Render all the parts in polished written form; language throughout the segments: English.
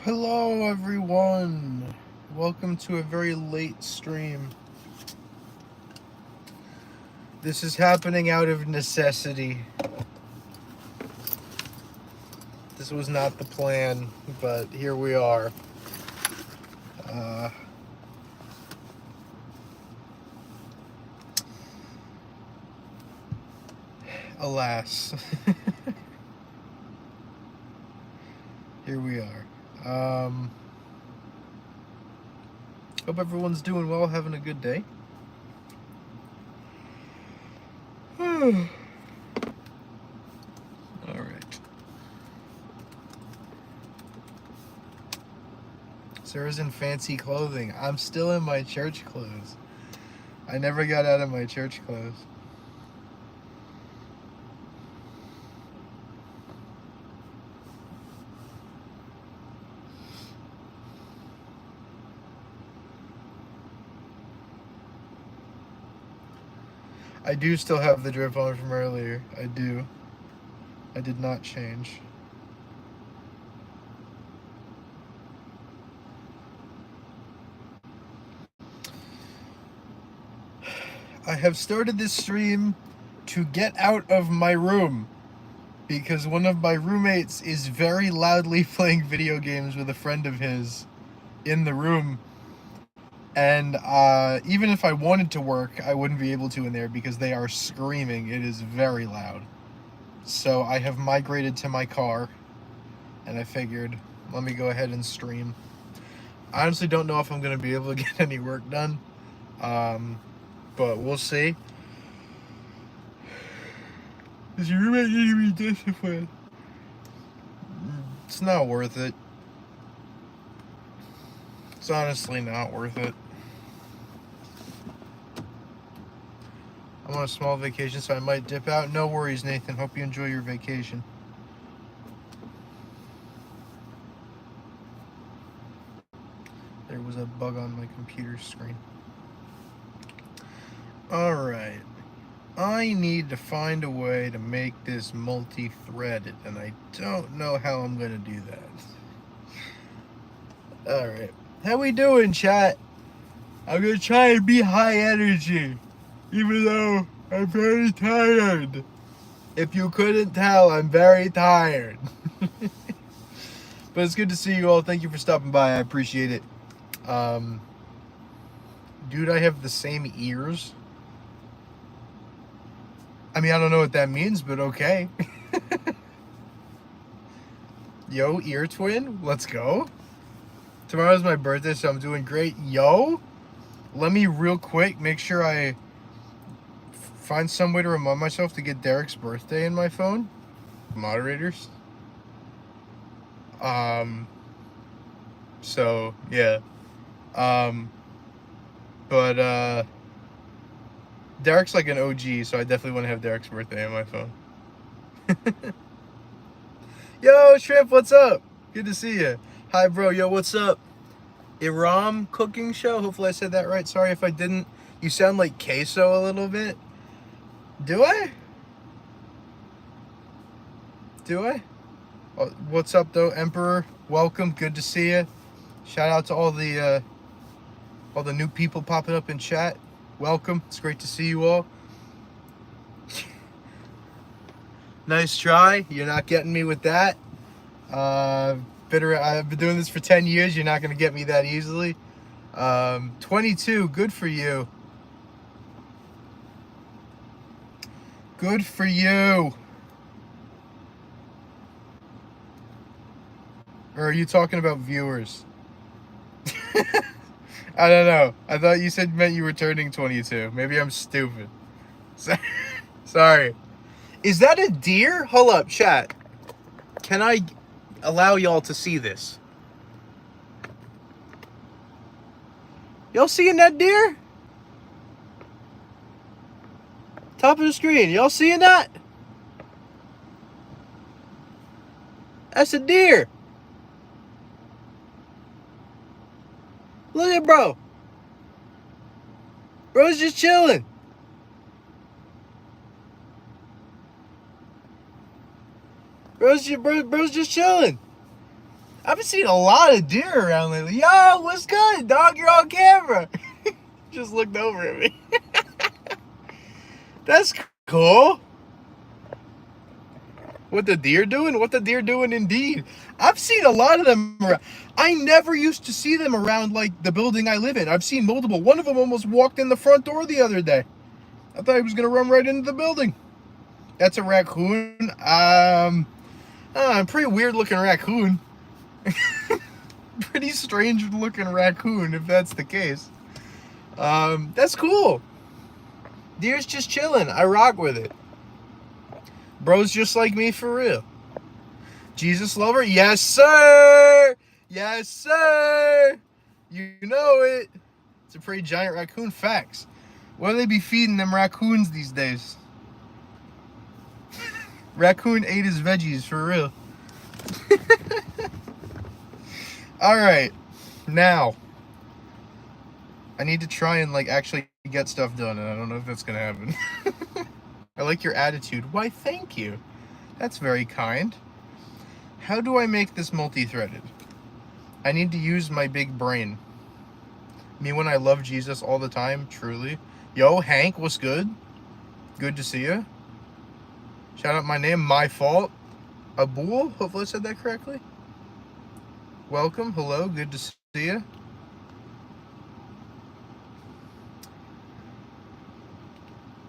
Hello everyone! Welcome to a very late stream. This is happening out of necessity. This was not the plan, but here we are. Alas. Here we are. Hope everyone's doing well, having a good day. Alright. Sarah's in fancy clothing. I'm still in my church clothes. I never got out of my church clothes. I do still have the drip on from earlier. I do. I did not change. I have started this stream to get out of my room because one of my roommates is very loudly playing video games with a friend of his in the room. And even if I wanted to work, I wouldn't be able to in there because they are screaming. It is very loud. So I have migrated to my car, and I figured, let me go ahead and stream. I honestly don't know if I'm going to be able to get any work done, but we'll see. Is your roommate need to be disciplined? It's not worth it. It's honestly not worth it. I'm on a small vacation, so I might dip out. No worries, Nathan. Hope you enjoy your vacation. There was a bug on my computer screen. Alright. I need to find a way to make this multi-threaded, and I don't know how I'm going to do that. Alright. How we doing, chat? I'm going to try and be high energy, even though I'm very tired. If you couldn't tell, I'm very tired. But it's good to see you all. Thank you for stopping by. I appreciate it. Dude, I have the same ears. I mean, I don't know what that means, but okay. Yo, ear twin, let's go. Tomorrow's my birthday, so I'm doing great. Yo, let me real quick make sure I find some way to remind myself to get Derek's birthday in my phone. Moderators. So, yeah. But Derek's like an OG, so I definitely want to have Derek's birthday on my phone. Yo, Shrimp, what's up? Good to see you. Hi, bro. Yo, what's up? Iram Cooking Show. Hopefully I said that right. Sorry if I didn't. You sound like queso a little bit. Do I? Do I? Oh, what's up, though, Emperor? Welcome. Good to see you. Shout out to all the new people popping up in chat. Welcome. It's great to see you all. Nice try. You're not getting me with that. I've been doing this for 10 years. You're not going to get me that easily. 22. Good for you. Good for you. Or are you talking about viewers? I don't know. I thought you meant you were turning 22. Maybe I'm stupid. Sorry. Is that a deer? Hold up, chat. Can I allow y'all to see this? Y'all seeing that deer? Top of the screen. Y'all seeing that? That's a deer. Look at bro. Bro's just chilling. Bro's just chilling. I've seen a lot of deer around lately. Yo, what's good, dog? You're on camera. Just looked over at me. That's cool. What the deer doing? What the deer doing indeed. I've seen a lot of them around. I never used to see them around like the building I live in. I've seen multiple. One of them almost walked in the front door the other day. I thought he was gonna run right into the building. That's a raccoon. A pretty weird looking raccoon. Pretty strange looking raccoon if that's the case. That's cool. Deer's just chilling. I rock with it. Bro's just like me for real. Jesus lover? Yes, sir! Yes, sir! You know it. It's a pretty giant raccoon. Facts. What do they be feeding them raccoons these days? Raccoon ate his veggies for real. Alright. Now. I need to try and like actually get stuff done, and I don't know if that's gonna happen. I like your attitude. Why, thank you. That's very kind. How do I make this multi-threaded? I need to use my big brain. Me when I love Jesus all the time, truly. Yo, Hank, what's good? Good to see you. Shout out my name, my fault. Abul, hopefully I said that correctly. Welcome, hello, good to see you.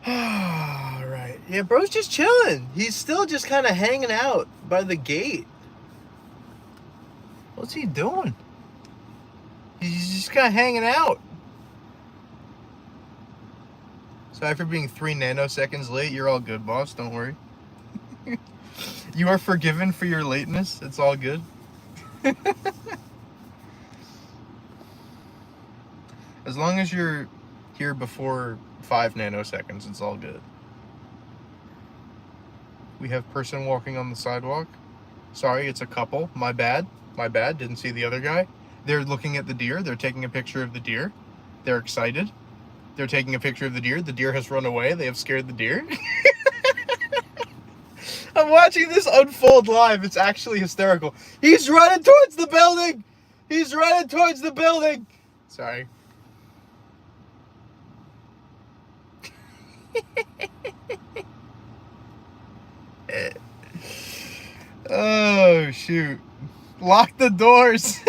Alright. Yeah, bro's just chilling. He's still just kind of hanging out by the gate. What's he doing? He's just kind of hanging out. Sorry for being 3 nanoseconds late. You're all good, boss. Don't worry. You are forgiven for your lateness. It's all good. As long as you're here before 5 nanoseconds, it's all good. We have person walking on the sidewalk. Sorry, it's a couple. My bad. My bad. Didn't see the other guy. They're looking at the deer. They're taking a picture of the deer. They're excited. They're taking a picture of the deer. The deer has run away. They have scared the deer. I'm watching this unfold live. It's actually hysterical. He's running towards the building. He's running towards the building. Sorry. Oh, shoot. Lock the doors.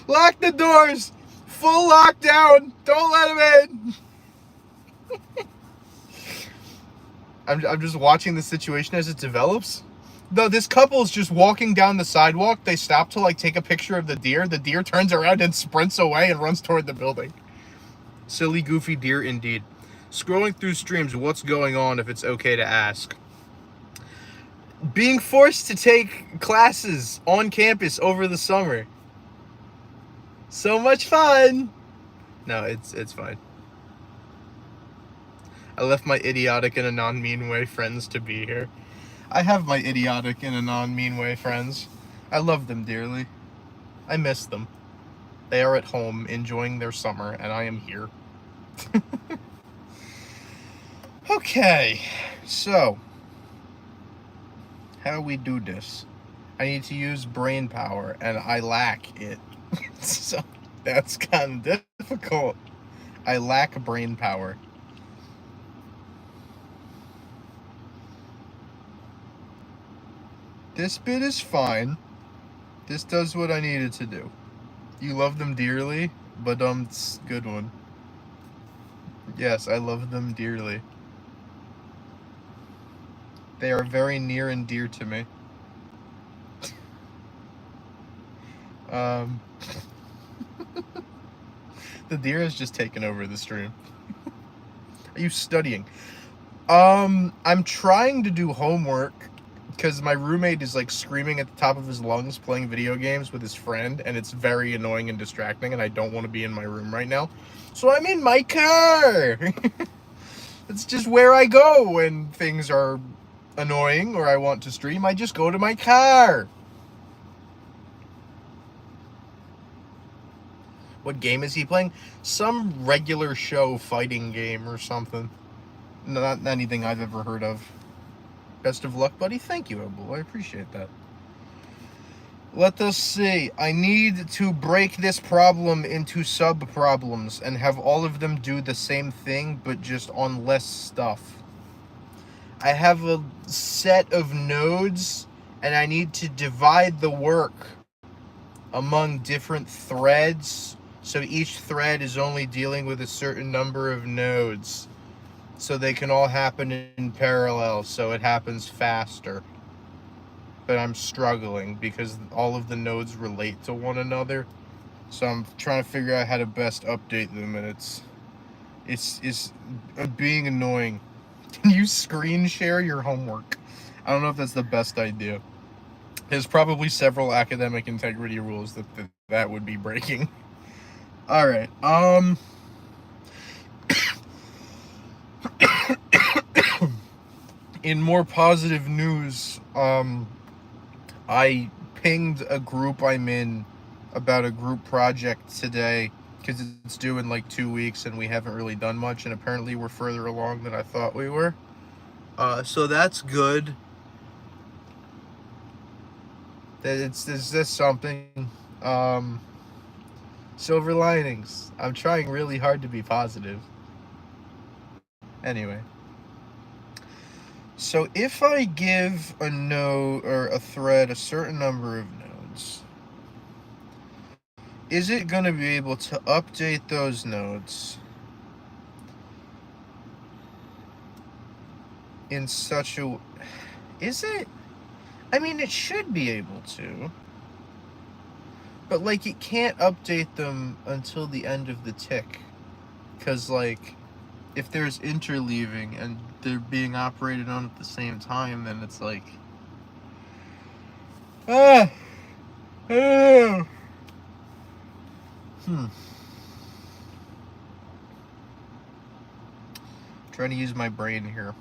Lock the doors. Full lockdown. Don't let him in. I'm just watching the situation as it develops. No, this couple is just walking down the sidewalk. They stop to like take a picture of the deer. The deer turns around and sprints away and runs toward the building. Silly, goofy deer indeed. Scrolling through streams, what's going on if it's okay to ask? Being forced to take classes on campus over the summer. So much fun. No, it's fine. I left my idiotic in a non-mean way friends to be here. I have my idiotic in a non-mean way friends. I love them dearly. I miss them. They are at home enjoying their summer, and I am here. Okay, so how we do this? I need to use brain power, and I lack it. So that's kind of difficult. I lack brain power. This bit is fine. This does what I needed to do. You love them dearly, but good one. Yes, I love them dearly. They are very near and dear to me. The deer has just taken over the stream. Are you studying? I'm trying to do homework because my roommate is like screaming at the top of his lungs playing video games with his friend, and it's very annoying and distracting, and I don't want to be in my room right now. So I'm in my car. It's just where I go when things are annoying or I want to stream. I just go to my car. What game is he playing? Some regular show fighting game or something. Not anything I've ever heard of. Best of luck, buddy. Thank you, Abul. I appreciate that. Let us see. I need to break this problem into sub-problems and have all of them do the same thing, but just on less stuff. I have a set of nodes, and I need to divide the work among different threads, so each thread is only dealing with a certain number of nodes, so they can all happen in parallel, so it happens faster. But I'm struggling because all of the nodes relate to one another, so I'm trying to figure out how to best update them, and it's being annoying. Can you screen share your homework? I don't know if that's the best idea. There's probably several academic integrity rules that would be breaking. All right. In more positive news, I pinged a group I'm in about a group project today because it's due in like 2 weeks and we haven't really done much, and apparently we're further along than I thought we were. So that's good. It's this something. Silver linings. I'm trying really hard to be positive. Anyway. So if I give a node or a thread a certain number of nodes, is it going to be able to update those nodes in such a... Is it? I mean, it should be able to. But, like, it can't update them until the end of the tick. Because, like, if there's interleaving and they're being operated on at the same time, then it's like... Trying to use my brain here.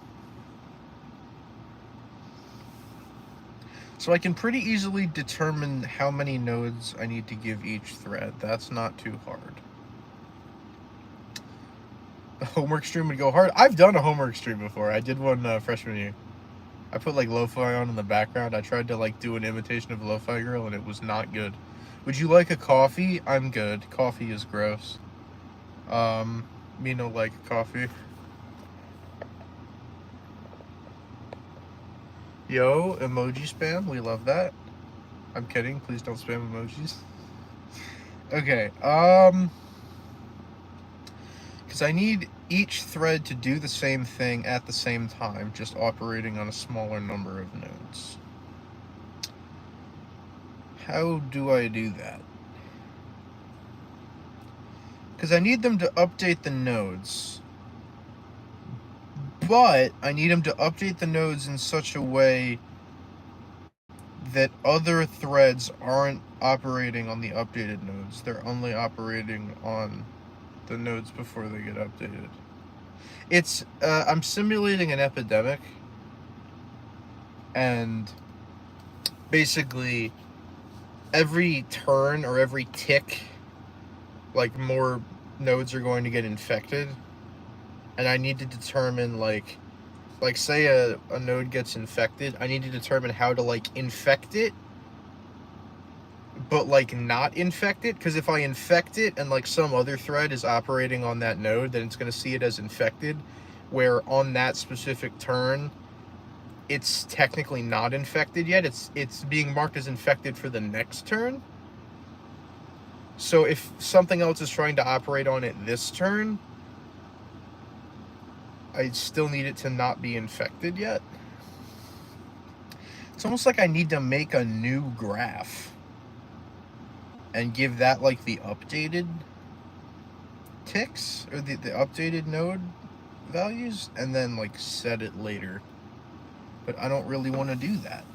So I can pretty easily determine how many nodes I need to give each thread. That's not too hard. A homework stream would go hard. I've done a homework stream before. I did one freshman year. I put like lo-fi on in the background. I tried to like do an imitation of Lo-Fi Girl and it was not good. Would you like a coffee? I'm good. Coffee is gross. Me no like coffee. Yo, emoji spam. We love that. I'm kidding. Please don't spam emojis. Okay, because I need each thread to do the same thing at the same time, just operating on a smaller number of nodes. How do I do that? Because I need them to update the nodes, but I need them to update the nodes in such a way that other threads aren't operating on the updated nodes. They're only operating on the nodes before they get updated. It's, I'm simulating an epidemic, and basically every turn or every tick, like, more nodes are going to get infected, and I need to determine, like say a node gets infected, I need to determine how to, like, infect it, but, like, not infect it, because if I infect it and, like, some other thread is operating on that node, then it's going to see it as infected, where on that specific turn, it's technically not infected yet. It's being marked as infected for the next turn. So if something else is trying to operate on it this turn, I still need it to not be infected yet. It's almost like I need to make a new graph and give that, like, the updated ticks, or the updated node values, and then, like, set it later. But I don't really want to do that,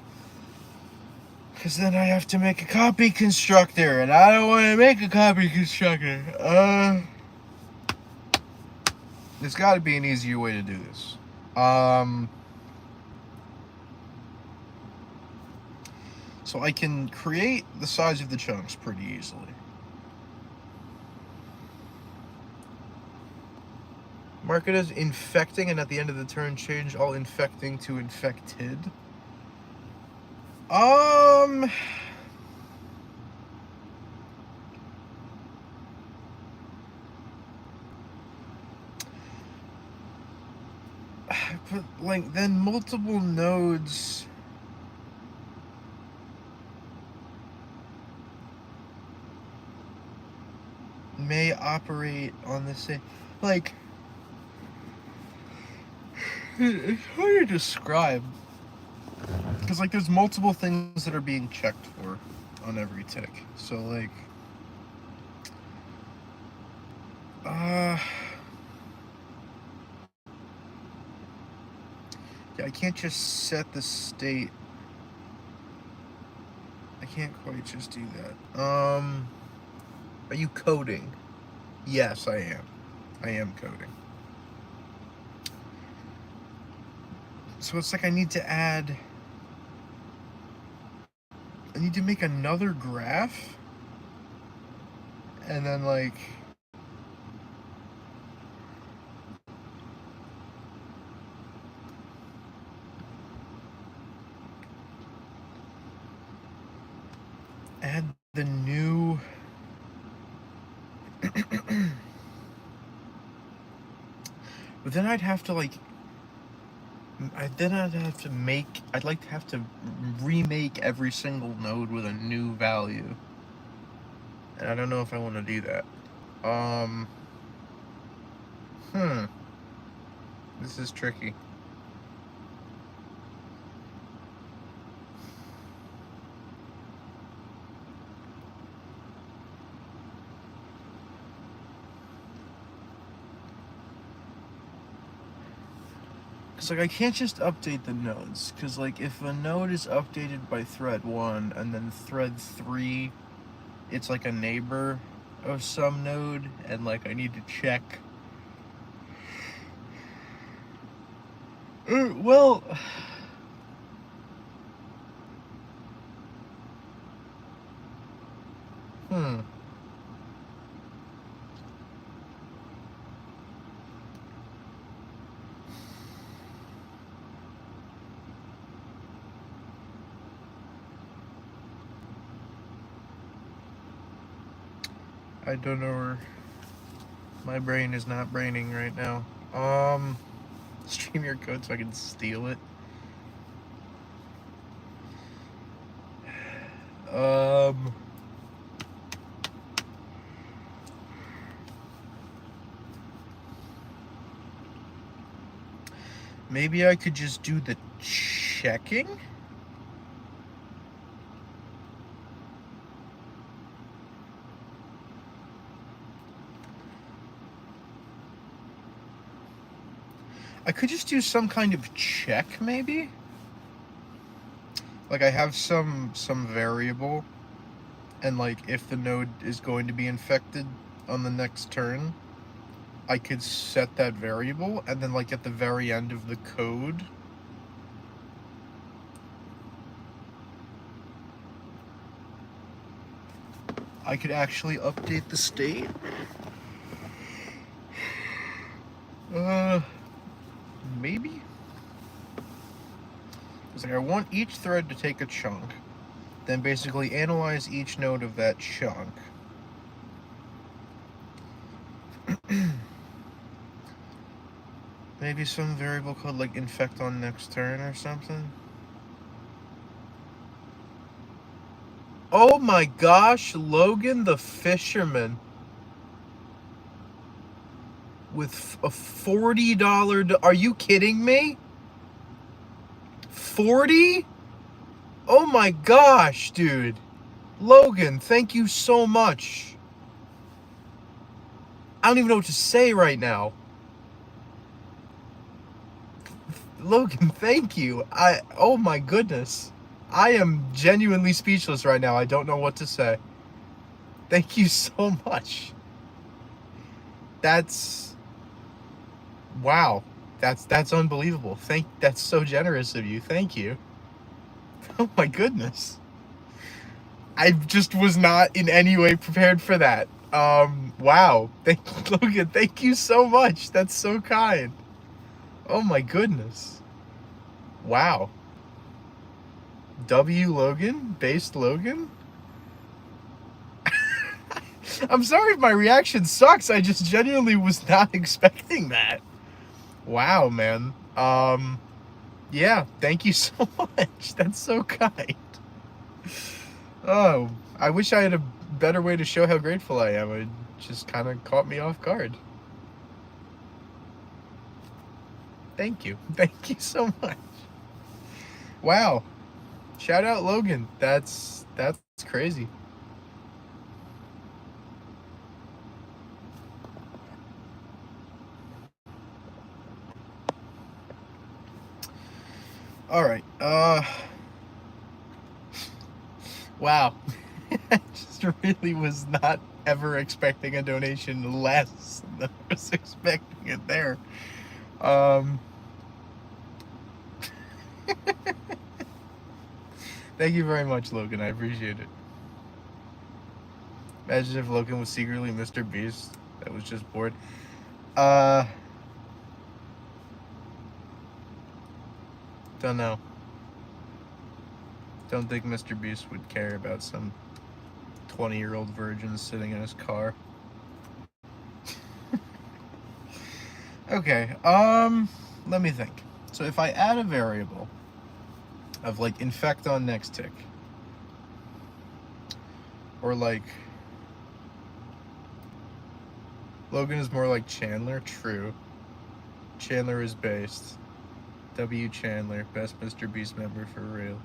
because then I have to make a copy constructor, and I don't want to make a copy constructor. There's got to be an easier way to do this. So I can create the size of the chunks pretty easily. Mark it as infecting, and at the end of the turn, change all infecting to infected. But, like, then multiple nodes may operate on the same... Like, it's hard to describe. Because, like, there's multiple things that are being checked for on every tick. So, like... yeah, I can't just set the state. I can't quite just do that. Are you coding? Yes, I am. I am coding. So it's like I need to make another graph, and then, like, add the new but then I'd have to, like, I'd have to remake every single node with a new value, and I don't know if I want to do that. This is tricky. Because, like, I can't just update the nodes. Because, like, if a node is updated by thread 1 and then thread 3, it's like a neighbor of some node, and, like, I need to check. Well... I don't know. My brain is not braining right now. Stream your code so I can steal it. Maybe I could just do the checking? I could just do some kind of check, maybe? Like, I have some variable, and, like, if the node is going to be infected on the next turn, I could set that variable, and then, like, at the very end of the code, I could actually update the state. Maybe? It's like I want each thread to take a chunk, then basically analyze each node of that chunk. Maybe some variable called, like, infect on next turn or something. Oh my gosh, Logan the Fisherman. With a $40... Are you kidding me? 40? Oh my gosh, dude. Logan, thank you so much. I don't even know what to say right now. Logan, thank you. Oh my goodness. I am genuinely speechless right now. I don't know what to say. Thank you so much. That's... wow. That's unbelievable. That's so generous of you. Thank you. Oh my goodness. I just was not in any way prepared for that. Wow. Logan, thank you so much. That's so kind. Oh my goodness. Wow. W Logan? Based Logan? I'm sorry if my reaction sucks. I just genuinely was not expecting that. Wow, man. Yeah, thank you so much. That's so kind. Oh, I wish I had a better way to show how grateful I am. It just kind of caught me off guard. Thank you. Thank you so much. Wow. Shout out Logan. That's crazy. All right. Wow. I just really was not ever expecting a donation less than I was expecting it there. Thank you very much, Logan. I appreciate it. Imagine if Logan was secretly Mr. Beast that was just bored. Don't know. Don't think Mr. Beast would care about some 20-year-old virgin sitting in his car. Okay, let me think. So if I add a variable of like infect on next tick, or like Logan is more like Chandler, true. Chandler is based. W. Chandler, best Mr. Beast member for real.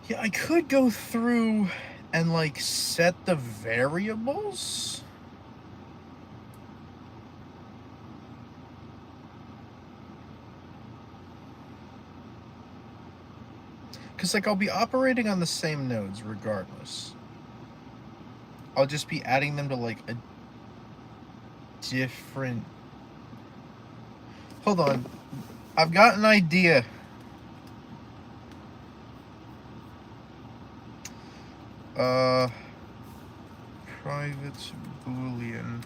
Yeah, I could go through and like set the variables. Because like I'll be operating on the same nodes regardless. I'll just be adding them to like a different... Hold on. I've got an idea. Private boolean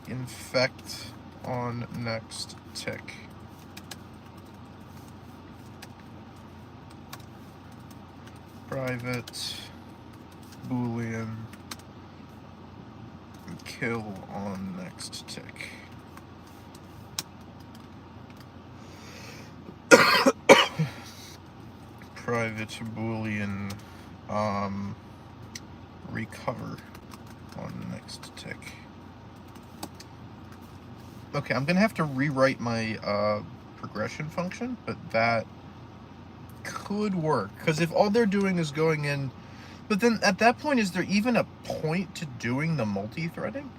infect on next tick. Private boolean kill on next tick. Private boolean recover on next tick. Okay, I'm gonna have to rewrite my progression function, but that could work, because if all they're doing is going in, but then at that point, is there even a point to doing the multi-threading?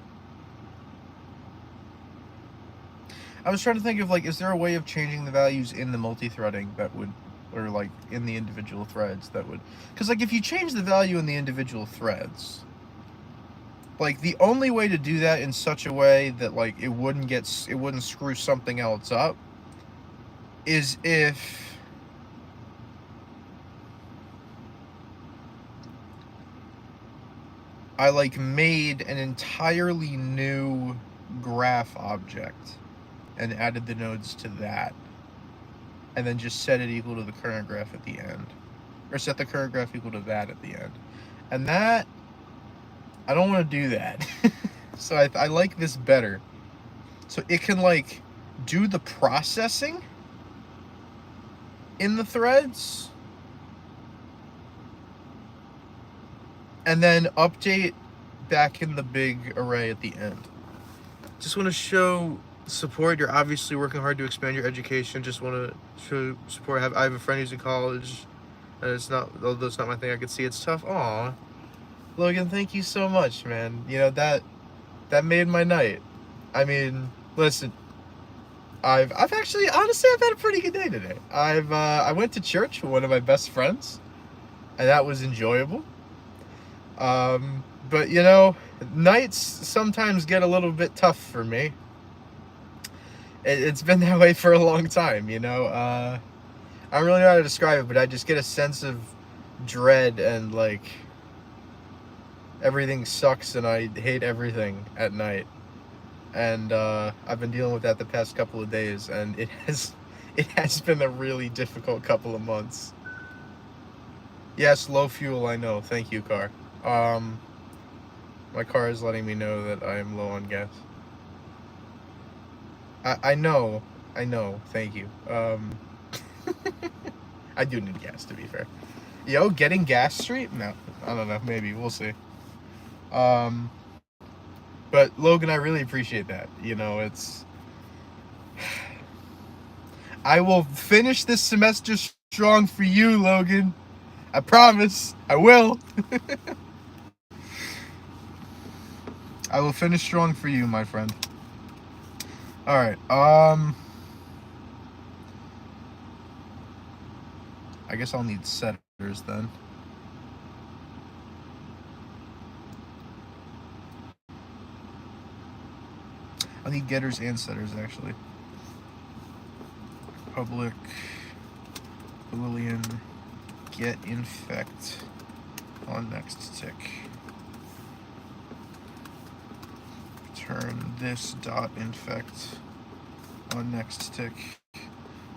I was trying to think of like, is there a way of changing the values in the multi-threading that would, or like in the individual threads that would, because like if you change the value in the individual threads, like the only way to do that in such a way that like it wouldn't screw something else up is if I like made an entirely new graph object and added the nodes to that, and then just set it equal to the current graph at the end, or set the current graph equal to that at the end. And that, I don't want to do that. So I like this better. So it can like do the processing in the threads and then update back in the big array at the end. Just want to show support. You're obviously working hard to expand your education. Just want to show support. I have a friend who's in college, and it's not, although it's not my thing, I can see it's tough. Aw, Logan, thank you so much, man. You know, that made my night. I mean, listen, I've actually, honestly, I've had a pretty good day today. I went to church with one of my best friends, and that was enjoyable. But you know, nights sometimes get a little bit tough for me. It's been that way for a long time, you know. I don't really know how to describe it, but I just get a sense of dread and like everything sucks and I hate everything at night. And I've been dealing with that the past couple of days, and it has been a really difficult couple of months. Yes, low fuel, I know. Thank you, car. My car is letting me know that I am low on gas. I know. I know. Thank you. I do need gas, to be fair. Yo, getting gas street? No. I don't know. Maybe. We'll see. Um, but Logan, I really appreciate that. You know, it's... I will finish this semester strong for you, Logan. I promise. I will. I will finish strong for you, my friend. Alright, I guess I'll need setters then. I'll need getters and setters, actually. Public Boolean get infect on next tick. Return this dot infect on next tick.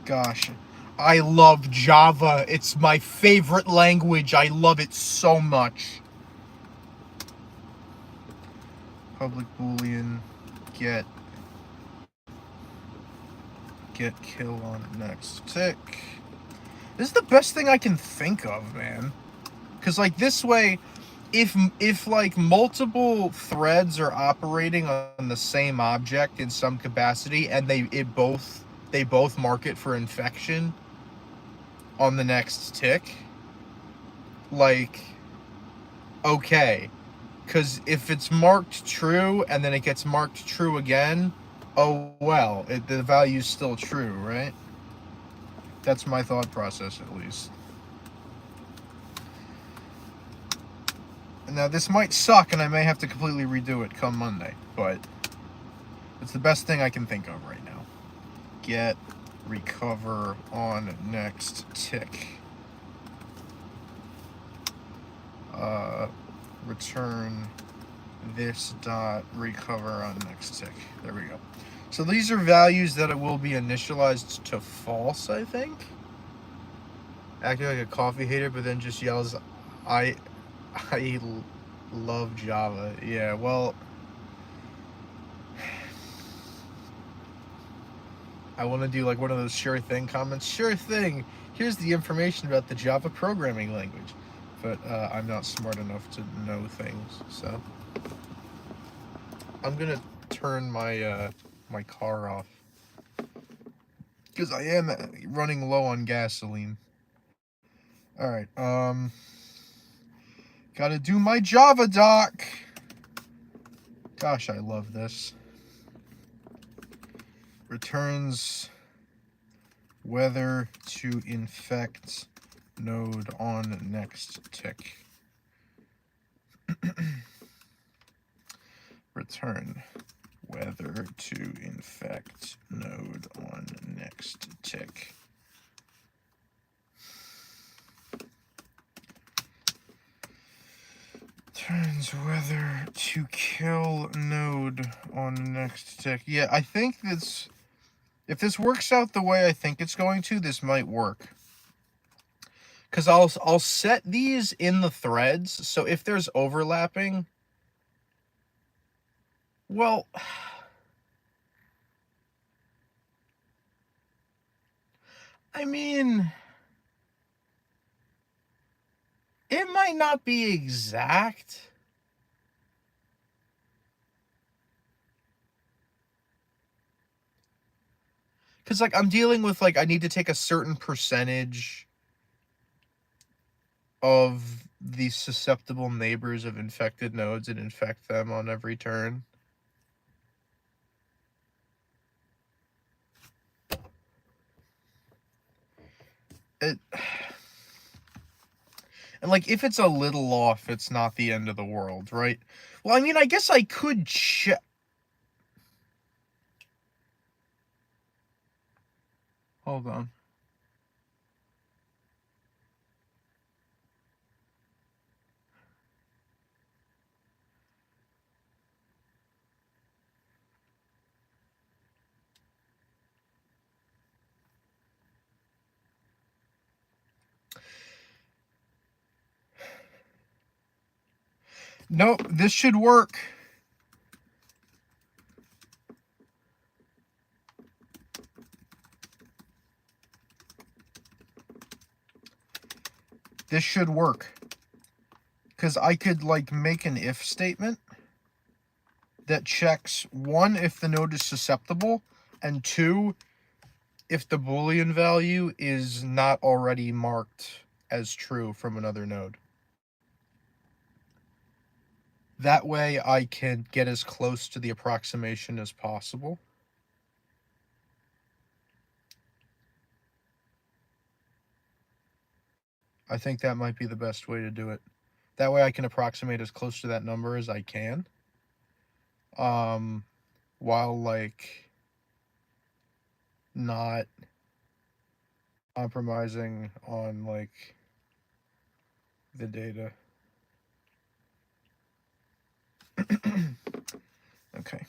Gosh, I love Java. It's my favorite language. I love it so much. Public Boolean get kill on next tick. This is the best thing I can think of, man. Because, like, this way, if like multiple threads are operating on the same object in some capacity, and they both mark it for infection on the next tick, like, okay. Because if it's marked true and then it gets marked true again, oh well, the value's still true, right? That's my thought process, at least. Now, this might suck, and I may have to completely redo it come Monday, but it's the best thing I can think of right now. Get recover on next tick. Return this dot recover on next tick. There we go. So these are values that it will be initialized to false, I think. Acting like a coffee hater, but then just yells, I love Java. Yeah, well, I want to do like one of those sure thing comments. Sure thing. Here's the information about the Java programming language. But I'm not smart enough to know things, so I'm gonna turn my my car off because I am running low on gasoline. All right, gotta do my Java doc. Gosh, I love this. Returns whether to infect node on next tick. Return whether to infect node on next tick. Returns whether to kill node on next tick. Yeah, I think this, if this works out the way I think it's going to, this might work. Because I'll set these in the threads, so if there's overlapping, well, I mean, it might not be exact. Because, like, I'm dealing with, like, I need to take a certain percentage of the susceptible neighbors of infected nodes and infect them on every turn. And like, if it's a little off, it's not the end of the world, right? Well, I mean, I guess I could check. Hold on. Nope, this should work. this should work. Because I could, like, make an if statement that checks, 1, if the node is susceptible, and 2, if the Boolean value is not already marked as true from another node. That way I can get as close to the approximation as possible. I think that might be the best way to do it. That way I can approximate as close to that number as I can. While, like, not compromising on, like, the data. Okay.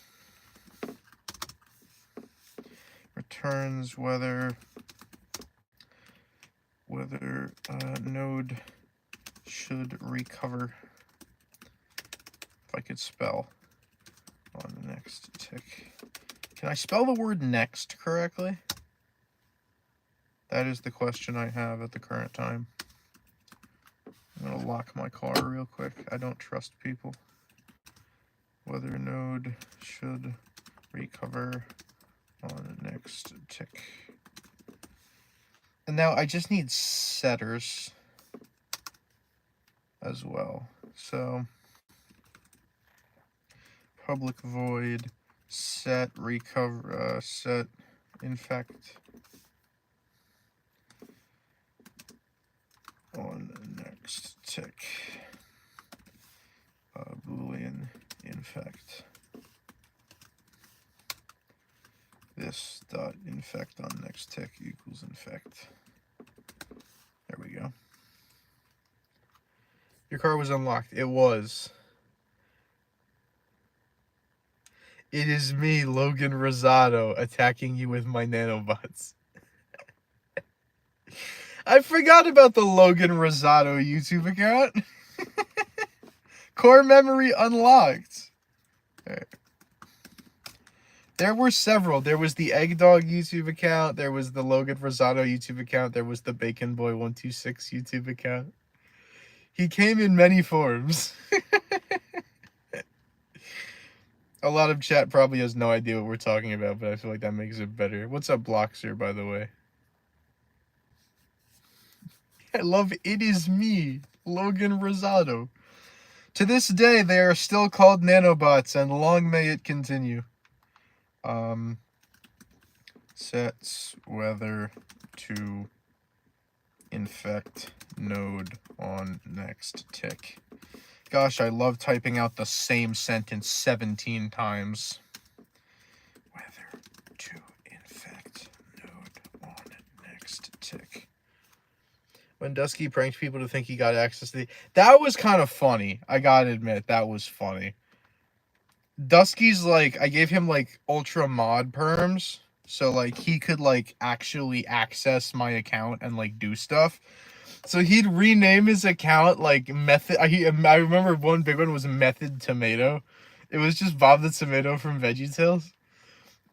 Returns whether node should recover. If I could spell on the next tick. Can I spell the word next correctly? That is the question I have at the current time. I'm going to lock my car real quick. I don't trust people. Whether node should recover on the next tick. And now I just need setters as well. So public void set recover set infect on the next tick. Boolean infect. This dot infect on next tick equals infect. There we go. Your car was unlocked. It was. It is me, Logan Rosado, attacking you with my nanobots. I forgot about the Logan Rosado YouTube account. Core memory unlocked. All right. There were several. There was the Egg Dog YouTube account. There was the Logan Rosado YouTube account. There was the Bacon Boy 126 YouTube account. He came in many forms. A lot of chat probably has no idea what we're talking about, but I feel like that makes it better. What's up, Bloxer, by the way? I love It Is Me, Logan Rosado. To this day, they are still called nanobots, and long may it continue. Sets whether to infect node on next tick. Gosh, I love typing out the same sentence 17 times. Whether to infect node on next tick. When Dusky pranked people to think he got access to the... That was kind of funny. I gotta admit, that was funny. Dusky's like, I gave him like ultra mod perms. So like he could like actually access my account and like do stuff. So he'd rename his account like Method. I remember one big one was Method Tomato. It was just Bob the Tomato from VeggieTales.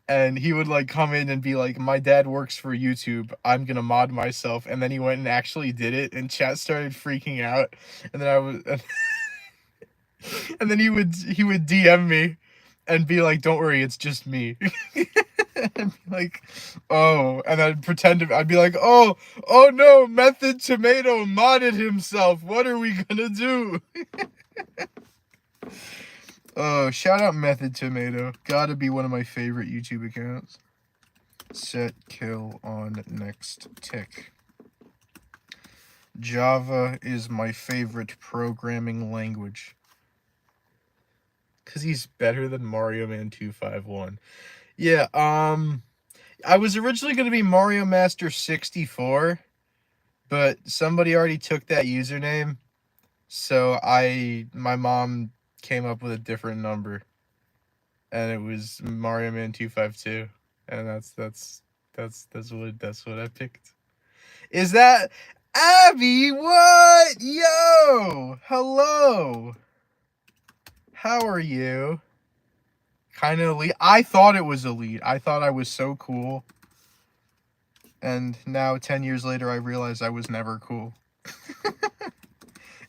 And he would like come in and be like, my dad works for YouTube. I'm going to mod myself. And then he went and actually did it. And chat started freaking out. And then I was... And then he would DM me and be like, don't worry, it's just me. And be like, oh, and I'd pretend to, I'd be like, oh no, Method Tomato modded himself. What are we gonna do? Oh, shout out Method Tomato. Gotta be one of my favorite YouTube accounts. Set kill on next tick. Java is my favorite programming language. Because he's better than Mario Man 251. Yeah, I was originally going to be Mario Master 64, but somebody already took that username, so my mom came up with a different number, and it was Mario Man 252, and that's what I picked. Is that Abby? What? Yo, hello. How are you? Kind of elite. I thought it was elite. I thought I was so cool. And now, 10 years later, I realize I was never cool.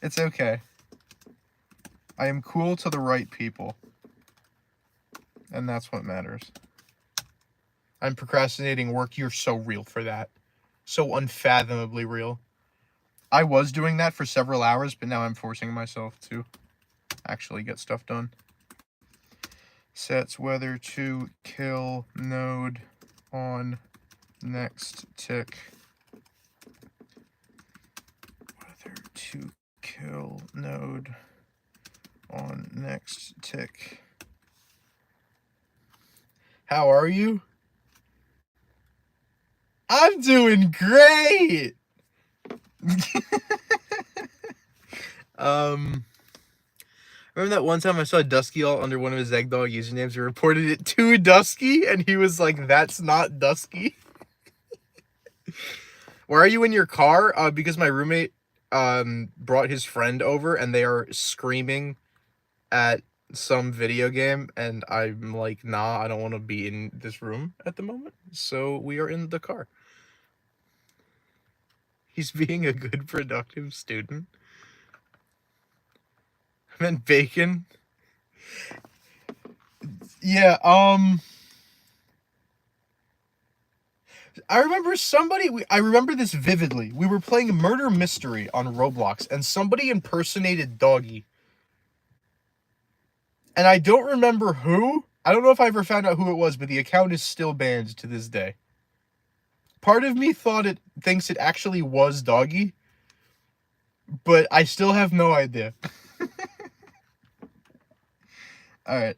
It's okay. I am cool to the right people. And that's what matters. I'm procrastinating work. You're so real for that. So unfathomably real. I was doing that for several hours, but now I'm forcing myself to actually get stuff done. Sets whether to kill node on next tick. Whether to kill node on next tick. How are you? I'm doing great! Remember that one time I saw Dusky all under one of his Eggdog usernames and reported it to Dusky, and he was like, that's not Dusky. Where are you in your car? Because my roommate brought his friend over and they are screaming at some video game, and I'm like, nah, I don't want to be in this room at the moment, so we are in the car. He's being a good, productive student. I meant bacon. Yeah, I remember I remember this vividly. We were playing Murder Mystery on Roblox, and somebody impersonated Doggy. And I don't remember who. I don't know if I ever found out who it was, but the account is still banned to this day. Part of me thinks it actually was Doggy, but I still have no idea. Alright,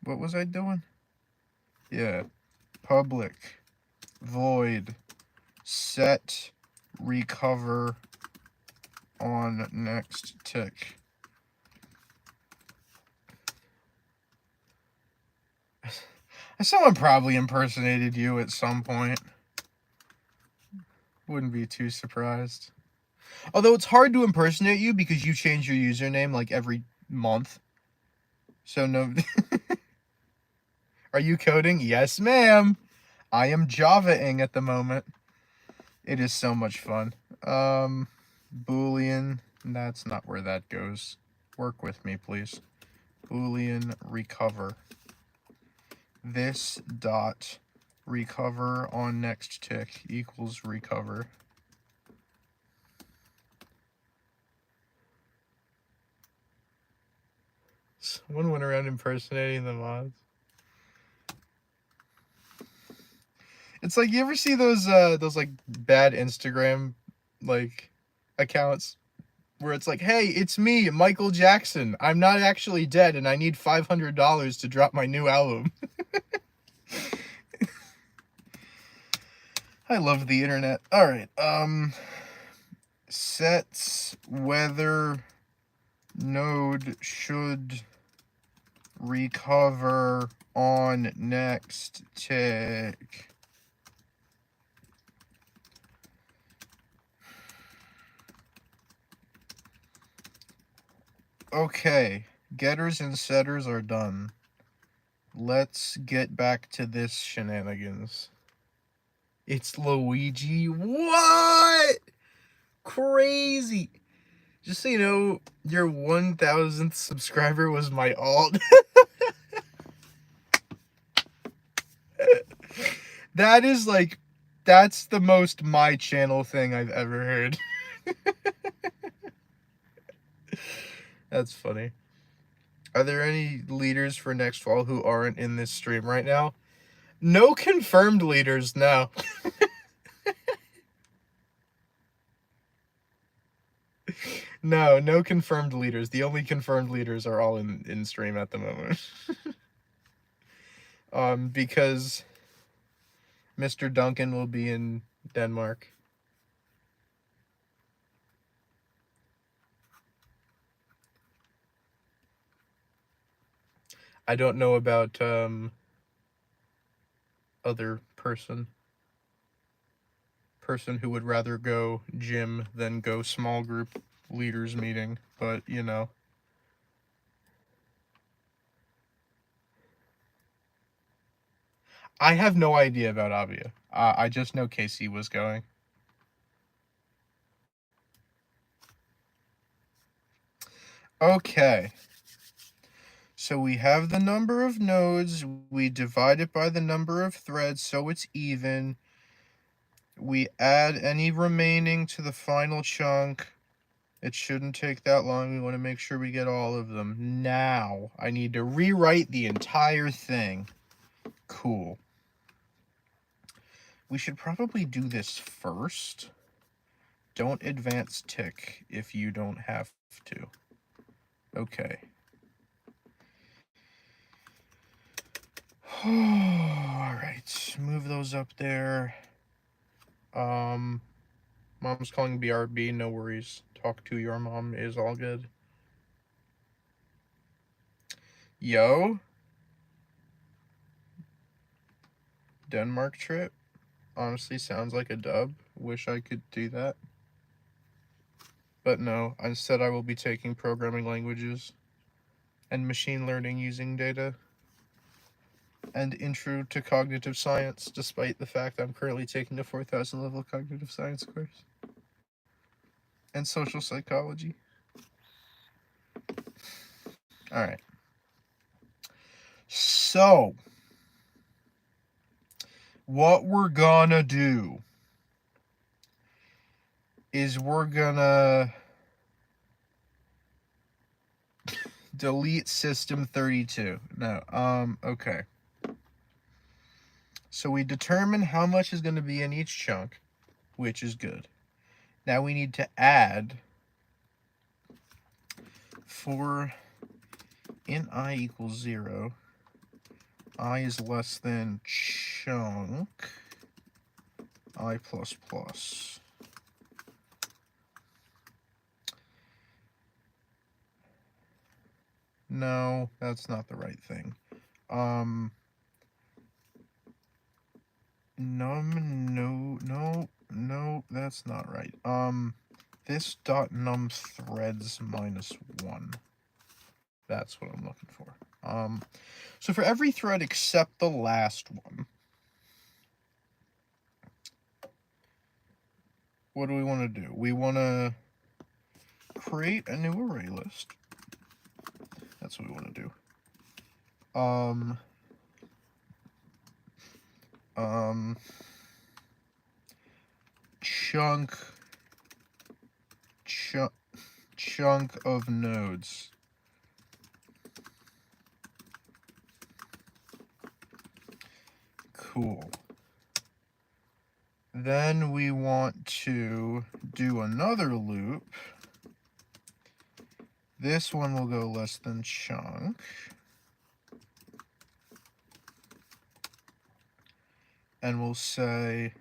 what was I doing? Yeah. Public void set recover on next tick. Someone probably impersonated you at some point. Wouldn't be too surprised. Although it's hard to impersonate you because you change your username like every month. So no. Are you coding? Yes, ma'am. I am Java-ing at the moment. It is so much fun. Boolean. That's not where that goes. Work with me, please. Boolean recover. This dot recover on next tick equals recover. Someone went around impersonating the mods. It's like, you ever see those like bad Instagram like accounts where it's like, hey, it's me, Michael Jackson. I'm not actually dead and I need $500 to drop my new album. I love the internet. All right. Sets whether node should recover on next tick. Okay, getters and setters are done. Let's get back to this shenanigans. It's Luigi. What? Crazy. Just so you know, your 1000th subscriber was my alt. That is like, that's the most my channel thing I've ever heard. That's funny. Are there any leaders for next fall who aren't in this stream right now? No confirmed leaders, no. No confirmed leaders. The only confirmed leaders are all in stream at the moment. Because Mr. Duncan will be in Denmark. I don't know about other person who would rather go gym than go small group leaders meeting, but you know. I have no idea about Avia. I just know Casey was going. Okay. So we have the number of nodes, we divide it by the number of threads so it's even. We add any remaining to the final chunk. It shouldn't take that long. We want to make sure we get all of them. Now, I need to rewrite the entire thing. Cool. We should probably do this first. Don't advance tick if you don't have to. Okay. Alright, move those up there. Mom's calling BRB, no worries. Talk to your mom is all good. Yo. Denmark trip. Honestly sounds like a dub. Wish I could do that. But no, instead I will be taking programming languages and machine learning using data and intro to cognitive science, despite the fact I'm currently taking a 4,000 level cognitive science course. And social psychology. Alright. So, what we're gonna do is we're gonna delete system 32. No, okay. So we determine how much is going to be in each chunk, which is good. Now we need to add for in I equals 0, I is less than chunk I plus plus. No, that's not the right thing. No, that's not right. This dot num threads minus 1. That's what I'm looking for. So for every thread except the last one, what do we want to do? We want to create a new array list. That's what we want to do. Chunk of nodes. Cool. Then we want to do another loop. This one will go less than chunk. And we'll say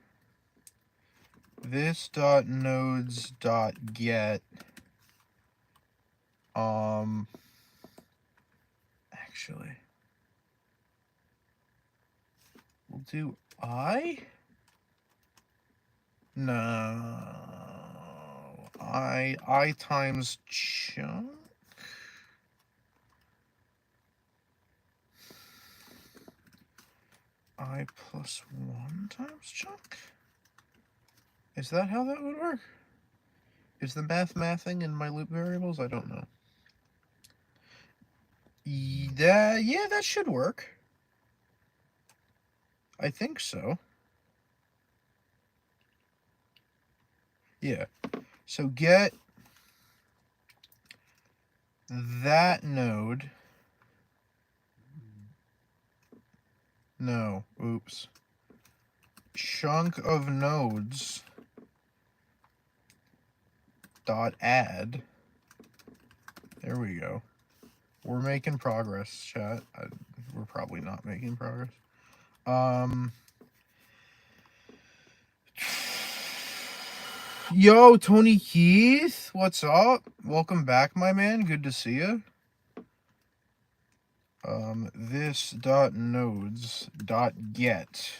this dot nodes dot get actually we'll do I. No, I times chunk. I plus 1 times chunk? Is that how that would work? Is the math mathing in my loop variables? I don't know. Yeah, that should work. I think so. Yeah. So get that node. No, oops. Chunk of nodes dot add. There we go. We're making progress, chat. We're probably not making progress. Yo, Tony Keith, what's up? Welcome back, my man. Good to see you. This dot nodes dot get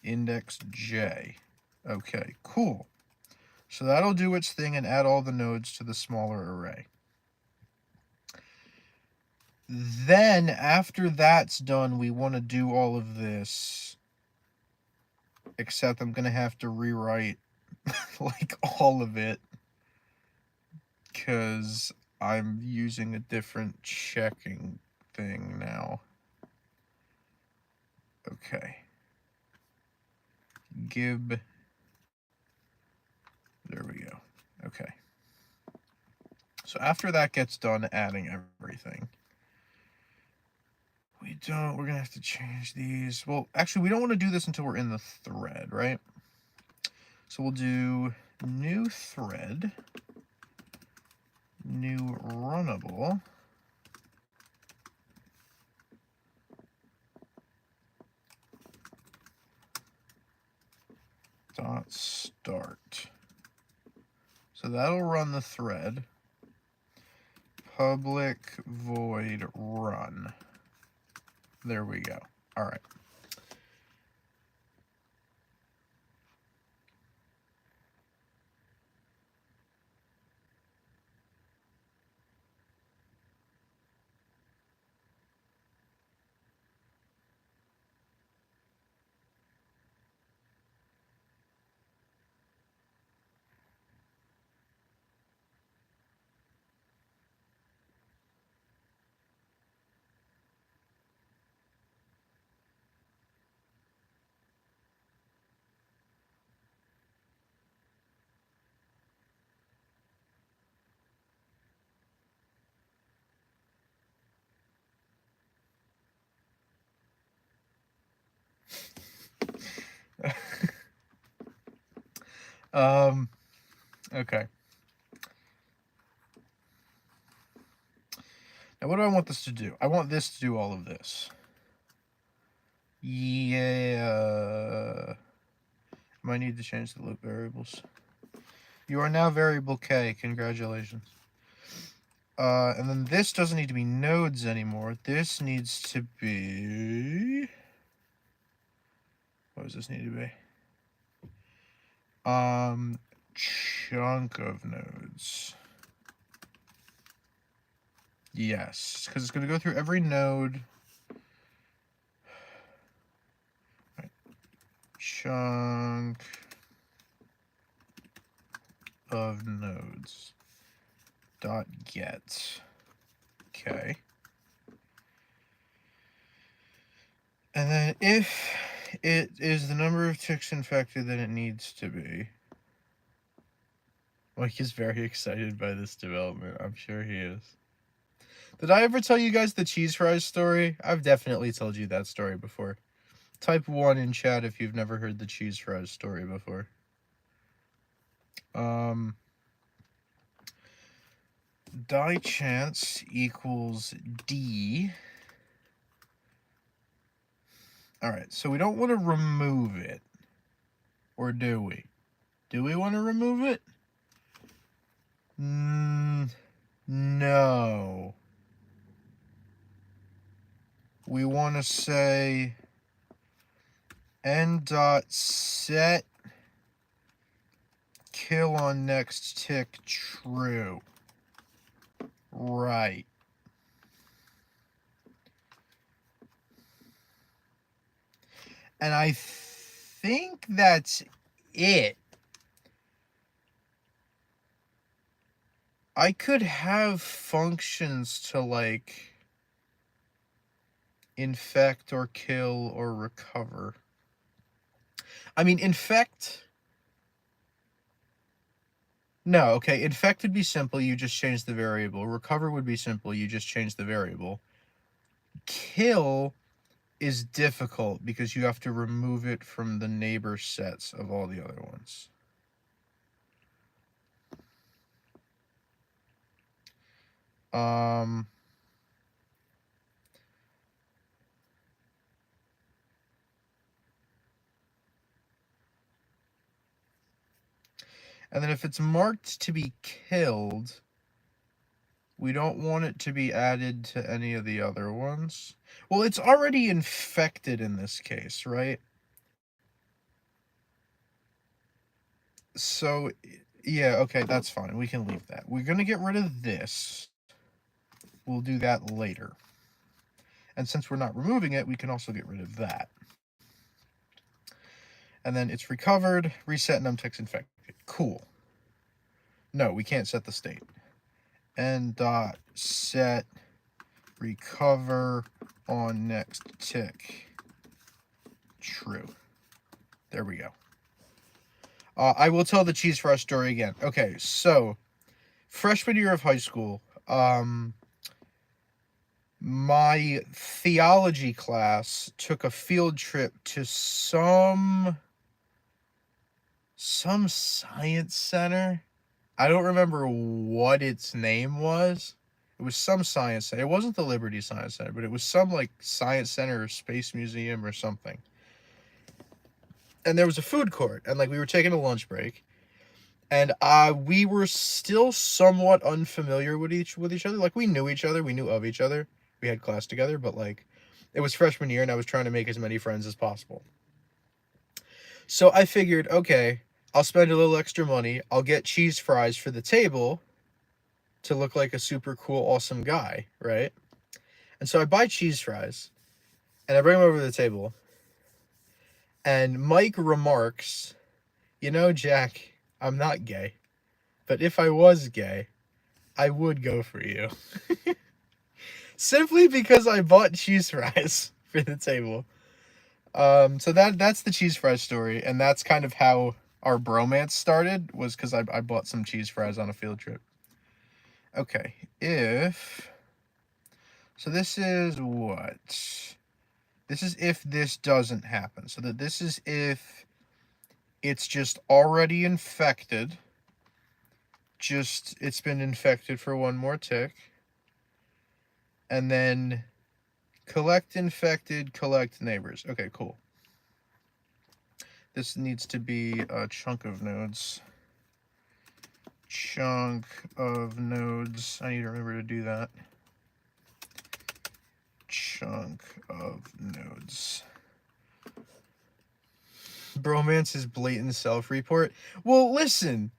index j. Okay, cool. So that'll do its thing and add all the nodes to the smaller array. Then, after that's done, we want to do all of this. Except I'm going to have to rewrite, like, all of it. Because I'm using a different checking thing now. Okay. Gib. There we go. Okay. So after that gets done adding everything, we're gonna have to change these. Well, actually, we don't want to do this until we're in the thread, right? So we'll do new thread, new runnable, dot start. So that'll run the thread. Public void run. There we go. All right. Okay. Now, what do I want this to do? I want this to do all of this. Yeah. Might need to change the loop variables. You are now variable K. Congratulations. And then this doesn't need to be nodes anymore. This needs to be... What does this need to be? Chunk of nodes. Yes, because it's going to go through every node. Right. Chunk of nodes dot get. Okay. And then if it is the number of ticks infected that it needs to be. Mike is very excited by this development. I'm sure he is. Did I ever tell you guys the cheese fries story? I've definitely told you that story before. Type 1 in chat if you've never heard the cheese fries story before. Die chance equals D. Alright, so we don't want to remove it. Or do we? Do we want to remove it? No. We want to say n dot set kill on next tick true. Right. And I think that's it. I could have functions to like infect or kill or recover. I mean, infect... No, okay, infect would be simple, you just change the variable. Recover would be simple, you just change the variable. Kill is difficult because you have to remove it from the neighbor sets of all the other ones. And then if it's marked to be killed, we don't want it to be added to any of the other ones. Well, it's already infected in this case, right? So, yeah, okay, that's fine. We can leave that. We're going to get rid of this. We'll do that later. And since we're not removing it, we can also get rid of that. And then it's recovered, reset numticks infected. Cool. No, we can't set the state. N dot set recover on next tick true. There we go. I will tell the cheese fry story again. Okay, so freshman year of high school, my theology class took a field trip to some science center. I don't remember what its name was. It was some science center. It wasn't the Liberty Science Center, but it was some like science center or space museum or something. And there was a food court, and like we were taking a lunch break, and we were still somewhat unfamiliar with each other. Like we knew each other, we knew of each other, we had class together, but like it was freshman year, and I was trying to make as many friends as possible. So I figured, okay, I'll spend a little extra money. I'll get cheese fries for the table to look like a super cool, awesome guy, right? And so I buy cheese fries, and I bring them over to the table. And Mike remarks, "You know, Jack, I'm not gay, but if I was gay, I would go for you." Simply because I bought cheese fries for the table. So that's the cheese fries story, and that's kind of how our bromance started, was because I bought some cheese fries on a field trip. Okay, so this is what? This is if this doesn't happen. So that this is if it's just already infected. It's been infected for one more tick. And then collect infected, collect neighbors. Okay, cool. This needs to be a chunk of nodes. Chunk of nodes. I need to remember to do that. Chunk of nodes. Bromance is blatant self-report. Well, listen,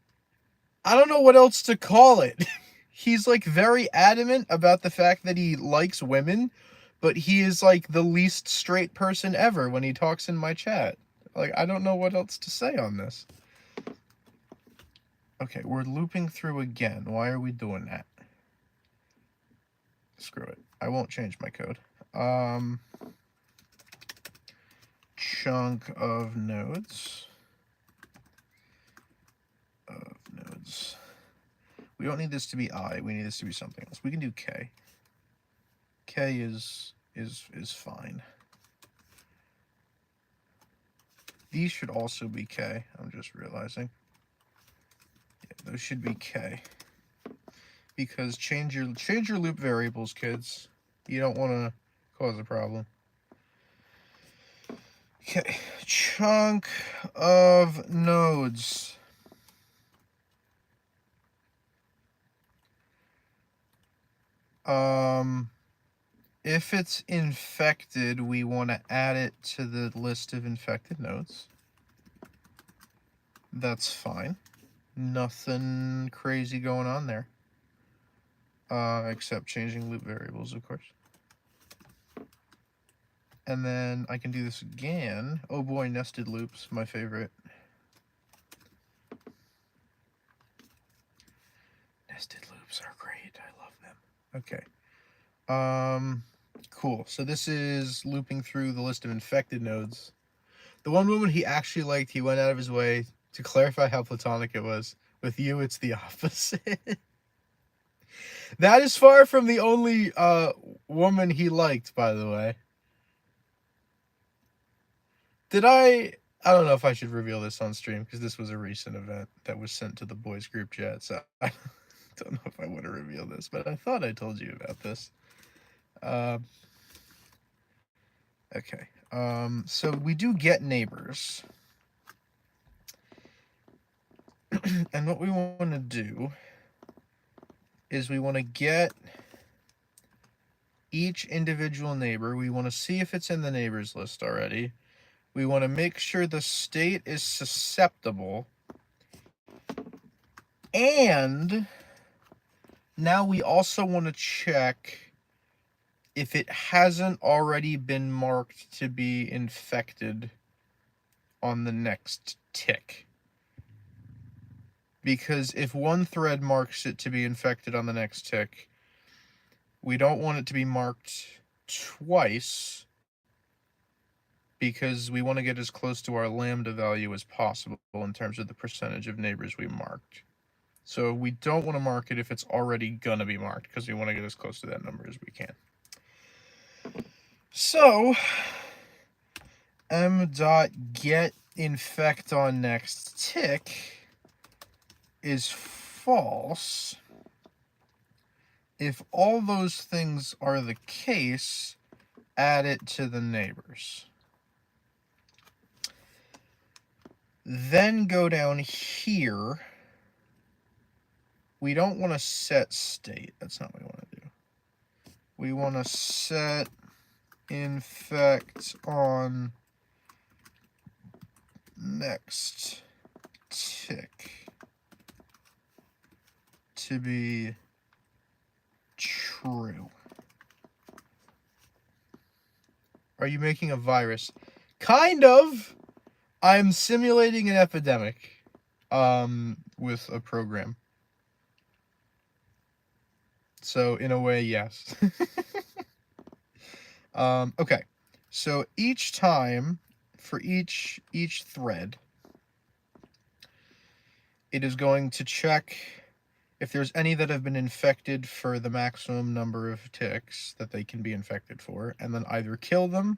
I don't know what else to call it. He's like very adamant about the fact that he likes women, but he is like the least straight person ever when he talks in my chat. Like, I don't know what else to say on this. Okay, we're looping through again. Why are we doing that? Screw it. I won't change my code. Chunk of nodes. We don't need this to be I. We need this to be something else. We can do K. K is fine. These should also be K. I'm just realizing. Yeah, those should be K. Because change your loop variables, kids. You don't want to cause a problem. Okay, chunk of nodes. If it's infected, we want to add it to the list of infected nodes. That's fine. Nothing crazy going on there. Except changing loop variables, of course. And then I can do this again. Oh boy, nested loops, my favorite. Nested loops are great. I love them. Okay. Cool. So this is looping through the list of infected nodes. The one woman he actually liked, he went out of his way to clarify how platonic it was. With you, it's the opposite. That is far from the only woman he liked, by the way. I don't know if I should reveal this on stream, because this was a recent event that was sent to the boys group chat, so I don't know if I want to reveal this, but I thought I told you about this. Okay, so we do get neighbors. And what we want to do is we want to get each individual neighbor. We want to see if it's in the neighbors list already. We want to make sure the state is susceptible. And now we also want to check if it hasn't already been marked to be infected on the next tick. because if one thread marks it to be infected on the next tick, we don't want it to be marked twice, because we want to get as close to our lambda value as possible in terms of the percentage of neighbors we marked. So we don't want to mark it if it's already going to be marked, because we want to get as close to that number as we can. So m.get infect on next tick is false if all those things are the case. Add it to the neighbors. Then go down here. We don't want to set state. That's not what we want to do. We want to set infect on next tick to be true. Are you making a virus? Kind of. I'm simulating an epidemic with a program. So in a way, yes. Okay. So each time for each thread, it is going to check if there's any that have been infected for the maximum number of ticks that they can be infected for, and then either kill them,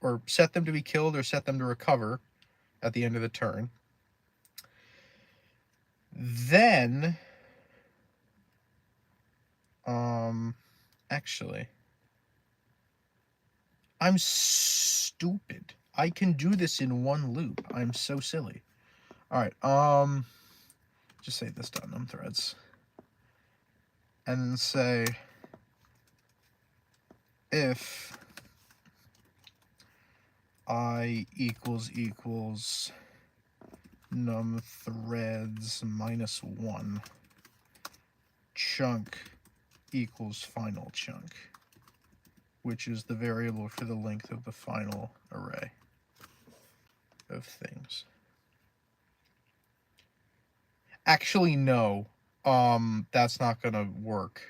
or set them to be killed, or set them to recover at the end of the turn. Then, actually, I'm stupid. I can do this in one loop. I'm so silly. All right, just say this dot num threads. And then say if I equals num threads minus 1 chunk equals final chunk, which is the variable for the length of the final array of things. Actually, no. That's not gonna work.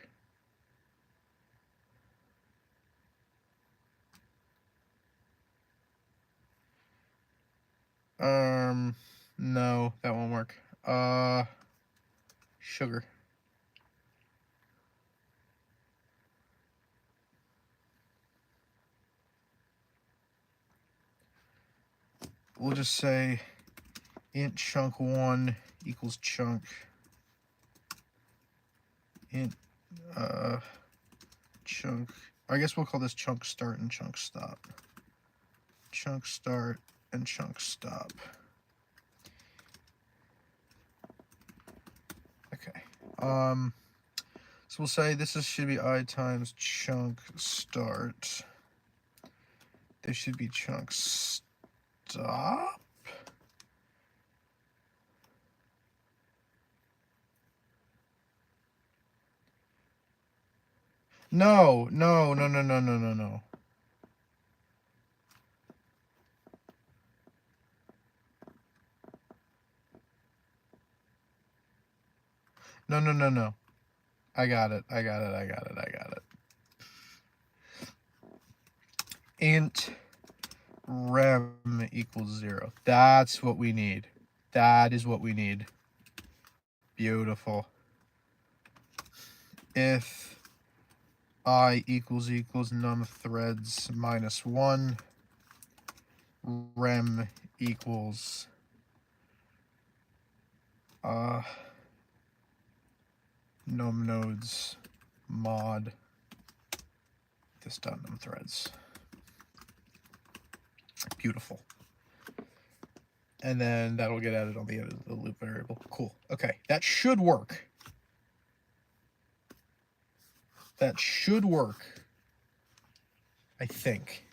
No, that won't work. Sugar. We'll just say int chunk1 equals chunk int chunk. I guess we'll call this chunk start and chunk stop. Chunk start and chunk stop. Okay. So we'll say this should be I times chunk start. This should be chunk stop. No. No. I got it. Int rem equals 0. That's what we need. That is what we need. Beautiful. If I equals num threads minus 1, rem equals num nodes mod this dot num threads. Beautiful. And then that'll get added on the end of the loop variable. Cool. Okay, that should work. That should work, I think.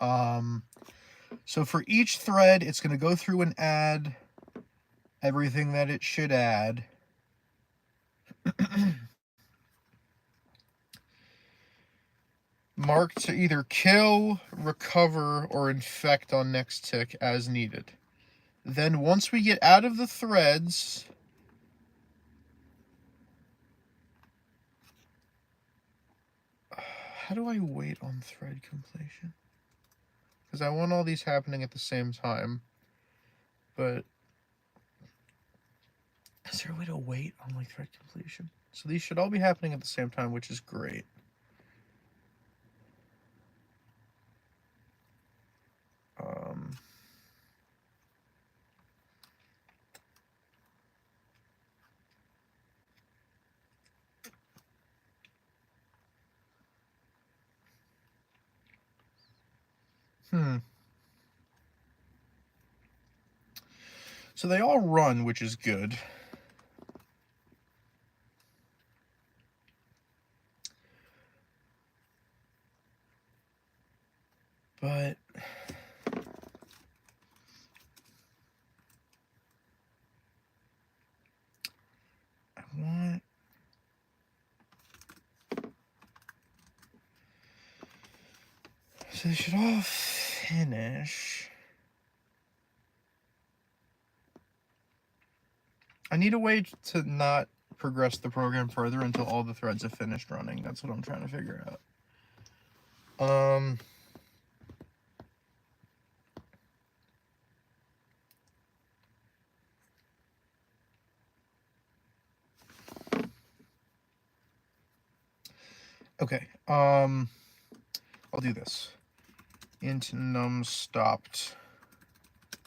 So for each thread, it's going to go through and add everything that it should add. Mark to either kill, recover, or infect on next tick as needed. Then once we get out of the threads, how do I wait on thread completion? Because I want all these happening at the same time, but is there a way to wait on like thread completion? So these should all be happening at the same time, which is great. So they all run, which is good. But I want... So they should all finish. I need a way to not progress the program further until all the threads have finished running. That's what I'm trying to figure out. Okay, I'll do this. Int num stopped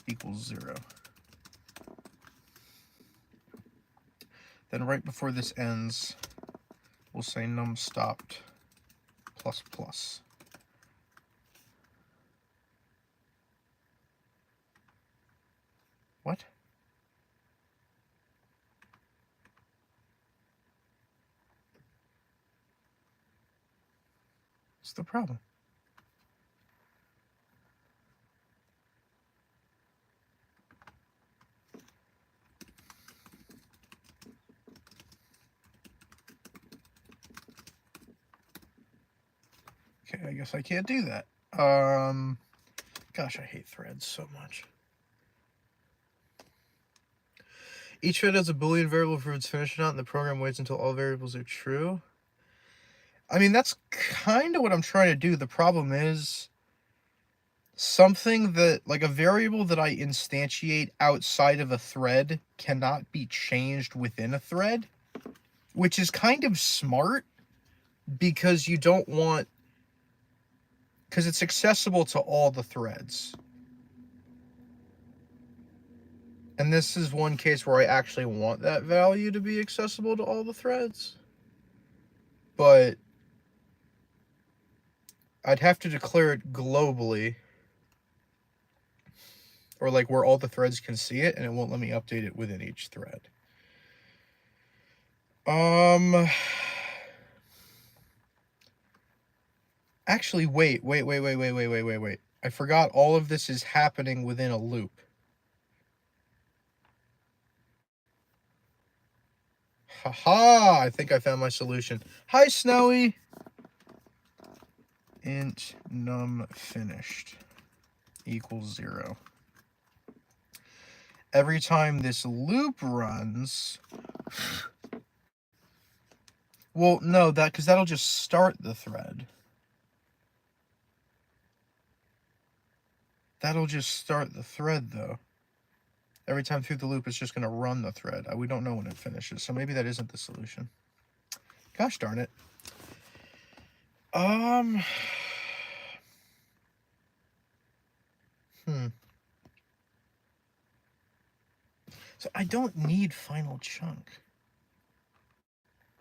equals 0. Then right before this ends, we'll say num stopped plus plus. What? What's the problem? Okay, I guess I can't do that. Gosh, I hate threads so much. Each thread has a Boolean variable for its finish or not, and the program waits until all variables are true. I mean, that's kind of what I'm trying to do. The problem is something that, like a variable that I instantiate outside of a thread cannot be changed within a thread, which is kind of smart because you don't want, because it's accessible to all the threads. And this is one case where I actually want that value to be accessible to all the threads. But I'd have to declare it globally, or like where all the threads can see it, and it won't let me update it within each thread. Actually, wait. I forgot all of this is happening within a loop. Haha, I think I found my solution. Hi, Snowy. Int num finished equals 0. Every time this loop runs... Well, no, because that'll just start the thread. That'll just start the thread, though. Every time through the loop, it's just going to run the thread. We don't know when it finishes, so maybe that isn't the solution. Gosh darn it. So I don't need final chunk.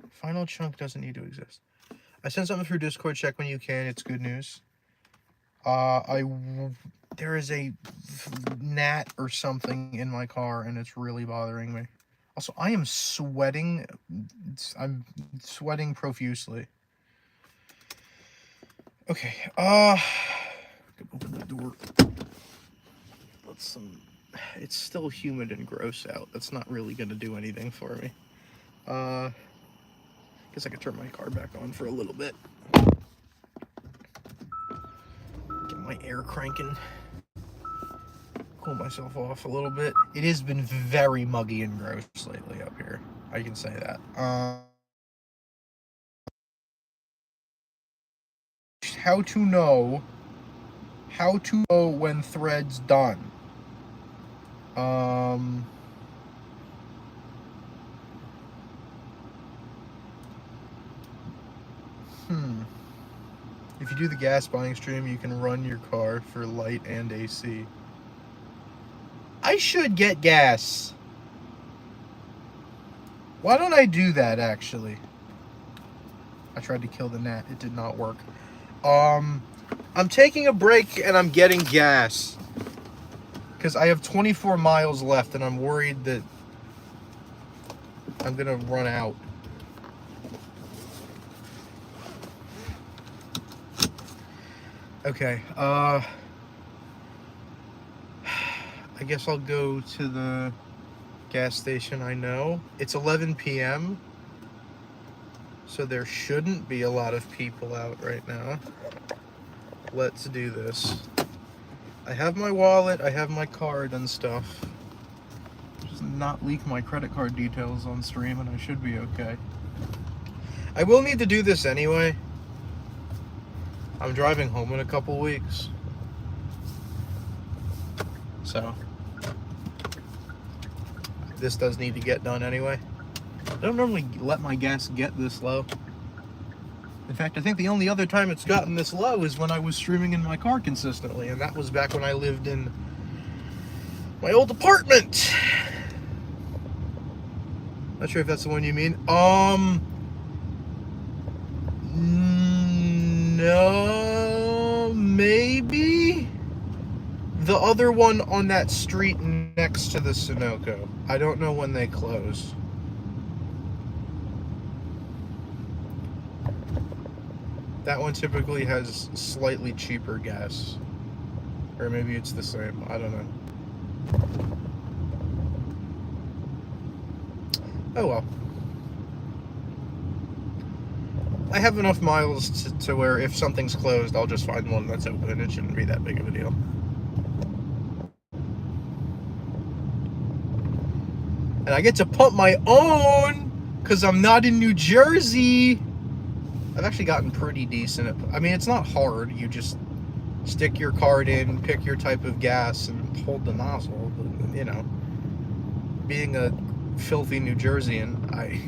Final chunk doesn't need to exist. I sent something through Discord. Check when you can. It's good news. There is a gnat or something in my car, and it's really bothering me. Also, I am sweating. I'm sweating profusely. Okay. Open the door. It's still humid and gross out. That's not really gonna do anything for me. Guess I could turn my car back on for a little bit. Get my air cranking. Cool myself off a little bit. It has been very muggy and gross lately up here. I can say that. how to know when thread's done. If you do the gas buying stream, you can run your car for light and AC. I should get gas. Why don't I do that, actually? I tried to kill the gnat. It did not work. I'm taking a break and I'm getting gas. Because I have 24 miles left and I'm worried that I'm going to run out. Okay, I guess I'll go to the gas station I know. It's 11 p.m. So there shouldn't be a lot of people out right now. Let's do this. I have my wallet, I have my card and stuff. Just not leak my credit card details on stream and I should be okay. I will need to do this anyway. I'm driving home in a couple weeks. So this does need to get done anyway. I don't normally let my gas get this low. In fact, I think the only other time it's gotten this low is when I was streaming in my car consistently, and that was back when I lived in my old apartment. Not sure if that's the one you mean. No, maybe the other one on that street next to the Sunoco. I don't know when they close. That one typically has slightly cheaper gas. Or maybe it's the same. I don't know. Oh well. I have enough miles to where if something's closed, I'll just find one that's open. It shouldn't be that big of a deal. And I get to pump my own because I'm not in New Jersey. I've actually gotten pretty decent at, I mean, it's not hard. You just stick your card in, pick your type of gas, and hold the nozzle. But, you know, being a filthy New Jerseyan, I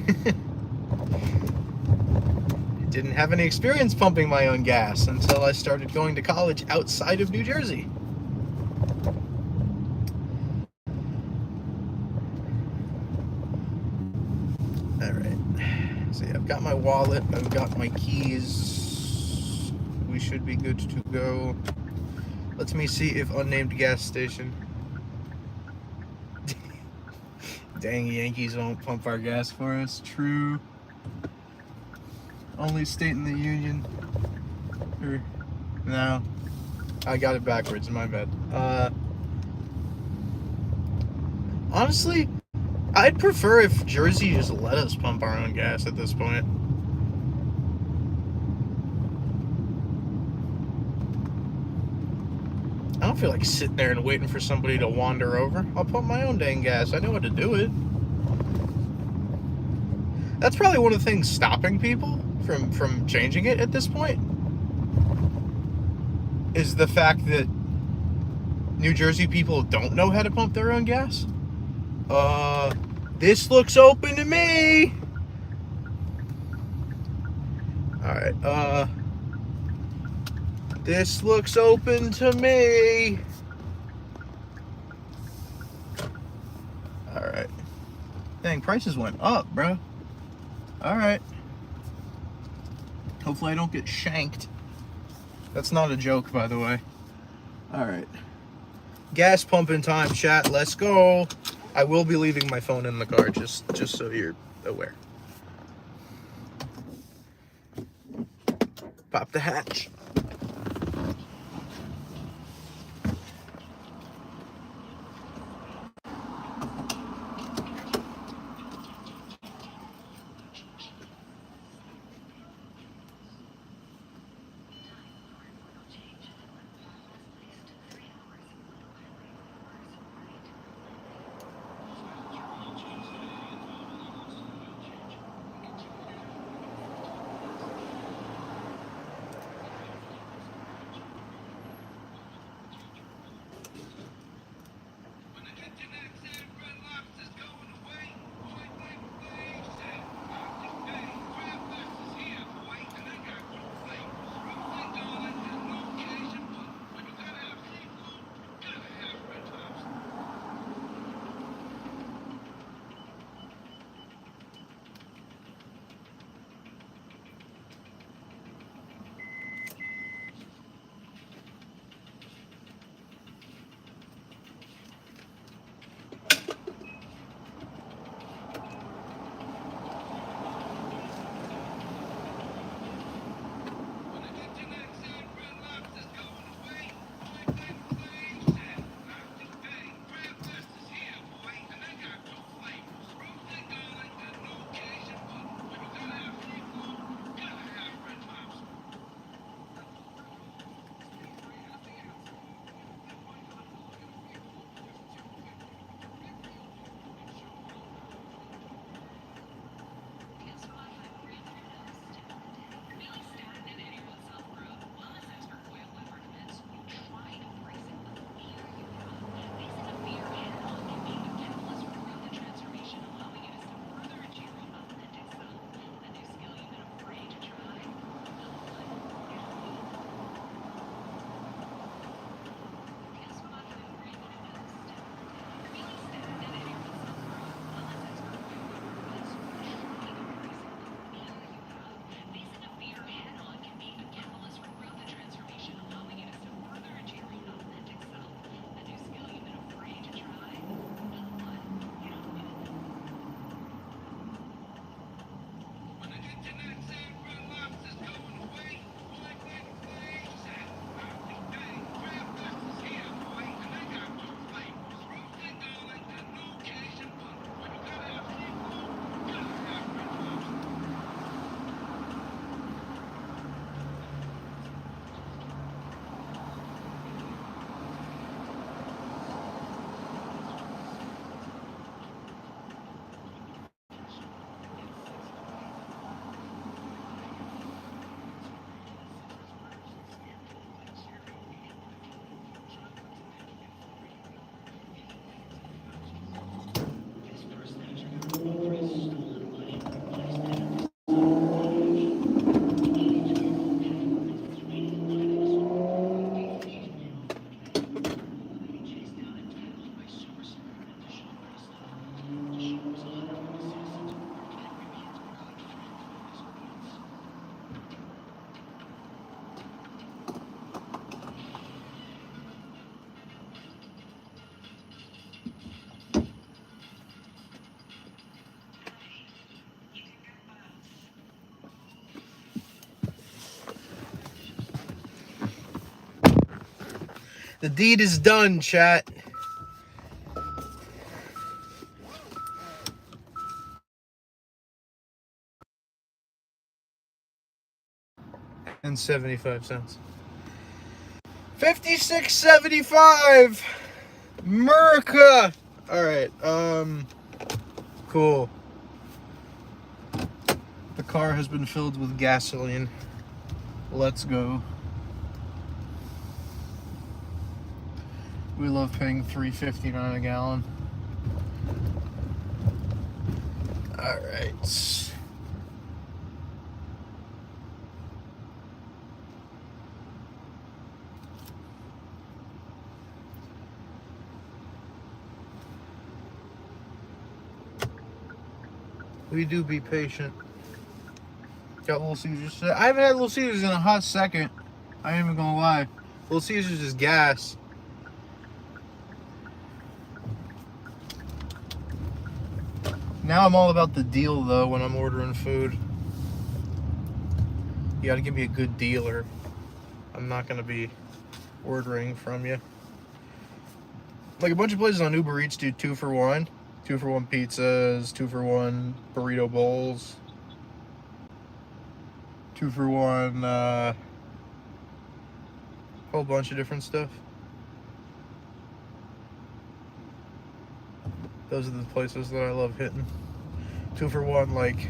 didn't have any experience pumping my own gas until I started going to college outside of New Jersey. I've got my wallet, I've got my keys. We should be good to go. Let me see if unnamed gas station. Dang, Yankees won't pump our gas for us. True. Only state in the union. No. I got it backwards, my bad. Honestly, I'd prefer if Jersey just let us pump our own gas at this point. I don't feel like sitting there and waiting for somebody to wander over. I'll pump my own dang gas. I know how to do it. That's probably one of the things stopping people from changing it at this point. Is the fact that New Jersey people don't know how to pump their own gas. This looks open to me. Alright, this looks open to me. Alright. Dang, prices went up, bro. Alright. Hopefully I don't get shanked. That's not a joke, by the way. Alright. Gas pumping time, chat. Let's go. I will be leaving my phone in the car, just so you're aware. Pop the hatch. The deed is done, chat. And 75 cents. 56.75. America. All right. Cool. The car has been filled with gasoline. Let's go. We love paying $3.59 a gallon. All right. We do be patient. Got Little Caesars. I haven't had Little Caesars in a hot second. I ain't even gonna lie. Little Caesars is gas. Now I'm all about the deal though when I'm ordering food. You gotta give me a good dealer. I'm not gonna be ordering from you. Like a bunch of places on Uber Eats do 2-for-1. 2-for-1 pizzas, 2-for-1 burrito bowls, 2-for-1, whole bunch of different stuff. Those are the places that I love hitting. 2-for-1, like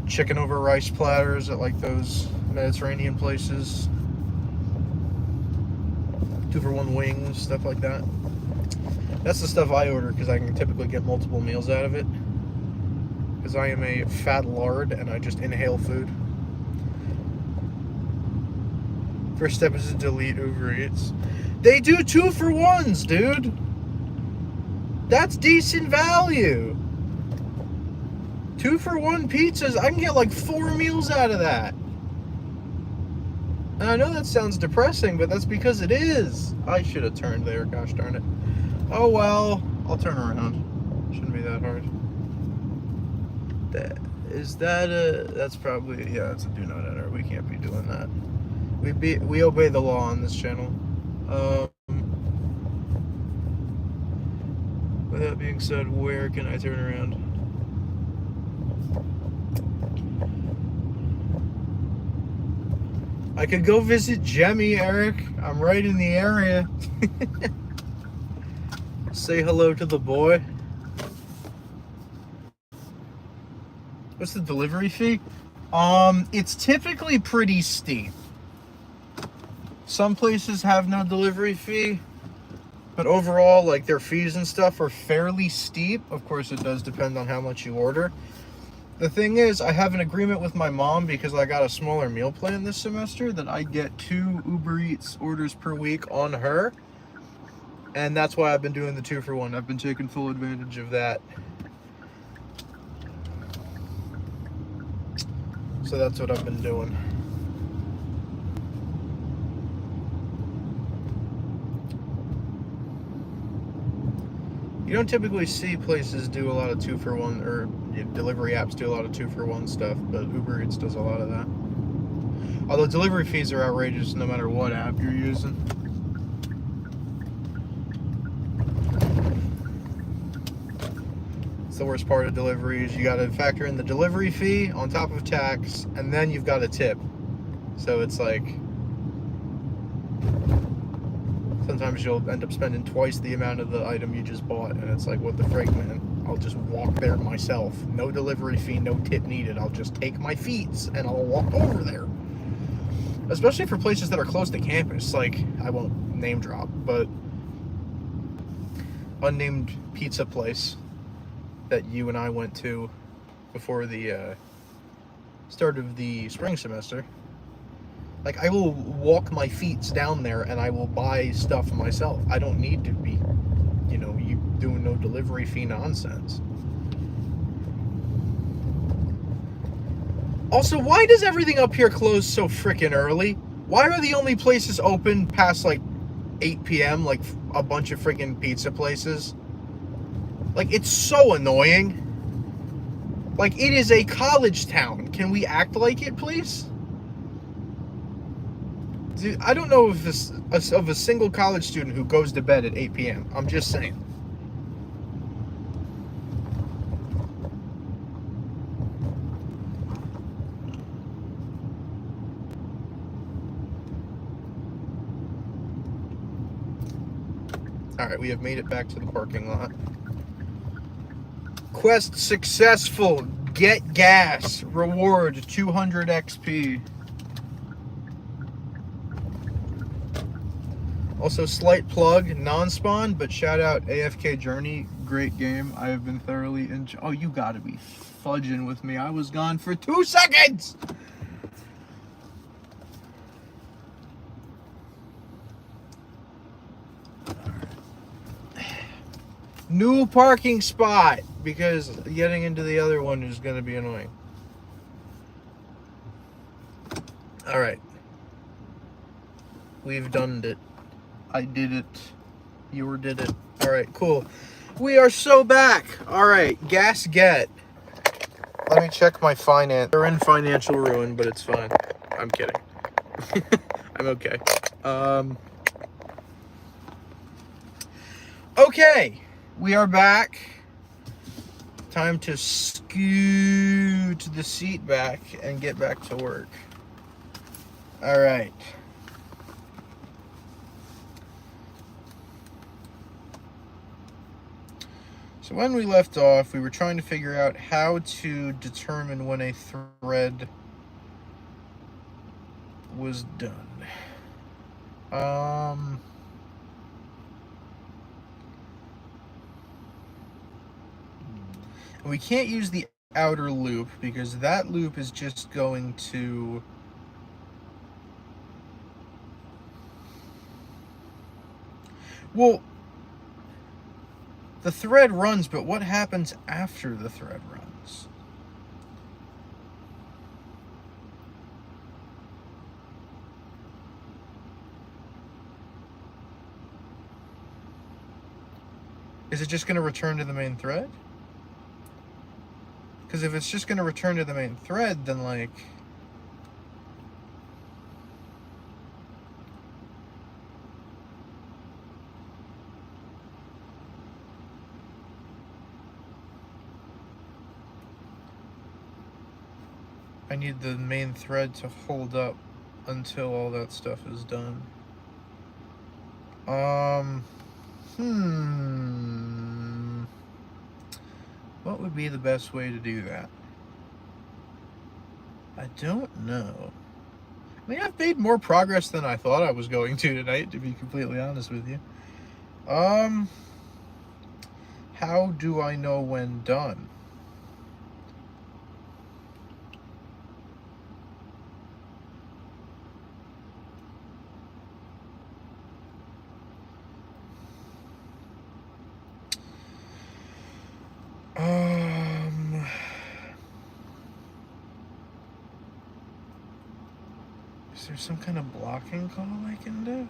chicken over rice platters at like those Mediterranean places. 2-for-1 wings, stuff like that. That's the stuff I order because I can typically get multiple meals out of it. Because I am a fat lard and I just inhale food. First step is to delete Uber Eats. They do 2-for-1s, dude. That's decent value. 2-for-1 pizzas, I can get like 4 meals out of that. And I know that sounds depressing, but that's because it is. I should have turned there, gosh darn it. Oh well, I'll turn around. Shouldn't be that hard. That's probably, yeah, it's a do not enter. We can't be doing that. We obey the law on this channel. With that being said, where can I turn around? I could go visit Jemmy, Eric. I'm right in the area. Say hello to the boy. What's the delivery fee? It's typically pretty steep. Some places have no delivery fee, but overall, like their fees and stuff are fairly steep. Of course, it does depend on how much you order. The thing is, I have an agreement with my mom because I got a smaller meal plan this semester that I get 2 Uber Eats orders per week on her. And that's why I've been doing the 2-for-1. I've been taking full advantage of that. So that's what I've been doing. You don't typically see places do a lot of 2-for-1, or delivery apps do a lot of 2-for-1 stuff, but Uber Eats does a lot of that. Although delivery fees are outrageous no matter what app you're using. The worst part of deliveries, you got to factor in the delivery fee on top of tax, and then you've got a tip. So it's like sometimes you'll end up spending twice the amount of the item you just bought, and it's like, what the frig, man? I'll just walk there myself. No delivery fee, no tip needed. I'll just take my feet and I'll walk over there. Especially for places that are close to campus, like, I won't name drop, but unnamed pizza place that you and I went to before the start of the spring semester. Like, I will walk my feet down there and I will buy stuff myself. I don't need to be, you know, you doing no delivery fee nonsense. Also, why does everything up here close so freaking early? Why are the only places open past like 8 p.m. like a bunch of freaking pizza places? Like, it's so annoying. Like, it is a college town. Can we act like it, please? Dude, I don't know if of a single college student who goes to bed at 8 p.m. I'm just saying. Alright, we have made it back to the parking lot. Quest successful. Get gas. Reward 200 XP. Also, slight plug, non-spawn, but shout out AFK Journey. Great game. I have been thoroughly enjoying. Oh, you gotta be fudging with me. I was gone for 2 seconds! New parking spot, because getting into the other one is gonna be annoying. Alright. We've done it. I did it. You did it. Alright, cool. We are so back. Alright, gas get. Let me check my finance. They're in financial ruin, but it's fine. I'm kidding. I'm okay. Okay, we are back. Time to scoot the seat back and get back to work. Alright. So when we left off, we were trying to figure out how to determine when a thread was done. We can't use the outer loop because that loop is just going to... Well, the thread runs, but what happens after the thread runs? Is it just going to return to the main thread? Because if it's just going to return to the main thread, then like... I need the main thread to hold up until all that stuff is done. What would be the best way to do that? I don't know. I mean, I've made more progress than I thought I was going to tonight, to be completely honest with you. How do I know when done? Is there some kind of blocking call I can do?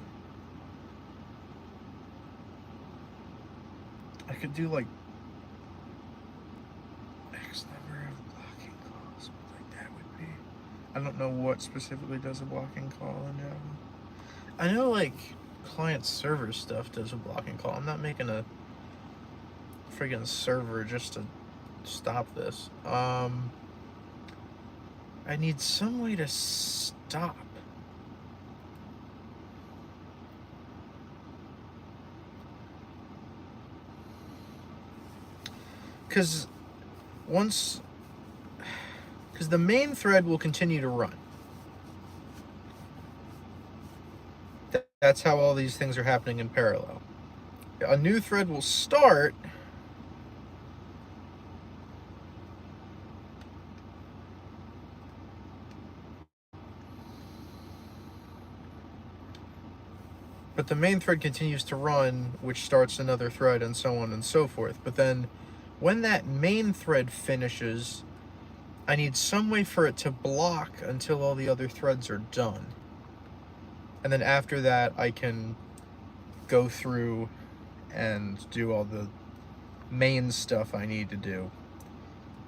I could do like X number of blocking calls, what like that would be. I don't know what specifically does a blocking call in Java. I know like client server stuff does a blocking call. I'm not making a friggin' server just to stop this. I need some way to stop. Because the main thread will continue to run. That's how all these things are happening in parallel. A new thread will start. But the main thread continues to run, which starts another thread and so on and so forth. But then when that main thread finishes, I need some way for it to block until all the other threads are done. And then after that, I can go through and do all the main stuff I need to do,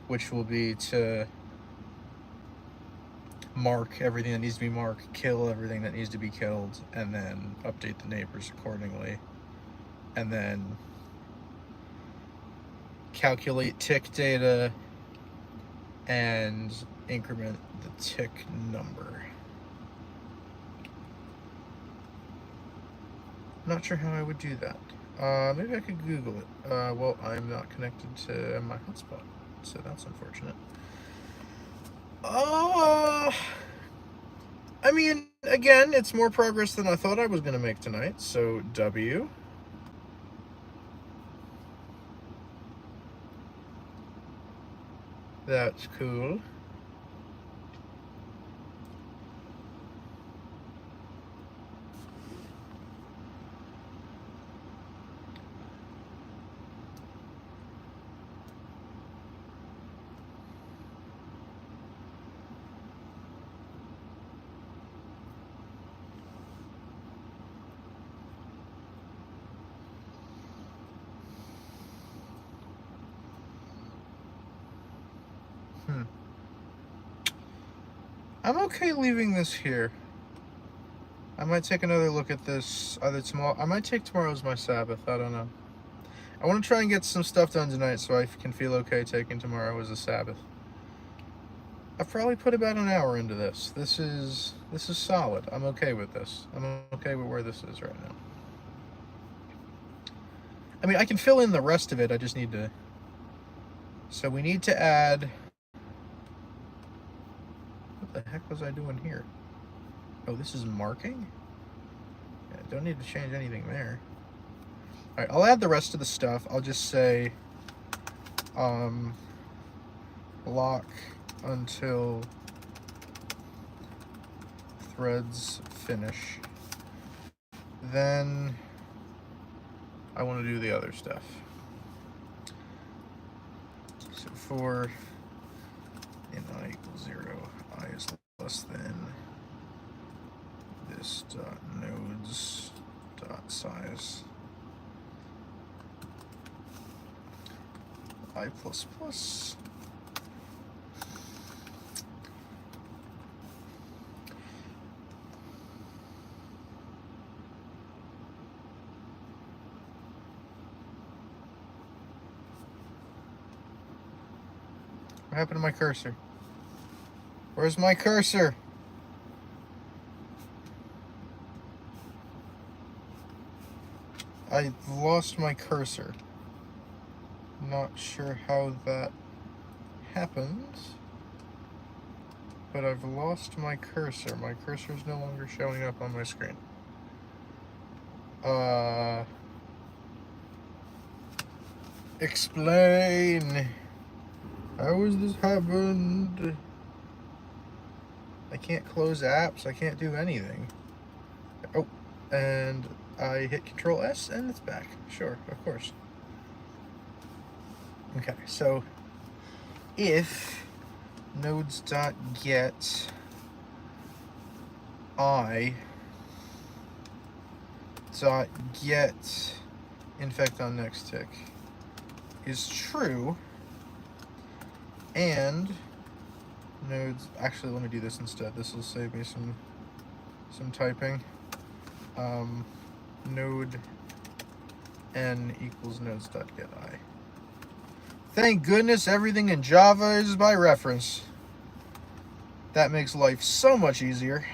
which will be to mark everything that needs to be marked, kill everything that needs to be killed, and then update the neighbors accordingly. And then calculate tick data and increment the tick number. Not sure how I would do that. Maybe I could Google it. Well, I'm not connected to my hotspot, so that's unfortunate. I mean, again, it's more progress than I thought I was going to make tonight, so W. That's cool. I'm okay leaving this here. I might take another look at this either tomorrow. I might take tomorrow as my Sabbath. I don't know. I want to try and get some stuff done tonight so I can feel okay taking tomorrow as a Sabbath. I've probably put about an hour into this. This is solid. I'm okay with this. I'm okay with where this is right now. I mean, I can fill in the rest of it. I just need to... So we need to add... What the heck was I doing here? Oh, this is marking? Yeah, don't need to change anything there. Alright, I'll add the rest of the stuff. I'll just say... block until threads finish. Then I want to do the other stuff. So for in I equals 0, I is less than this dot nodes dot size I plus plus. What happened to my cursor? Where's my cursor? I lost my cursor. Not sure how that happens, but I've lost my cursor. My cursor is no longer showing up on my screen. Explain. How has this happened? I can't close apps. I can't do anything. Oh, and I hit Control S and it's back. Sure, of course. Okay, so if nodes.get I dot get infect on next tick is true, and nodes, actually let me do this instead, this will save me some typing. Node n equals nodes.get I. Thank goodness everything in Java is by reference. That makes life so much easier.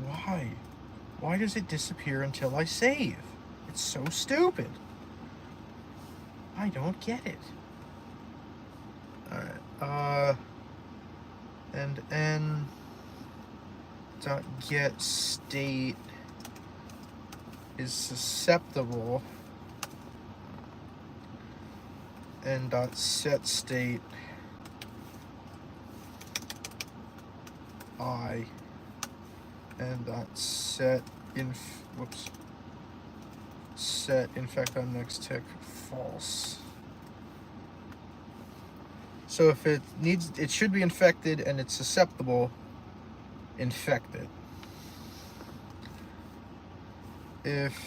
Why? Why does it disappear until I save? It's so stupid. I don't get it. Alright, and n dot get state is susceptible, and dot set state I, and dot set set infect on next tick false. So if it needs, it should be infected and it's susceptible, infect it. If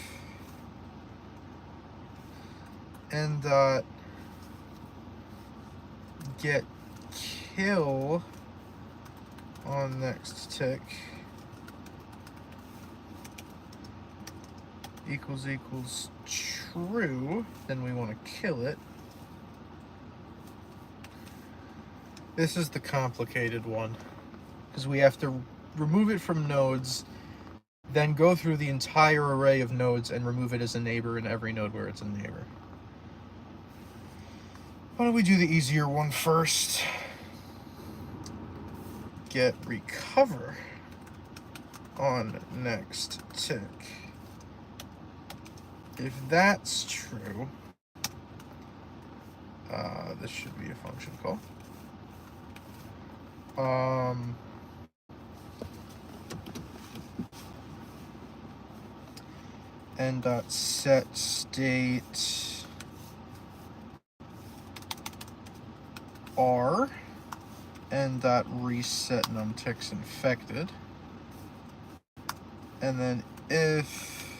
n dot get kill on next tick equals true, then we want to kill it. This is the complicated one, because we have to remove it from nodes, then go through the entire array of nodes and remove it as a neighbor in every node where it's a neighbor. Why don't we do the easier one first? Get recover on next tick. If that's true, this should be a function call. N dot set state R, N dot reset numticks infected, and then if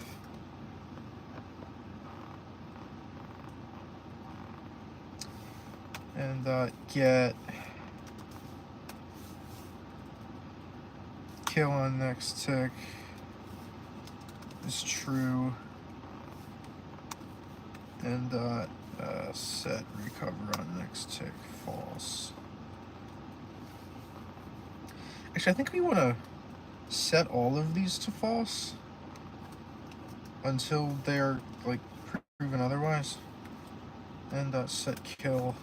N dot get kill on next tick is true, and set recover on next tick false. Actually, I think we want to set all of these to false until they're like proven otherwise. And set kill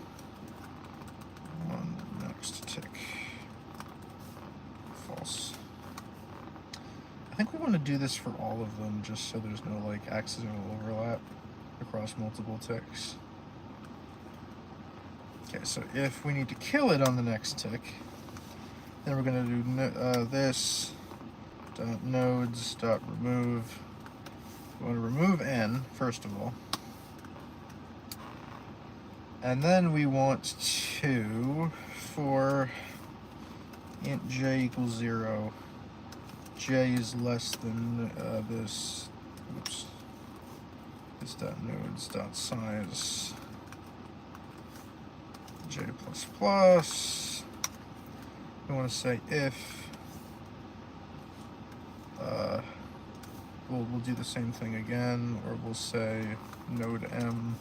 on next tick false. I think we want to do this for all of them, just so there's no like accidental overlap across multiple ticks. Okay, so if we need to kill it on the next tick, then we're going to do this dot nodes dot remove. We want to remove n first of all, and then we want to, for int j equals 0, j is less than this dot nodes dot size j plus plus. We want to say if we'll do the same thing again, or we'll say node m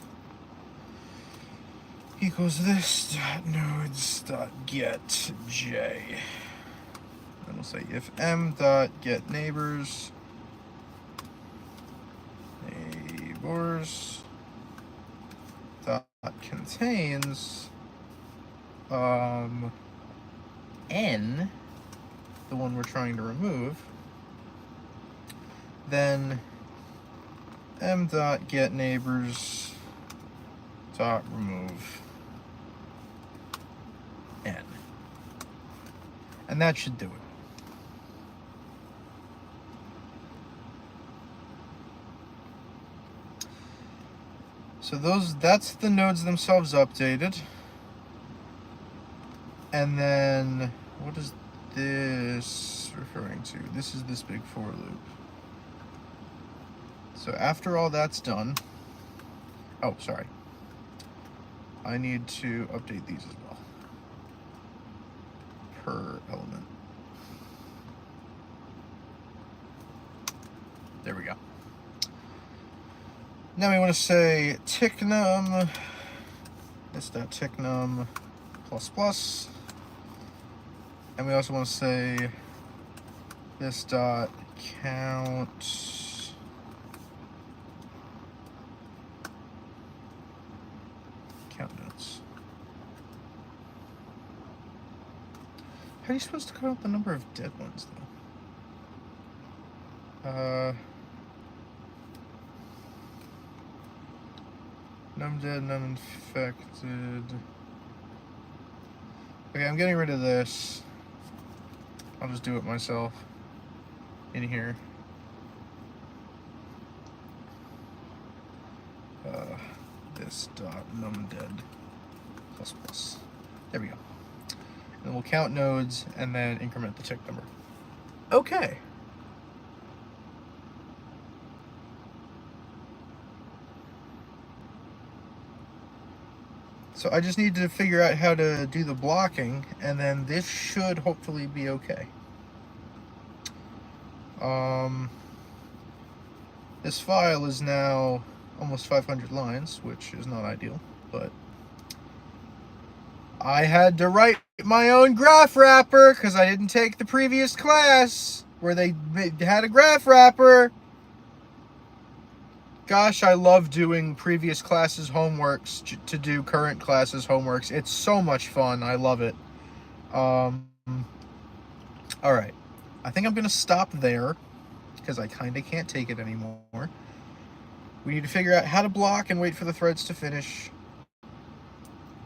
equals this dot nodes dot get j. Then we'll say if m dot get neighbors dot contains n, the one we're trying to remove, then m dot get neighbors dot remove n, and that should do it. So that's the nodes themselves updated. And then what is this referring to? This is this big for loop. So after all that's done, oh, sorry. I need to update these as well. Per element. There we go. Now we want to say ticknum, this dot ticknum plus plus, and we also want to say this dot count nodes. How are you supposed to count the number of dead ones though? Num dead, num infected. Okay, I'm getting rid of this. I'll just do it myself in here. This dot num dead plus plus. There we go. And we'll count nodes and then increment the tick number. Okay. So I just need to figure out how to do the blocking, and then this should hopefully be okay. This file is now almost 500 lines, which is not ideal, but I had to write my own graph wrapper because I didn't take the previous class where they had a graph wrapper. Gosh, I love doing previous classes' homeworks to do current classes' homeworks. It's so much fun. I love it. All right. I think I'm going to stop there because I kind of can't take it anymore. We need to figure out how to block and wait for the threads to finish.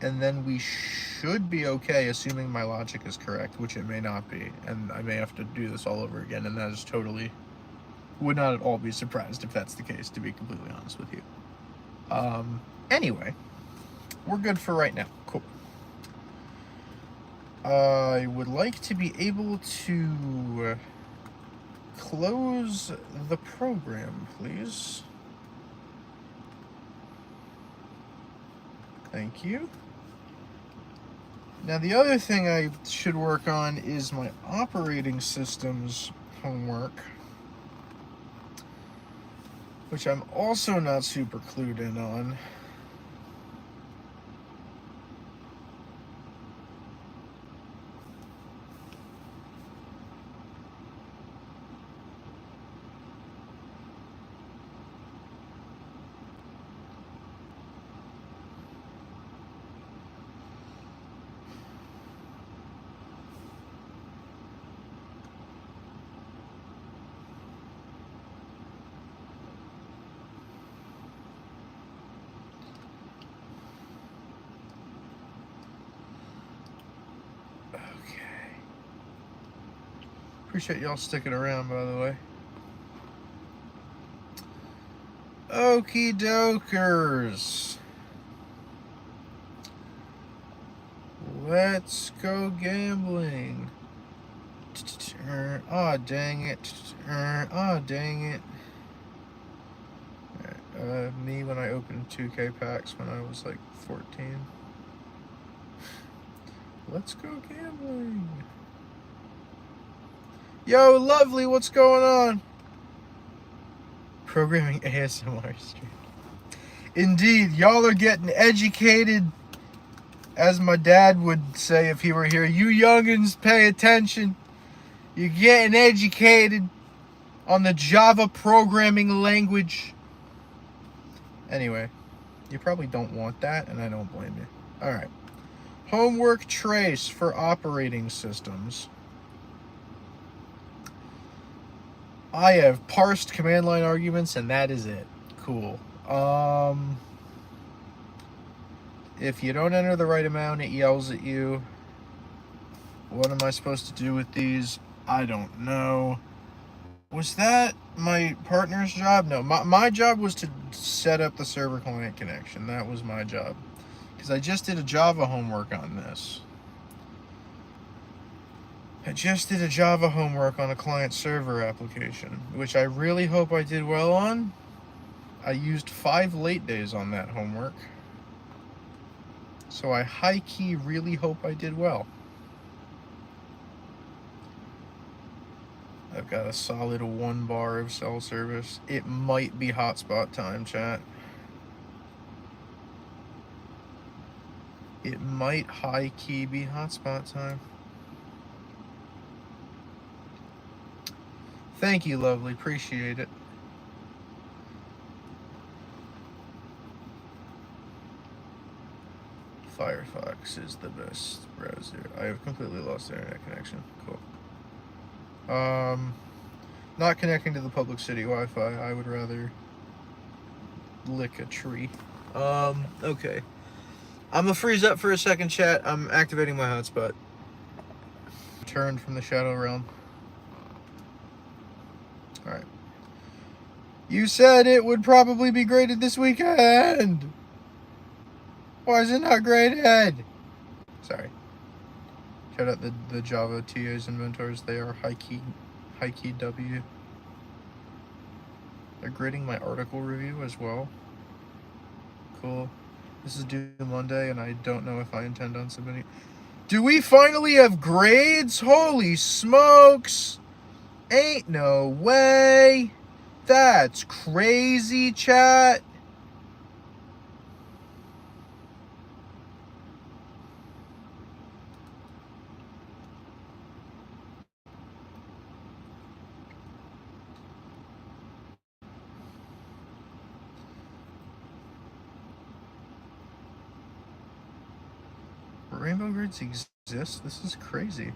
And then we should be okay, assuming my logic is correct, which it may not be. And I may have to do this all over again, and that is totally... would not at all be surprised if that's the case, to be completely honest with you. Anyway, we're good for right now. Cool. I would like to be able to close the program, please. Thank you. Now, the other thing I should work on is my operating system's homework, which I'm also not super clued in on. Appreciate y'all sticking around, by the way. Okie dokers. Let's go gambling. Aw, dang it. Aw, dang it. Me when I opened 2K packs when I was like 14. Let's go gambling. Yo, lovely, what's going on? Programming ASMR stream. Indeed, y'all are getting educated, as my dad would say if he were here. You youngins, pay attention. You're getting educated on the Java programming language. Anyway, you probably don't want that, and I don't blame you. Alright. Homework trace for operating systems. I have parsed command line arguments, and that is it. Cool. If you don't enter the right amount, it yells at you. What am I supposed to do with these? I don't know. Was that my partner's job? No, my job was to set up the server client connection. That was my job. Because I just did a Java homework on this. I just did a Java homework on a client-server application, which I really hope I did well on. I used 5 late days on that homework. So I high-key really hope I did well. I've got a solid 1 bar of cell service. It might be hotspot time, chat. It might high-key be hotspot time. Thank you, lovely. Appreciate it. Firefox is the best browser. I have completely lost the internet connection. Cool. Not connecting to the public city Wi-Fi. I would rather lick a tree. Okay. I'm gonna freeze up for a second, chat. I'm activating my hotspot. Turned from the Shadow Realm. Alright. You said it would probably be graded this weekend! Why is it not graded? Sorry. Shout out the Java TAs and mentors. They are high-key W. They're grading my article review as well. Cool. This is due Monday, and I don't know if I intend on submitting. Do we finally have grades? Holy smokes! Ain't no way! That's crazy, chat. Rainbow grids exist? This is crazy.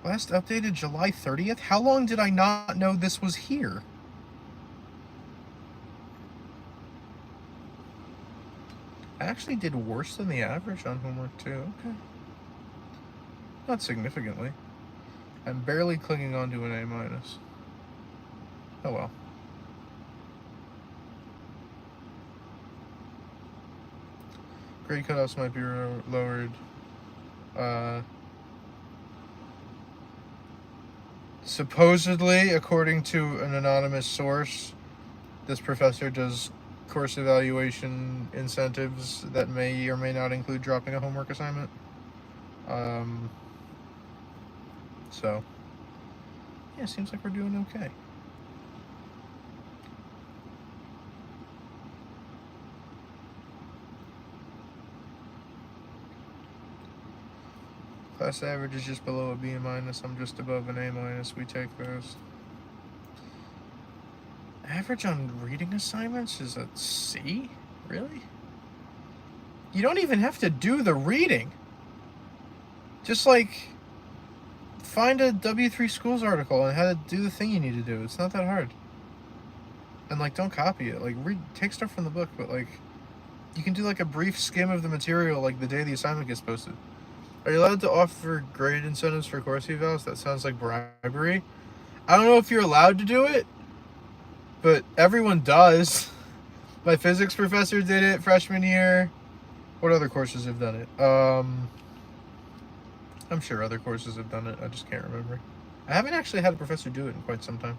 Last updated July 30th? How long did I not know this was here? I actually did worse than the average on homework too. Okay. Not significantly. I'm barely clinging on to an A minus. Oh well. Grade cutoffs might be lowered. Supposedly, according to an anonymous source, this professor does course evaluation incentives that may or may not include dropping a homework assignment. So, yeah, seems like we're doing okay. Class average is just below a B minus. I'm just above an A minus. We take those. Average on reading assignments is a C? Really? You don't even have to do the reading. Just like find a W3 Schools article and how to do the thing you need to do. It's not that hard. And like, don't copy it. Like, take stuff from the book, but like, you can do like a brief skim of the material like the day the assignment gets posted. Are you allowed to offer grade incentives for course evals? That sounds like bribery. I don't know if you're allowed to do it, but everyone does. My physics professor did it freshman year. What other courses have done it? I'm sure other courses have done it. I just can't remember. I haven't actually had a professor do it in quite some time.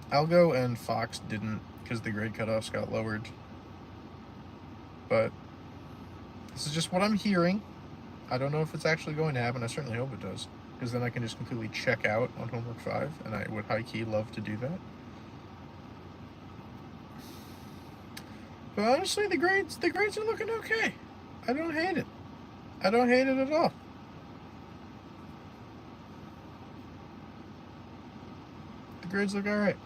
Algo and Fox didn't because the grade cutoffs got lowered. But this is just what I'm hearing. I don't know if it's actually going to happen. I certainly hope it does, because then I can just completely check out on homework 5, and I would high-key love to do that. But honestly, the grades are looking okay. I don't hate it. I don't hate it at all. The grades look all right.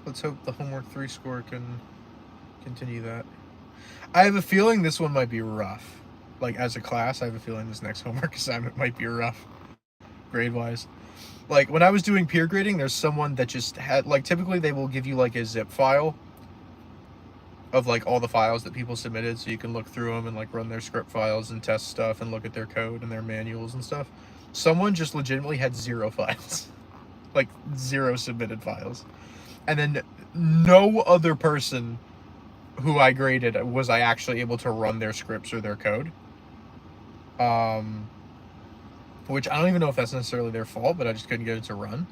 Let's hope the homework 3 score can continue that. I have a feeling this one might be rough. Like, as a class, I have a feeling this next homework assignment might be rough, grade-wise. Like, when I was doing peer grading, there's someone that just had, like, typically they will give you, like, a zip file of, like, all the files that people submitted, so you can look through them and, like, run their script files and test stuff and look at their code and their manuals and stuff. Someone just legitimately had 0 files. Like, 0 submitted files. And then no other person who I graded was I actually able to run their scripts or their code. Which I don't even know if that's necessarily their fault, but I just couldn't get it to run.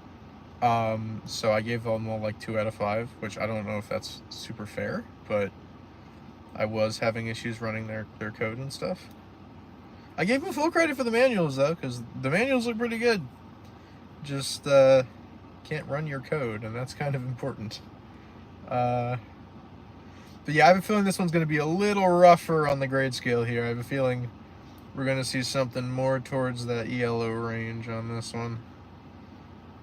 So I gave them all like 2 out of 5, which I don't know if that's super fair, but I was having issues running their code and stuff. I gave them full credit for the manuals though, because the manuals look pretty good. Just can't run your code, and that's kind of important. But yeah, I have a feeling this one's going to be a little rougher on the grade scale here. I have a feeling we're going to see something more towards that yellow range on this one.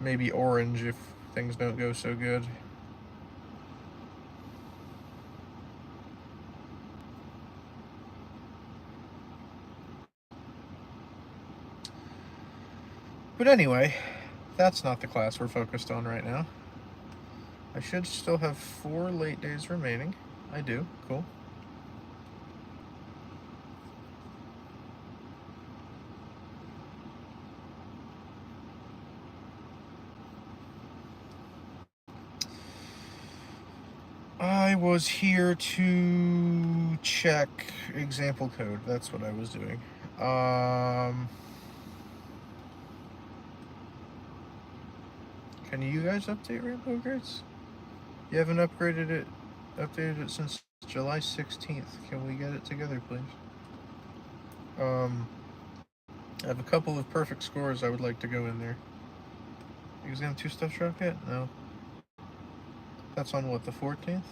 Maybe orange if things don't go so good. But anyway, that's not the class we're focused on right now. I should still have 4 late days remaining. I do. Cool. I was here to check example code. That's what I was doing. Can you guys update Rainbow Grids? You haven't updated it since July 16th. Can we get it together, please? I have a couple of perfect scores I would like to go in there. You guys got 2 stuff drop yet? No. That's on what, the 14th?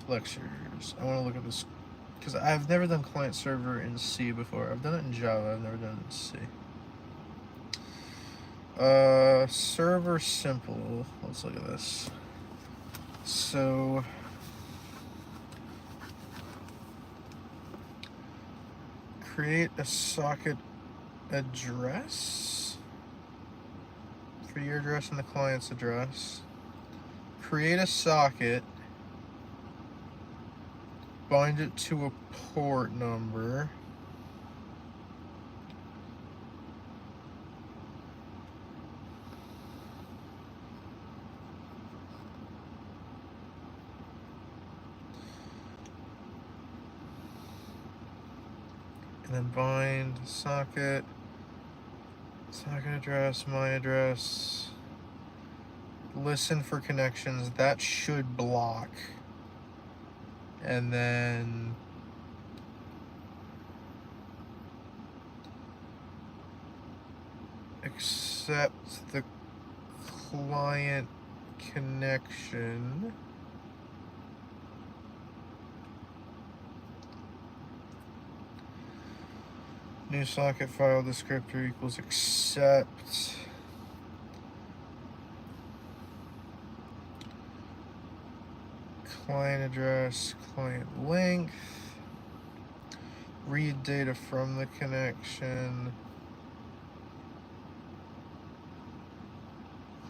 Lectures. I want to look at this because I've never done client server in C before. I've done it in Java. I've never done it in C. Server simple. Let's look at this. So create a socket address for your address and the client's address. Create a socket, bind it to a port number, and then bind socket address, my address, listen for connections. That should block, and then accept the client connection. New socket file descriptor equals accept client address, client length, read data from the connection,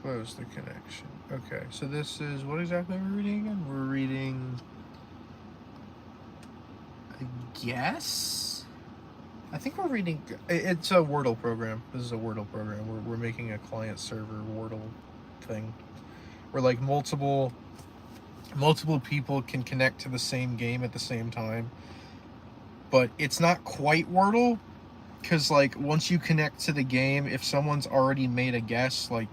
close the connection. Okay, so this is, what exactly are we reading again? We're reading, I guess? I think we're reading, it's a Wordle program. This is a Wordle program. We're making a client server Wordle thing where like multiple people can connect to the same game at the same time. But it's not quite Wordle, because like once you connect to the game, if someone's already made a guess, like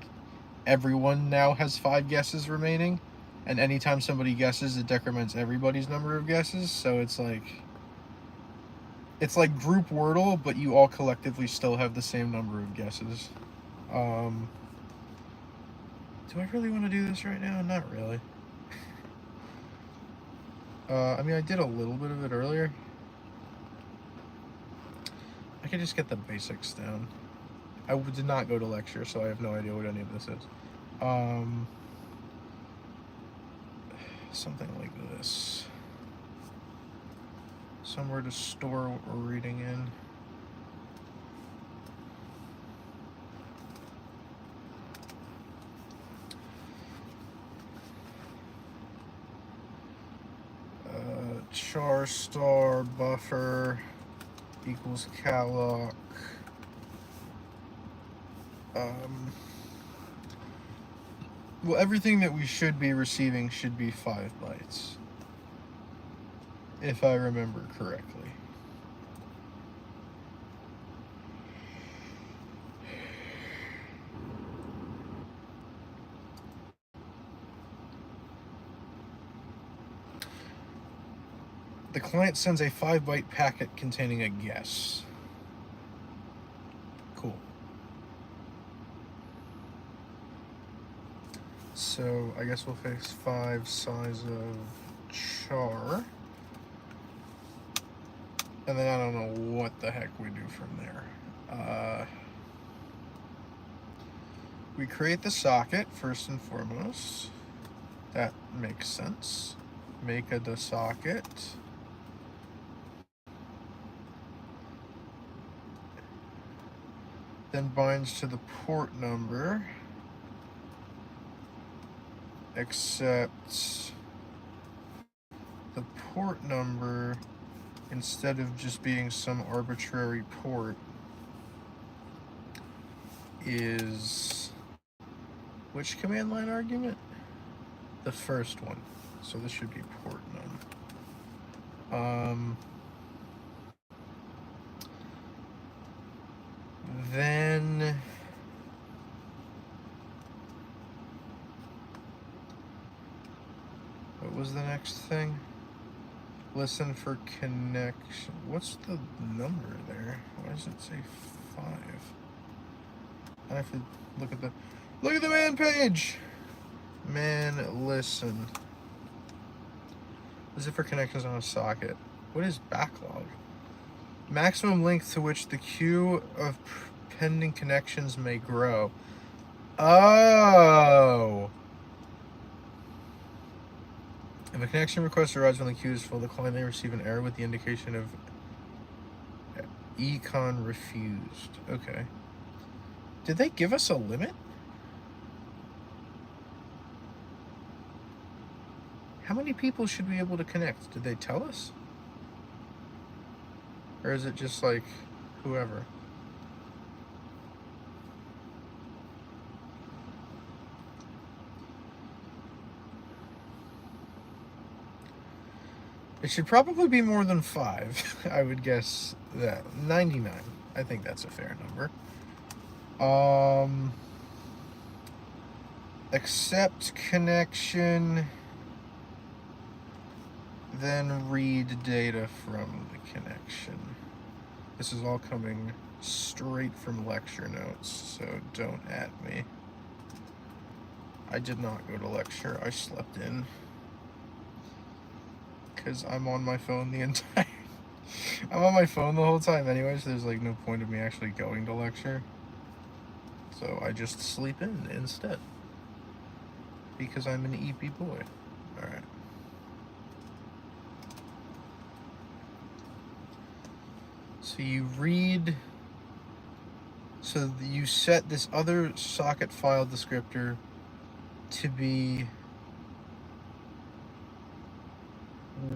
everyone now has 5 guesses remaining, and anytime somebody guesses, it decrements everybody's number of guesses. So it's like group Wordle, but you all collectively still have the same number of guesses. Do I really want to do this right now? Not really. I mean, I did a little bit of it earlier. I could just get the basics down. I did not go to lecture, so I have no idea what any of this is. Something like this. Somewhere to store what we're reading in. Char star buffer equals calloc. Well, everything that we should be receiving should be 5 bytes, if I remember correctly. The client sends a 5-byte packet containing a guess. Cool. So I guess we'll fix 5 size of char. And then I don't know what the heck we do from there. We create the socket first and foremost. That makes sense. Make a socket. Then binds to the port number. Except the port number, instead of just being some arbitrary port, is Which command line argument? The first one. So this should be port none. Then what was the next thing? Listen for connection. What's the number there? Why does it say 5? I have to look at the man page. Man, listen. Listen for connections on a socket. What is backlog? Maximum length to which the queue of pending connections may grow. Oh. If a connection request arrives when the queue is full, the client may receive an error with the indication of econ refused. Okay. Did they give us a limit? How many people should we be able to connect? Did they tell us? Or is it just like whoever? It should probably be more than 5. I would guess that. 99. I think that's a fair number. Accept connection. Then read data from the connection. This is all coming straight from lecture notes, so don't at me. I did not go to lecture. I slept in. Because I'm on my phone the entire... I'm on my phone the whole time anyway, so there's like no point of me actually going to lecture. So I just sleep in instead. Because I'm an EP boy. Alright. So you read... So you set this other socket file descriptor to be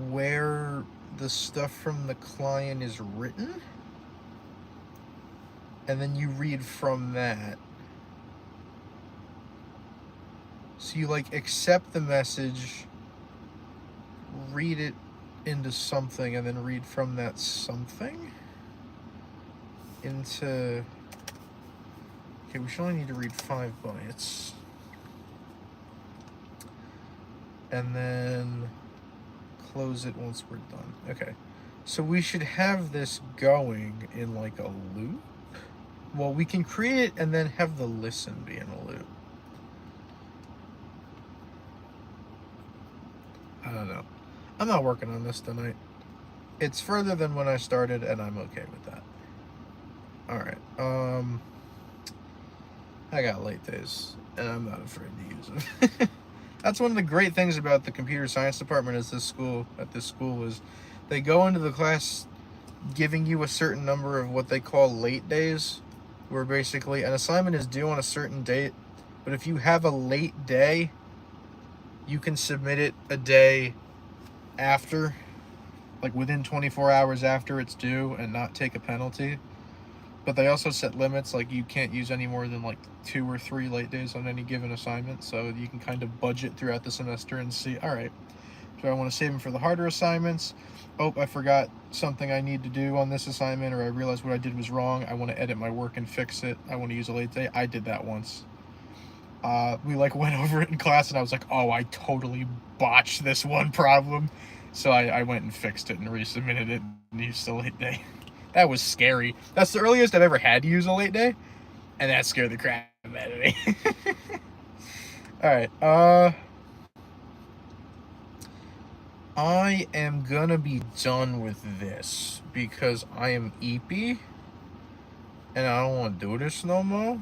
where the stuff from the client is written, and then you read from that. So you like accept the message, read it into something, and then read from that something into... Okay, we should only need to read 5 bytes. And then close it once we're done. Okay, so we should have this going in like a loop. Well, we can create it and then have the listen be in a loop. I don't know. I'm not working on this tonight. It's further than when I started, and I'm okay with that. Alright, I got late days, and I'm not afraid to use them. That's one of the great things about the computer science department at this school is they go into the class giving you a certain number of what they call late days, where basically an assignment is due on a certain date, but if you have a late day, you can submit it a day after, like within 24 hours after it's due, and not take a penalty. But they also set limits, like you can't use any more than like 2 or 3 late days on any given assignment, so you can kind of budget throughout the semester and see, all right, do I want to save them for the harder assignments? Oh, I forgot something I need to do on this assignment, or I realized what I did was wrong. I want to edit my work and fix it. I want to use a late day. I did that once. We like went over it in class, and I was like, oh, I totally botched this one problem. So I went and fixed it and resubmitted it and used a late day. That was scary. That's the earliest I've ever had to use a late day, and that scared the crap out of me. Alright, I am gonna be done with this because I am EP, and I don't want to do this no more.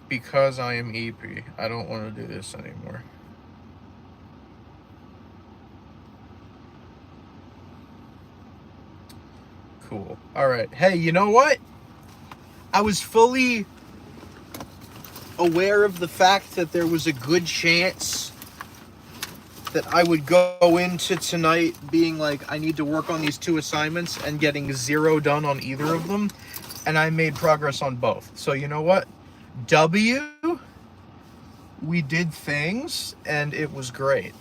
Because I am EP, I don't want to do this anymore. Cool. Alright. Hey, you know what? I was fully aware of the fact that there was a good chance that I would go into tonight being like, I need to work on these 2 assignments and getting 0 done on either of them. And I made progress on both. So you know what? W, we did things, and it was great.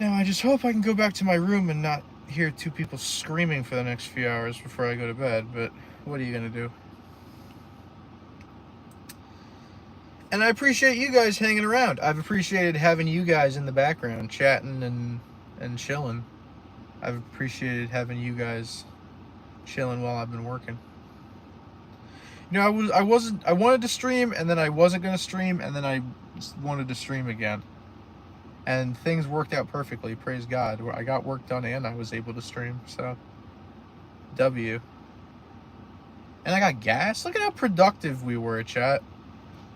Now, I just hope I can go back to my room and not hear two people screaming for the next few hours before I go to bed, but what are you gonna do? And I appreciate you guys hanging around. I've appreciated having you guys in the background, chatting and chilling. I've appreciated having you guys chilling while I've been working. You know, I wanted to stream, and then I wasn't gonna stream, and then I wanted to stream again. And things worked out perfectly, praise God. I got work done and I was able to stream, so W. And I got gas. Look at how productive we were, chat.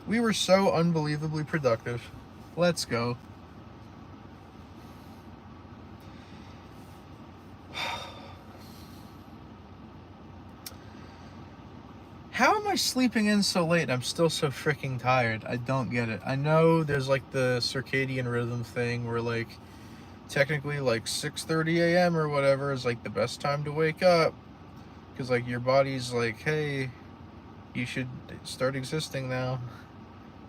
We were so unbelievably productive. Let's go. How am I sleeping in so late? I'm still so freaking tired. I don't get it. I know there's like the circadian rhythm thing where like technically like 6:30 a.m. or whatever is like the best time to wake up. Because like your body's like, hey, you should start existing now.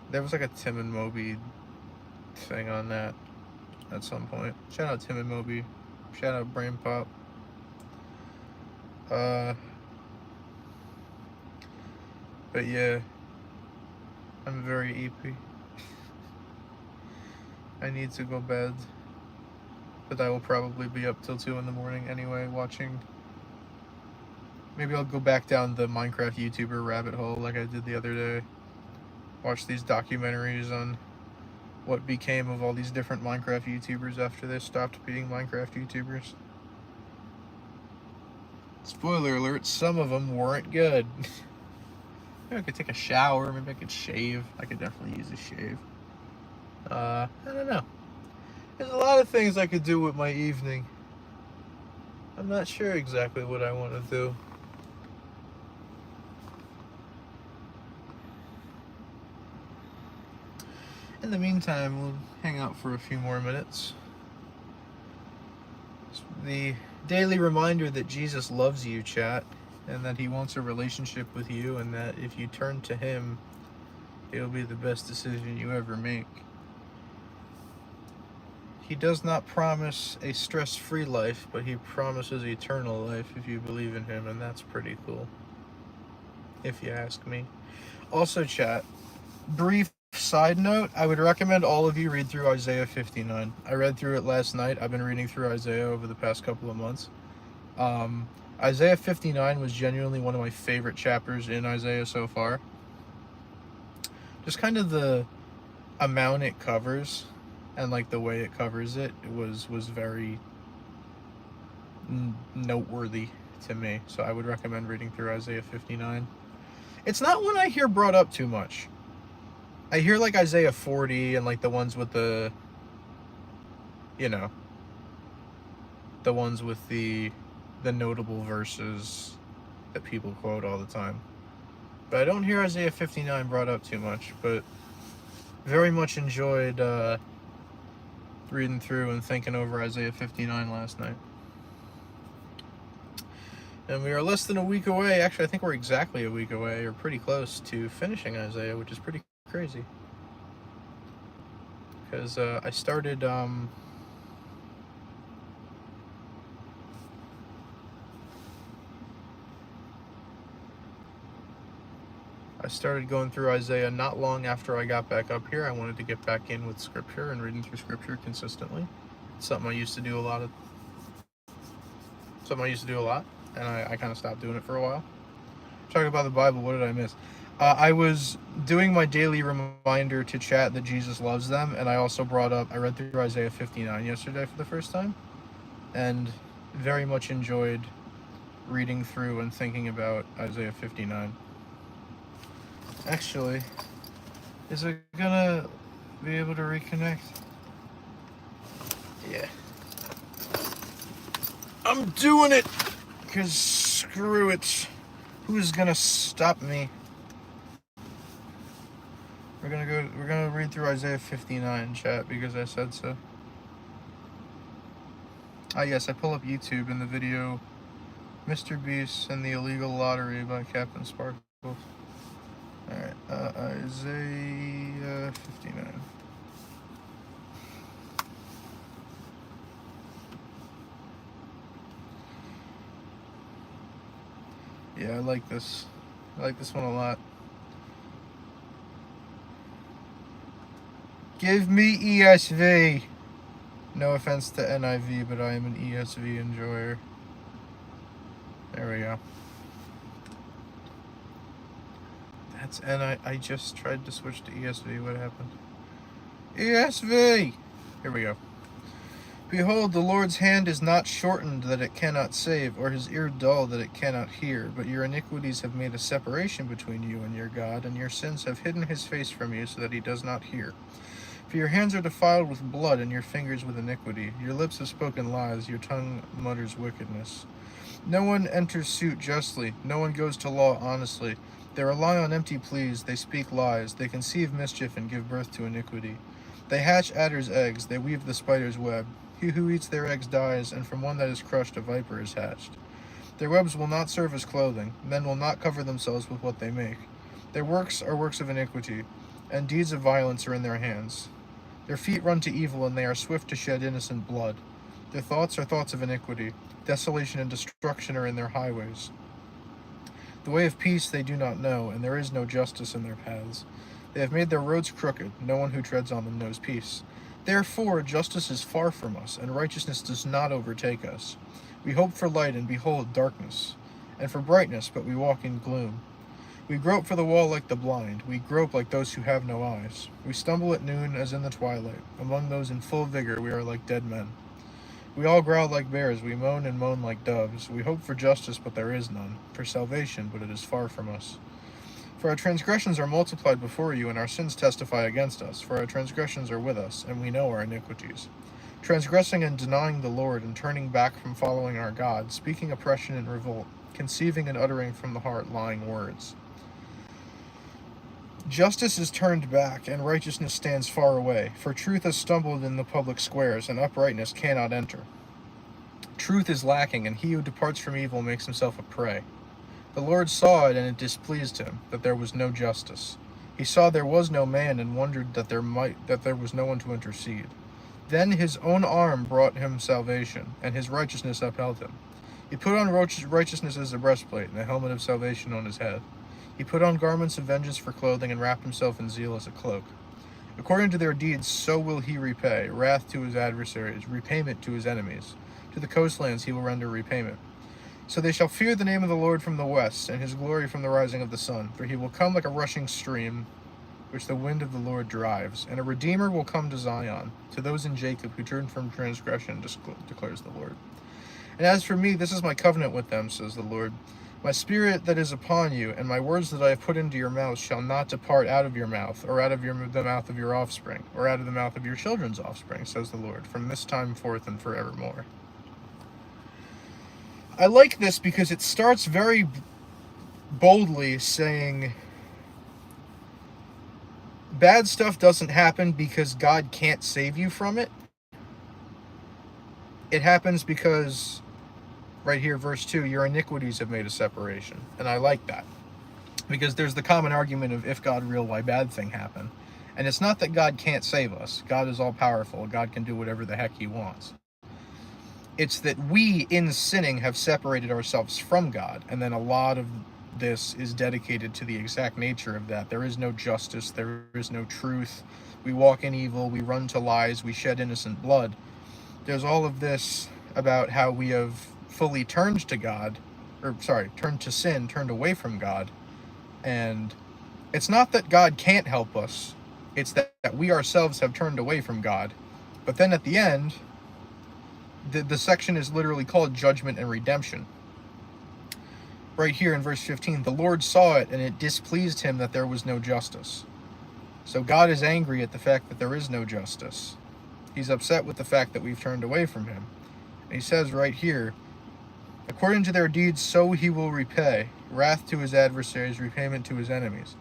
There was like a Tim and Moby thing on that at some point. Shout out Tim and Moby. Shout out Brain Pop. But yeah, I'm very EP. I need to go bed. But I will probably be up till 2 in the morning anyway, watching. Maybe I'll go back down the Minecraft YouTuber rabbit hole like I did the other day. Watch these documentaries on what became of all these different Minecraft YouTubers after they stopped being Minecraft YouTubers. Spoiler alert, some of them weren't good. Maybe I could take a shower, maybe I could shave. I could definitely use a shave. I don't know. There's a lot of things I could do with my evening. I'm not sure exactly what I want to do. In the meantime, we'll hang out for a few more minutes. The daily reminder that Jesus loves you, chat, and that he wants a relationship with you, and that if you turn to him, it'll be the best decision you ever make. He does not promise a stress-free life, but he promises eternal life if you believe in him, and that's pretty cool, if you ask me. Also, chat, brief side note, I would recommend all of you read through Isaiah 59. I read through it last night. I've been reading through Isaiah over the past couple of months. Isaiah 59 was genuinely one of my favorite chapters in Isaiah so far. Just kind of the amount it covers and like the way it covers it was very noteworthy to me. So I would recommend reading through Isaiah 59. It's not one I hear brought up too much. I hear like Isaiah 40 and like the ones with the, you know, the ones with the notable verses that people quote all the time. But I don't hear Isaiah 59 brought up too much, but very much enjoyed reading through and thinking over Isaiah 59 last night. And we are less than a week away, actually I think we're exactly a week away, or pretty close to finishing Isaiah, which is pretty crazy. Because I started going through Isaiah not long after I got back up here. I wanted to get back in with scripture and reading through scripture consistently. It's something I used to do a lot, and I kind of stopped doing it for a while. Talking about the Bible, what did I miss? I was doing my daily reminder to chat that Jesus loves them, and I also I read through Isaiah 59 yesterday for the first time, and very much enjoyed reading through and thinking about Isaiah 59. Actually, is it gonna be able to reconnect? Yeah. I'm doing it! Because screw it. Who's gonna stop me? We're gonna read through Isaiah 59, chat, because I said so. Ah, yes, I pull up YouTube and the video Mr. Beast and the Illegal Lottery by Captain Sparkles. Alright, Isaiah 59. Yeah, I like this. I like this one a lot. Give me ESV. No offense to NIV, but I am an ESV enjoyer. There we go. That's I just tried to switch to ESV. What happened? ESV! Here we go. Behold, the Lord's hand is not shortened that it cannot save, or his ear dull that it cannot hear. But your iniquities have made a separation between you and your God, and your sins have hidden his face from you so that he does not hear. For your hands are defiled with blood, and your fingers with iniquity. Your lips have spoken lies, your tongue mutters wickedness. No one enters suit justly, no one goes to law honestly. They rely on empty pleas, they speak lies, they conceive mischief and give birth to iniquity. They hatch adder's eggs, they weave the spider's web. He who eats their eggs dies, and from one that is crushed a viper is hatched. Their webs will not serve as clothing, men will not cover themselves with what they make. Their works are works of iniquity, and deeds of violence are in their hands. Their feet run to evil, and they are swift to shed innocent blood. Their thoughts are thoughts of iniquity. Desolation and destruction are in their highways. The way of peace they do not know, and there is no justice in their paths. They have made their roads crooked. No one who treads on them knows peace. Therefore, justice is far from us, and righteousness does not overtake us. We hope for light, and behold darkness, and for brightness, but we walk in gloom. We grope for the wall like the blind. We grope like those who have no eyes. We stumble at noon as in the twilight. Among those in full vigor, we are like dead men. We all growl like bears. We moan and moan like doves. We hope for justice, but there is none. For salvation, but it is far from us. For our transgressions are multiplied before you, and our sins testify against us. For our transgressions are with us, and we know our iniquities. Transgressing and denying the Lord, and turning back from following our God, speaking oppression and revolt, conceiving and uttering from the heart lying words. Justice is turned back, and righteousness stands far away. For truth has stumbled in the public squares, and uprightness cannot enter. Truth is lacking, and he who departs from evil makes himself a prey. The Lord saw it, and it displeased him, that there was no justice. He saw there was no man, and wondered that there was no one to intercede. Then his own arm brought him salvation, and his righteousness upheld him. He put on righteousness as a breastplate, and a helmet of salvation on his head. He put on garments of vengeance for clothing, and wrapped himself in zeal as a cloak. According to their deeds, so will he repay, wrath to his adversaries, repayment to his enemies. To the coastlands he will render repayment. So they shall fear the name of the Lord from the west, and his glory from the rising of the sun. For he will come like a rushing stream, which the wind of the Lord drives. And a Redeemer will come to Zion, to those in Jacob who turn from transgression, declares the Lord. And as for me, this is my covenant with them, says the Lord. My spirit that is upon you, and my words that I have put into your mouth shall not depart out of your mouth, or out of the mouth of your offspring, or out of the mouth of your children's offspring, says the Lord, from this time forth and forevermore. I like this because it starts very boldly saying bad stuff doesn't happen because God can't save you from it. It happens because, right here, verse 2, your iniquities have made a separation. And I like that. Because there's the common argument of if God real, why bad thing happen? And it's not that God can't save us. God is all powerful. God can do whatever the heck he wants. It's that we, in sinning, have separated ourselves from God. And then a lot of this is dedicated to the exact nature of that. There is no justice. There is no truth. We walk in evil. We run to lies. We shed innocent blood. There's all of this about how we have fully turned to God, turned to sin, turned away from God. And it's not that God can't help us. It's that we ourselves have turned away from God. But then at the end, the section is literally called Judgment and Redemption. Right here in verse 15, the Lord saw it, and it displeased him that there was no justice. So God is angry at the fact that there is no justice. He's upset with the fact that we've turned away from him. And he says right here, according to their deeds, so he will repay, wrath to his adversaries, repayment to his enemies.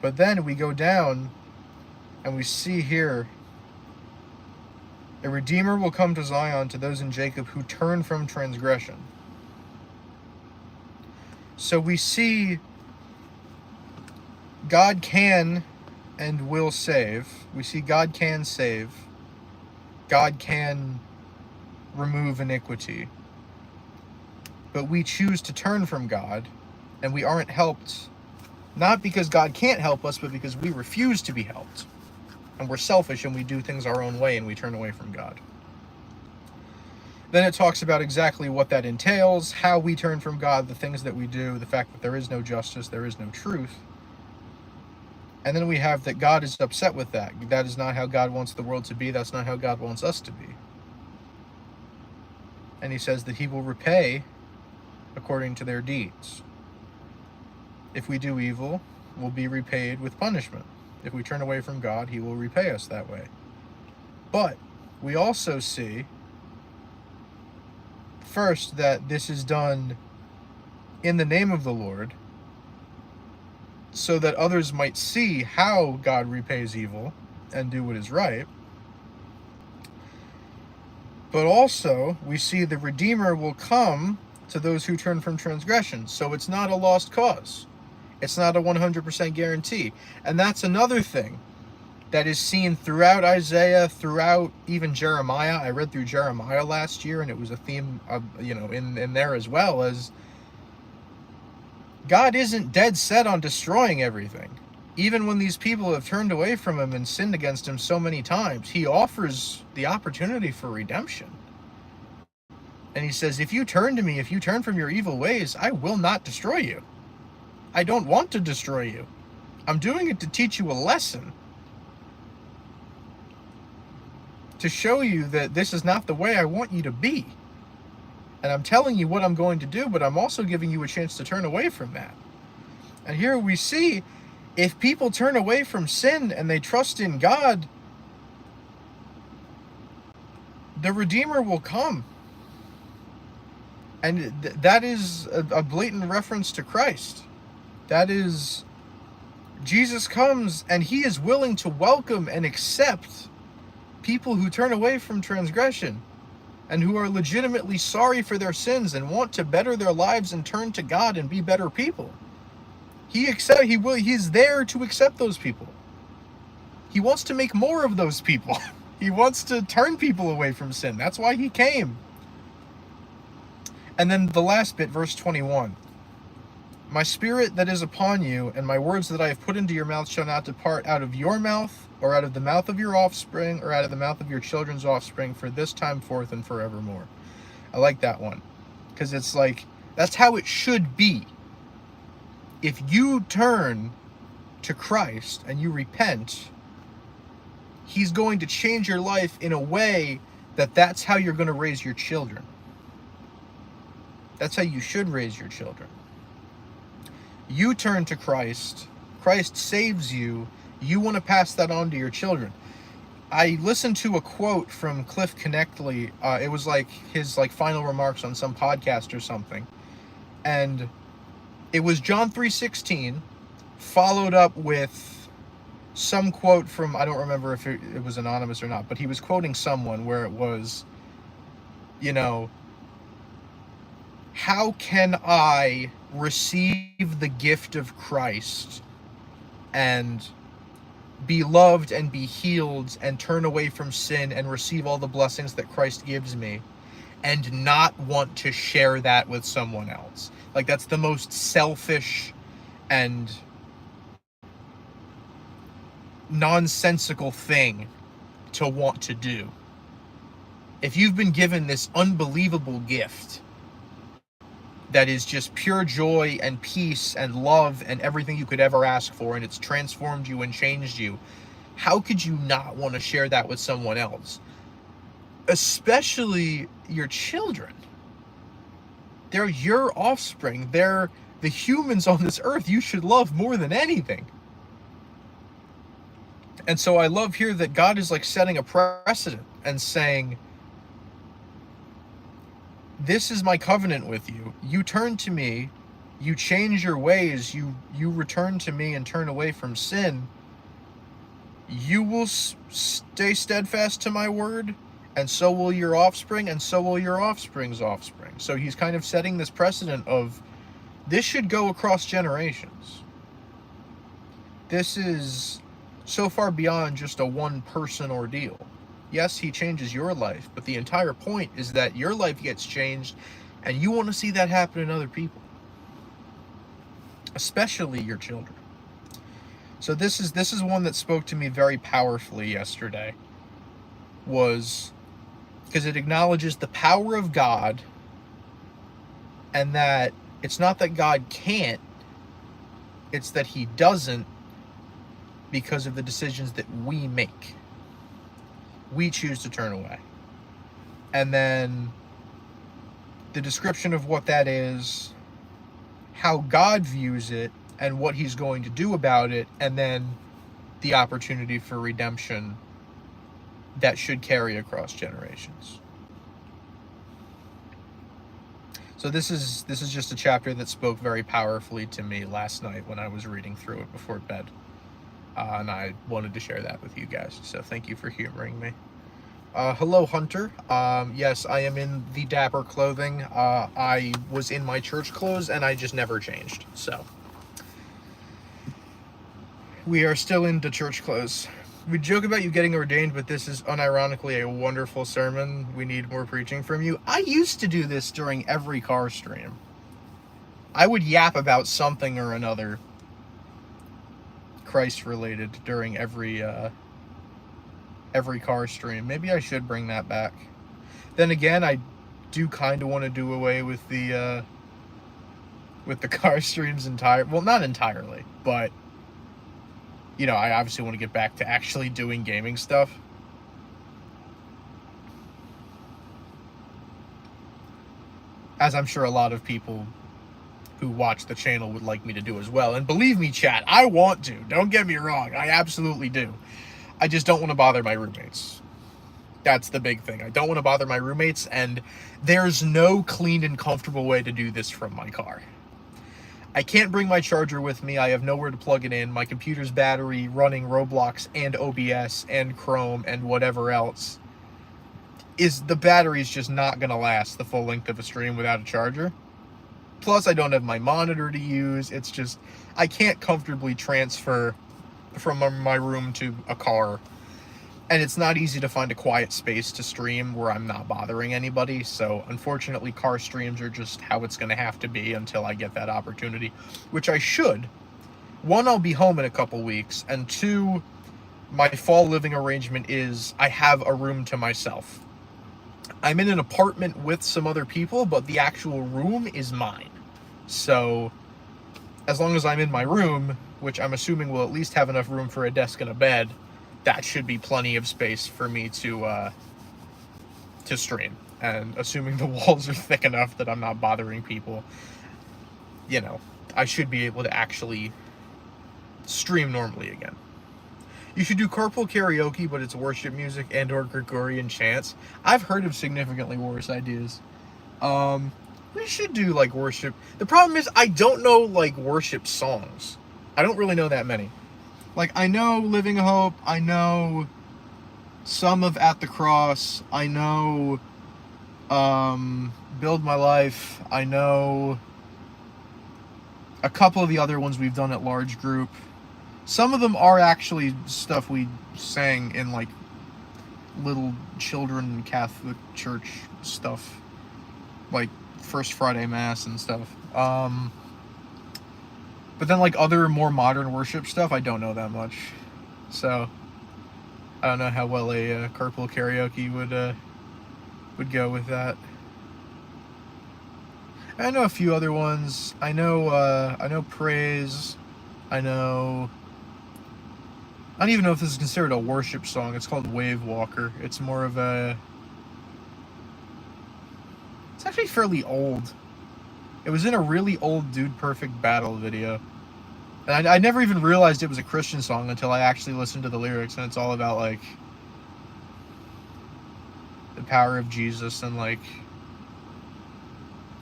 But then we go down, and we see here, a Redeemer will come to Zion, to those in Jacob who turn from transgression. So we see God can and will save. We see God can save. God can remove iniquity. But we choose to turn from God, and we aren't helped, not because God can't help us, but because we refuse to be helped. And we're selfish, and we do things our own way, and we turn away from God. Then it talks about exactly what that entails, how we turn from God, the things that we do, the fact that there is no justice, there is no truth. And then we have that God is upset with that. That is not how God wants the world to be. That's not how God wants us to be. And he says that he will repay according to their deeds. If we do evil, we'll be repaid with punishment. If we turn away from God, he will repay us that way. But we also see, first, that this is done in the name of the Lord, so that others might see how God repays evil and do what is right. But also, we see the Redeemer will come to those who turn from transgression. So it's not a lost cause. It's not a 100% guarantee. And that's another thing that is seen throughout Isaiah, throughout even Jeremiah. I read through Jeremiah last year, and it was a theme of, in there as well, as God isn't dead set on destroying everything. Even when these people have turned away from him and sinned against him so many times, he offers the opportunity for redemption. And he says, if you turn to me, if you turn from your evil ways, I will not destroy you. I don't want to destroy you. I'm doing it to teach you a lesson. To show you that this is not the way I want you to be. And I'm telling you what I'm going to do, but I'm also giving you a chance to turn away from that. And here we see, if people turn away from sin and they trust in God, the Redeemer will come. And that is a blatant reference to Christ. That is, Jesus comes and he is willing to welcome and accept people who turn away from transgression and who are legitimately sorry for their sins and want to better their lives and turn to God and be better people. He's there to accept those people. He wants to make more of those people. He wants to turn people away from sin. That's why he came. And then the last bit, verse 21. My spirit that is upon you, and my words that I have put into your mouth shall not depart out of your mouth, or out of the mouth of your offspring, or out of the mouth of your children's offspring, for this time forth and forevermore. I like that one. Because it's like, that's how it should be. If you turn to Christ and you repent, he's going to change your life in a way that's how you're going to raise your children. That's how you should raise your children. You turn to Christ. Christ saves you. You want to pass that on to your children. I listened to a quote from Cliff Connectley. It was like his final remarks on some podcast or something. And it was John 3:16 followed up with some quote from, I don't remember if it was anonymous or not, but he was quoting someone where it was, how can I receive the gift of Christ and be loved and be healed and turn away from sin and receive all the blessings that Christ gives me and not want to share that with someone else? Like, that's the most selfish and nonsensical thing to want to do. If you've been given this unbelievable gift that is just pure joy and peace and love and everything you could ever ask for, and it's transformed you and changed you, how could you not want to share that with someone else? Especially your children. They're your offspring. They're the humans on this earth you should love more than anything. And so I love here that God is like setting a precedent and saying, this is my covenant with you. You turn to me, you change your ways, you return to me and turn away from sin. You will stay steadfast to my word, and so will your offspring, and so will your offspring's offspring. So he's kind of setting this precedent of This should go across generations. This is so far beyond just a one-person ordeal. Yes, he changes your life, but the entire point is that your life gets changed, and you want to see that happen in other people, especially your children. So this is one that spoke to me very powerfully yesterday, was because it acknowledges the power of God, and that it's not that God can't, it's that he doesn't, because of the decisions that we make. We choose to turn away. And then the description of what that is, how God views it, and what he's going to do about it, and then the opportunity for redemption that should carry across generations. So this is just a chapter that spoke very powerfully to me last night when I was reading through it before bed. And I wanted to share that with you guys. So thank you for humoring me. Hello, Hunter. Yes, I am in the dapper clothing. I was in my church clothes and I just never changed. So we are still into church clothes. We joke about you getting ordained, but this is unironically a wonderful sermon. We need more preaching from you. I used to do this during every car stream. I would yap about something or another Christ-related during every car stream. Maybe I should bring that back. Then again, I do kind of want to do away with the car streams well, not entirely, but you know, I obviously want to get back to actually doing gaming stuff. As I'm sure a lot of people who watch the channel would like me to do as well. And believe me, chat, I want to. Don't get me wrong. I absolutely do. I just don't want to bother my roommates. That's the big thing. I don't want to bother my roommates, and there's no clean and comfortable way to do this from my car. I can't bring my charger with me. I have nowhere to plug it in. My computer's battery running Roblox and OBS and Chrome and whatever else the battery's just not going to last the full length of a stream without a charger. Plus, I don't have my monitor to use. It's just, I can't comfortably transfer from my room to a car. And it's not easy to find a quiet space to stream where I'm not bothering anybody. So unfortunately, car streams are just how it's going to have to be until I get that opportunity, which I should. One, I'll be home in a couple weeks. And two, my fall living arrangement is I have a room to myself. I'm in an apartment with some other people, but the actual room is mine. So as long as I'm in my room, which I'm assuming will at least have enough room for a desk and a bed, that should be plenty of space for me to stream. And assuming the walls are thick enough that I'm not bothering people, you know, I should be able to actually stream normally again. You should do carpool karaoke, but it's worship music and or Gregorian chants. I've heard of significantly worse ideas. We should do like worship. The problem is I don't know like worship songs. I don't really know that many. Like, I know Living Hope, I know some of At the Cross, I know Build My Life, I know a couple of the other ones we've done at large group. Some of them are actually stuff we sang in like little children Catholic church stuff, like First Friday Mass and stuff. But then like other more modern worship stuff, I don't know that much. So I don't know how well a carpool karaoke would go with that. I know a few other ones. I know Praise. I don't even know if this is considered a worship song. It's called Wave Walker. It's more of it's actually fairly old. It was in a really old Dude Perfect Battle video. And I never even realized it was a Christian song until I actually listened to the lyrics, and it's all about, like, the power of Jesus and, like,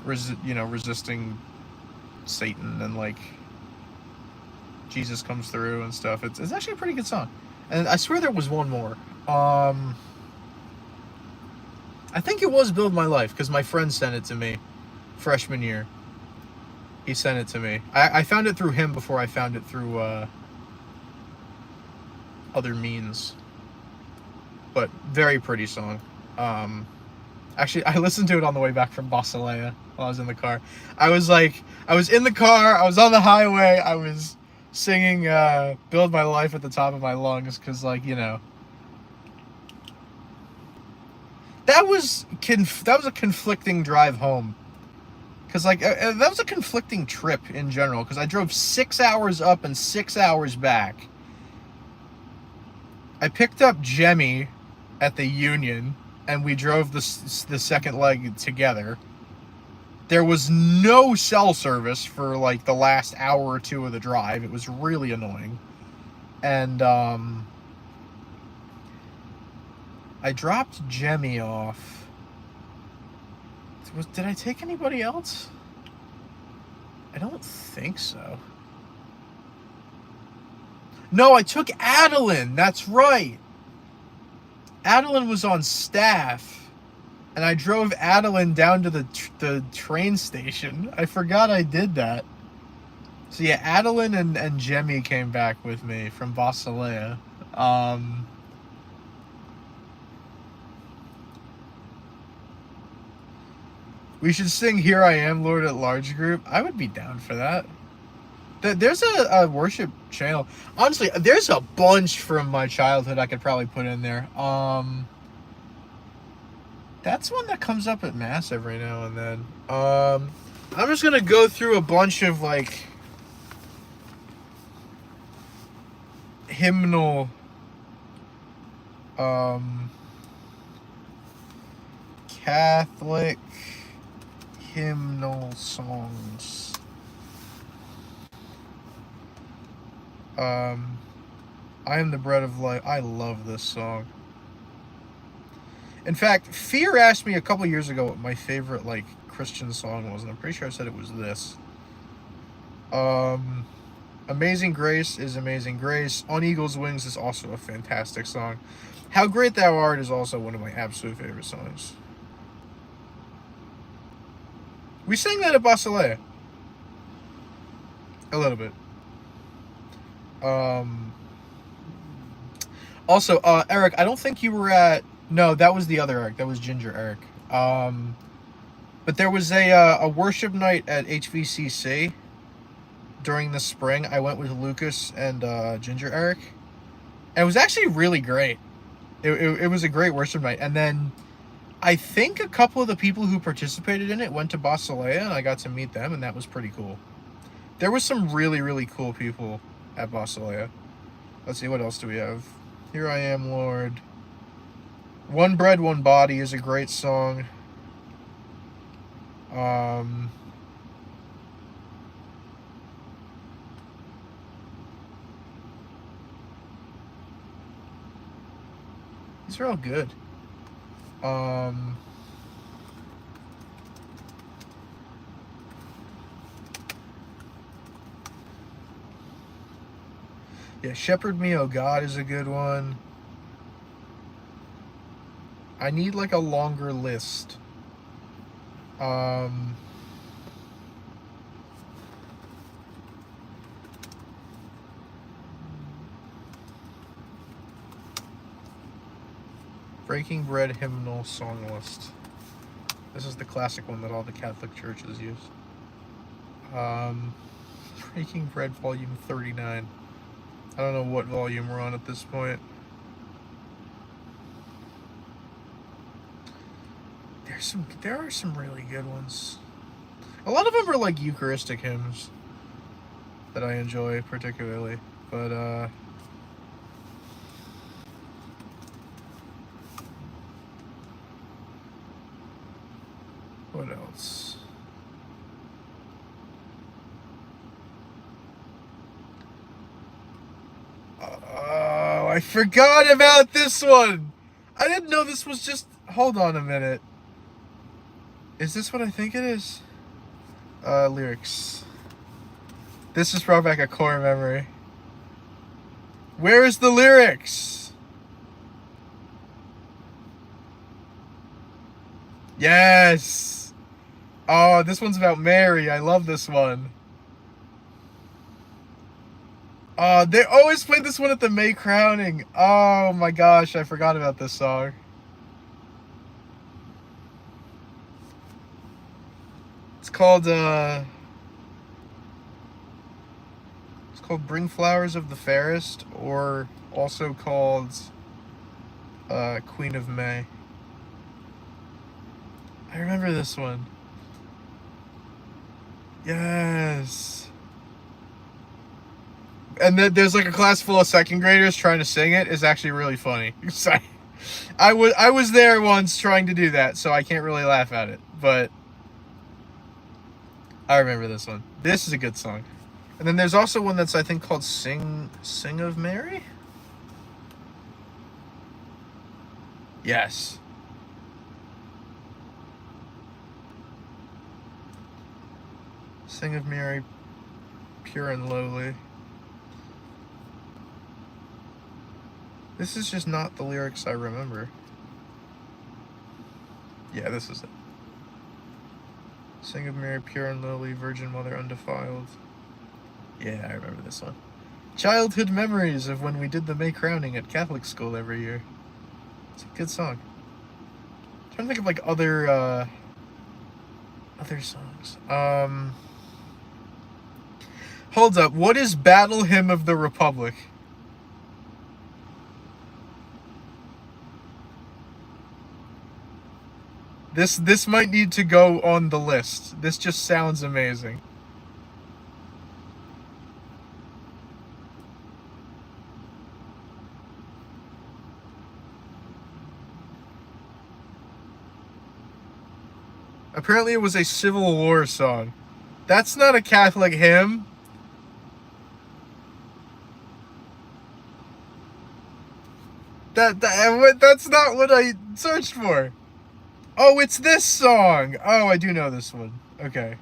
resisting Satan, and, like, Jesus comes through and stuff. It's actually a pretty good song. And I swear there was one more. I think it was Build My Life, because my friend sent it to me freshman year. He sent it to me. I found it through him before I found it through other means. But very pretty song. Actually, I listened to it on the way back from Basileia while I was in the car. I was in the car, I was on the highway, I was singing Build My Life at the top of my lungs, because, like, you know. That was a conflicting drive home. Because, like, that was a conflicting trip in general, because I drove 6 hours up and 6 hours back. I picked up Jemmy at the Union, and we drove the second leg together. There was no cell service for, like, the last hour or two of the drive. It was really annoying. And, I dropped Jemmy off. Did I take anybody else? I don't think so. No, I took Adeline. That's right. Adeline was on staff, and I drove Adeline down to the train station. I forgot I did that. So yeah, Adeline and Jemmy came back with me from Basileia. We should sing Here I Am, Lord at Large group. I would be down for that. There's a worship channel. Honestly, there's a bunch from my childhood I could probably put in there. That's one that comes up at Mass every now and then. I'm just gonna go through a bunch of, like, hymnal, Catholic hymnal songs. I Am the Bread of Life. I love this song. In fact, Fear asked me a couple years ago what my favorite, like, Christian song was, and I'm pretty sure I said it was this. Amazing Grace is Amazing Grace. On Eagle's Wings is also a fantastic song. How Great Thou Art is also one of my absolute favorite songs. We sang that at Basileia. A little bit. Also, Eric, I don't think you were at... No, that was the other Eric. That was Ginger Eric. But there was a worship night at HVCC during the spring. I went with Lucas and Ginger Eric. And it was actually really great. It was a great worship night. And then I think a couple of the people who participated in it went to Basileia, and I got to meet them, and that was pretty cool. There was some really, really cool people at Basileia. Let's see, what else do we have? Here I Am, Lord. One Bread, One Body is a great song. These are all good. Yeah, Shepherd Me, O God is a good one. I need, like, a longer list. Breaking Bread hymnal song list. This is the classic one that all the Catholic churches use. Breaking Bread volume 39. I don't know what volume we're on at this point. There are some really good ones. A lot of them are, like, Eucharistic hymns that I enjoy particularly, but what else? Oh, I forgot about this one. I didn't know this was just... Hold on a minute. Is this what I think it is? Lyrics. This just brought back a core memory. Where is the lyrics? Yes! Oh, this one's about Mary. I love this one. They always play this one at the May crowning. Oh my gosh, I forgot about this song. It's called Bring Flowers of the Fairest, or also called Queen of May. I remember this one. Yes. And then there's like a class full of second graders trying to sing it. Is actually really funny. Sorry. I was there once trying to do that, so I can't really laugh at it. But I remember this one. This is a good song. And then there's also one that's, I think, called Sing of Mary? Yes. Sing of Mary, pure and lowly. This is just not the lyrics I remember. Yeah, this is it. Sing of Mary, pure and lowly, Virgin Mother undefiled. Yeah, I remember this one. Childhood memories of when we did the May crowning at Catholic school every year. It's a good song. I'm trying to think of like other songs. Hold up. What is Battle Hymn of the Republic? This might need to go on the list. This just sounds amazing. Apparently it was a Civil War song. That's not a Catholic hymn. That's not what I searched for. Oh, it's this song. Oh, I do know this one. Okay.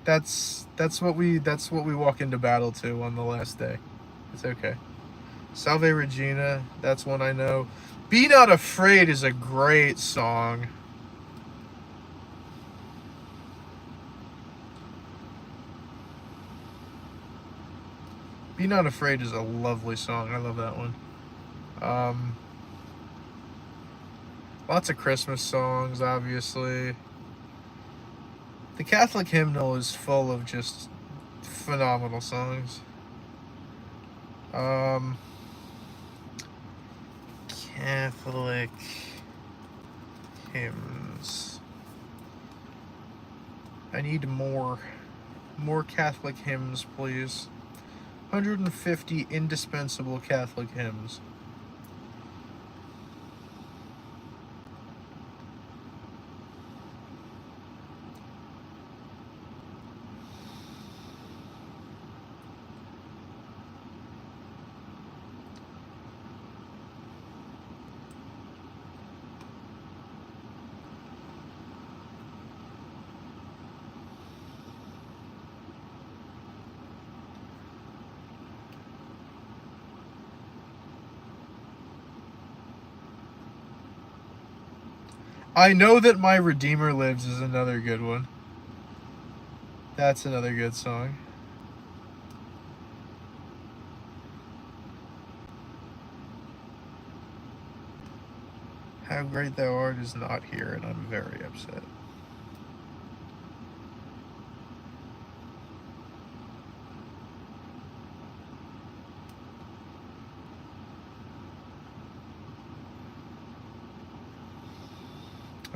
That's what we walk into battle to on the last day. It's okay. Salve Regina, that's one I know. Be Not Afraid is a great song. Be Not Afraid is a lovely song. I love that one. Lots of Christmas songs, obviously. The Catholic hymnal is full of just phenomenal songs. Catholic hymns. I need more Catholic hymns, please. 150 indispensable Catholic hymns. I Know That My Redeemer Lives is another good one. That's another good song. How Great Thou Art is not here, and I'm very upset.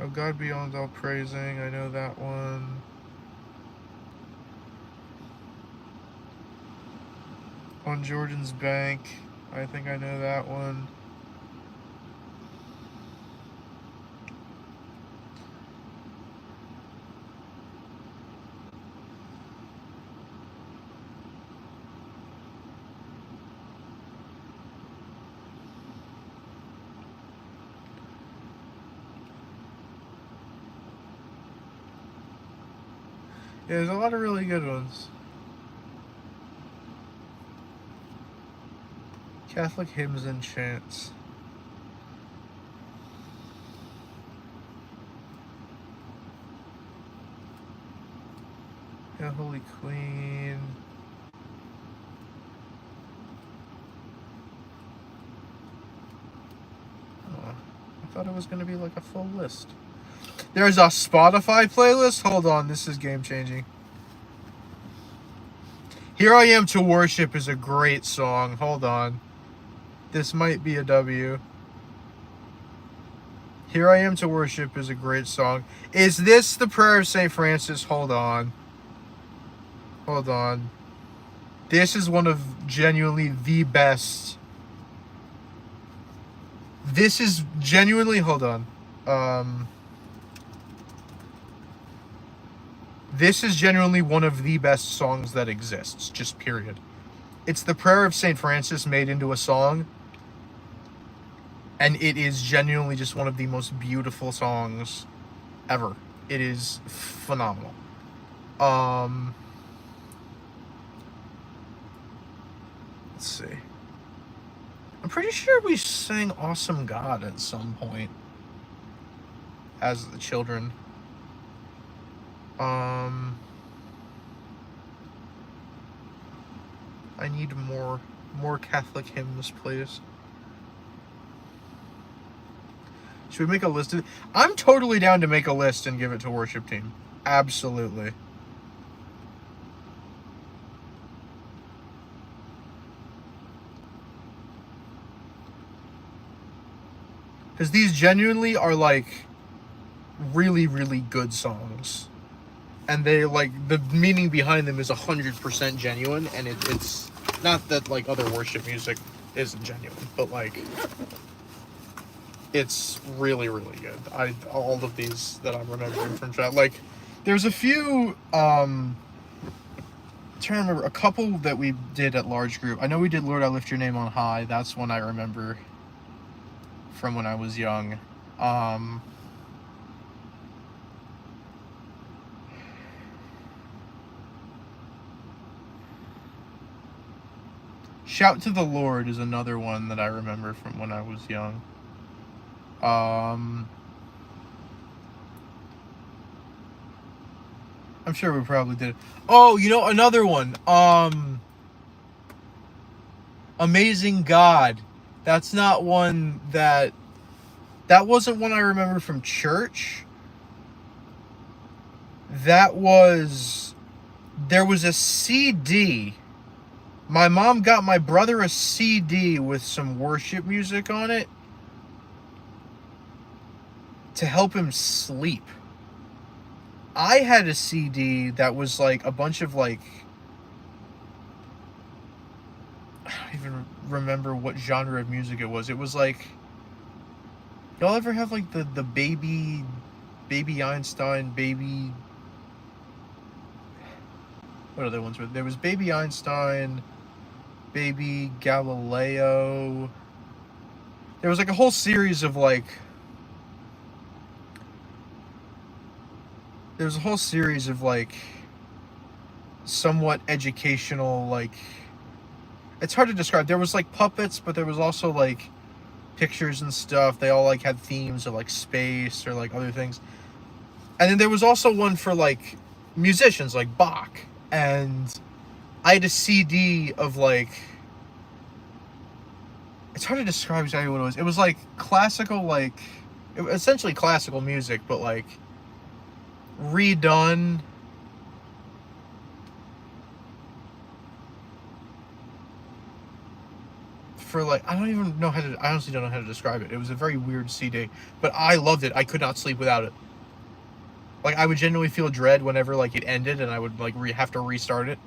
Oh, God Beyond All Praising, I know that one. On Jordan's Bank, I think I know that one. Yeah, there's a lot of really good ones. Catholic hymns and chants. Hail Holy Queen. Oh, I thought it was going to be like a full list. There's a Spotify playlist? Hold on, this is game changing. Here I Am to Worship is a great song. Hold on. This might be a W. Here I Am to Worship is a great song. Is this the Prayer of St. Francis? Hold on. Hold on. This is one of genuinely the best. This is genuinely, hold on. This is genuinely one of the best songs that exists, just period. It's the Prayer of St. Francis made into a song. And it is genuinely just one of the most beautiful songs ever. It is phenomenal. Let's see. I'm pretty sure we sang Awesome God at some point as the children. I need more Catholic hymns, please. Should we make a list of... I'm totally down to make a list and give it to worship team. Absolutely. Because these genuinely are like really, really good songs. And they like, the meaning behind them is 100% genuine. And it's not that like other worship music isn't genuine, but like... It's really, really good. All of these that I'm remembering from chat. Like, there's a few, I'm trying to remember, a couple that we did at large group. I know we did Lord, I Lift Your Name on High. That's one I remember from when I was young. Shout to the Lord is another one that I remember from when I was young. I'm sure we probably did. Oh, you know, another one. Amazing God. That's not one that... That wasn't one I remember from church. That was... There was a CD. My mom got my brother a CD with some worship music on it to help him sleep. I had a CD that was like a bunch of like... I don't even remember what genre of music it was. It was like... Y'all ever have like the Baby Einstein, Baby... What other ones were there? Was Baby Einstein, Baby Galileo. There was like a whole series of like... There's a whole series of like somewhat educational, like, it's hard to describe. There was like puppets, but there was also like pictures and stuff. They all like had themes of like space or like other things. And then there was also one for like musicians like Bach. And I had a CD of like, it's hard to describe exactly what it was. It was like classical, like, essentially classical music, but like redone. For like, I don't even know how to, I honestly don't know how to describe it. It was a very weird CD, but I loved it. I could not sleep without it. Like, I would genuinely feel dread whenever like it ended and I would like have to restart it.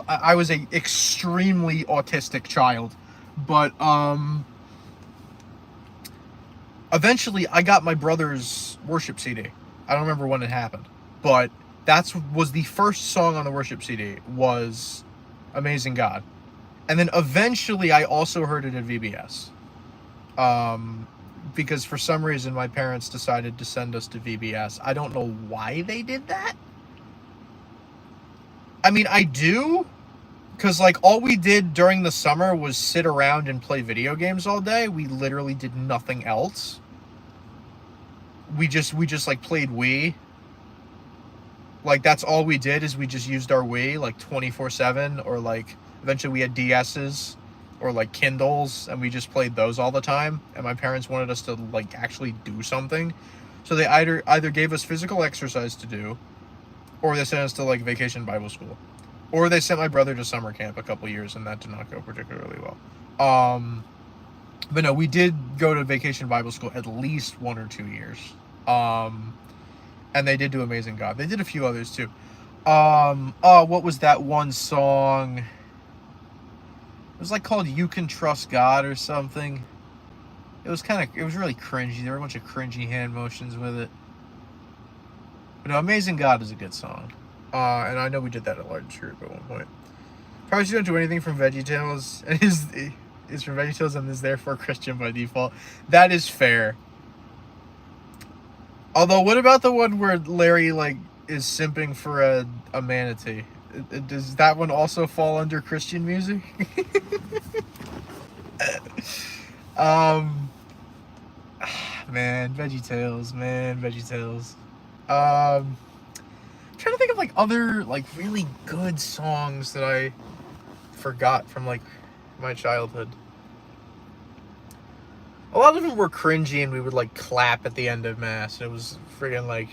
I was a extremely autistic child, but eventually I got my brother's worship CD. I don't remember when it happened, but was the first song on the worship CD was Amazing God. And then eventually I also heard it at VBS. Because for some reason my parents decided to send us to VBS. I don't know why they did that. I mean, I do, because like all we did during the summer was sit around and play video games all day. We literally did nothing else. We just like played Wii like that's all we did is we just used our Wii like 24/7, or like eventually we had DS's or like Kindles, and we just played those all the time. And my parents wanted us to like actually do something, so they either gave us physical exercise to do, or they sent us to like vacation Bible school, or they sent my brother to summer camp a couple years, and that did not go particularly well. But no, we did go to vacation Bible school at least 1 or 2 years. And they did do Amazing God. They did a few others too. Oh, what was that one song? It was like called You Can Trust God or something. It was really cringy. There were a bunch of cringy hand motions with it. But no, Amazing God is a good song. And I know we did that at large group at one point. Probably don't do anything from VeggieTales. And is from VeggieTales and is therefore Christian by default. That is fair. Although, what about the one where Larry like is simping for a manatee? Does that one also fall under Christian music? Man, VeggieTales. I'm trying to think of like other like really good songs that I forgot from like my childhood. A lot of them were cringy, and we would like clap at the end of Mass. It was friggin' like,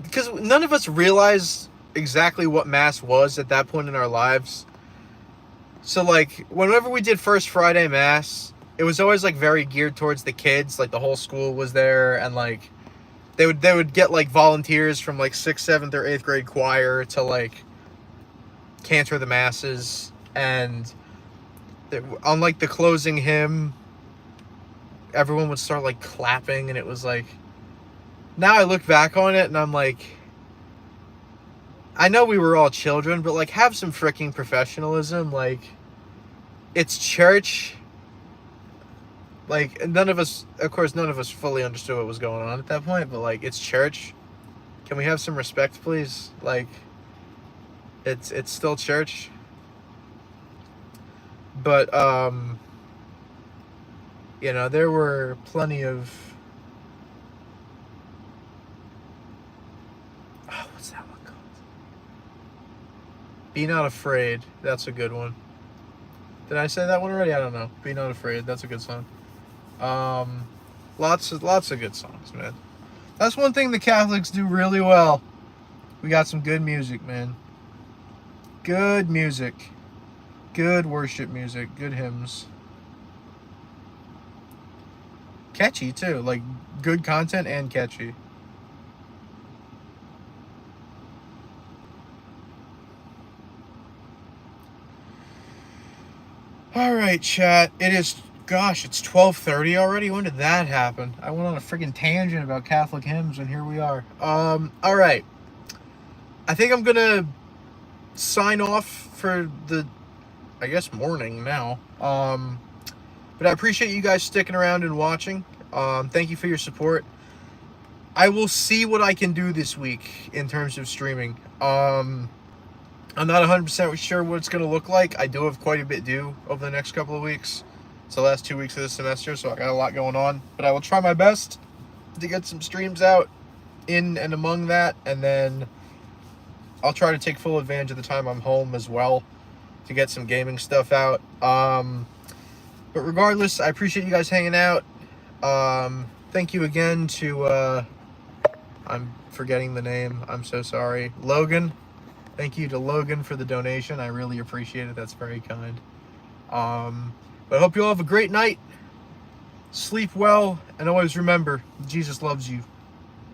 because none of us realized exactly what Mass was at that point in our lives. So like whenever we did First Friday Mass, it was always like very geared towards the kids. Like the whole school was there, and like they would get like volunteers from like 6th, 7th, or 8th grade choir to like cantor the masses. And on like the closing hymn, everyone would start like clapping, and it was like, now I look back on it and I'm like, I know we were all children, but like have some freaking professionalism. Like, it's church. Like, none of us fully understood what was going on at that point, but like, it's church. Can we have some respect, please? Like, it's still church. But you know, there were plenty of... Oh, what's that one called? Be Not Afraid. That's a good one. Did I say that one already? I don't know. Be Not Afraid. That's a good song. Lots of good songs, man. That's one thing the Catholics do really well. We got some good music, man. Good music. Good worship music. Good hymns. Catchy too, like good content and catchy. All right, chat. It's 12:30 already. When did that happen? I went on a freaking tangent about Catholic hymns, and here we are. All right. I think I'm gonna sign off for the, I guess, morning now. But I appreciate you guys sticking around and watching. Thank you for your support. I will see what I can do this week in terms of streaming. I'm not 100% sure what it's going to look like. I do have quite a bit due over the next couple of weeks. It's the last 2 weeks of the semester, so I got a lot going on. But I will try my best to get some streams out in and among that. And then I'll try to take full advantage of the time I'm home as well to get some gaming stuff out. But regardless, I appreciate you guys hanging out. Thank you again to, I'm forgetting the name. I'm so sorry. Logan. Thank you to Logan for the donation. I really appreciate it. That's very kind. But I hope you all have a great night. Sleep well. And always remember, Jesus loves you.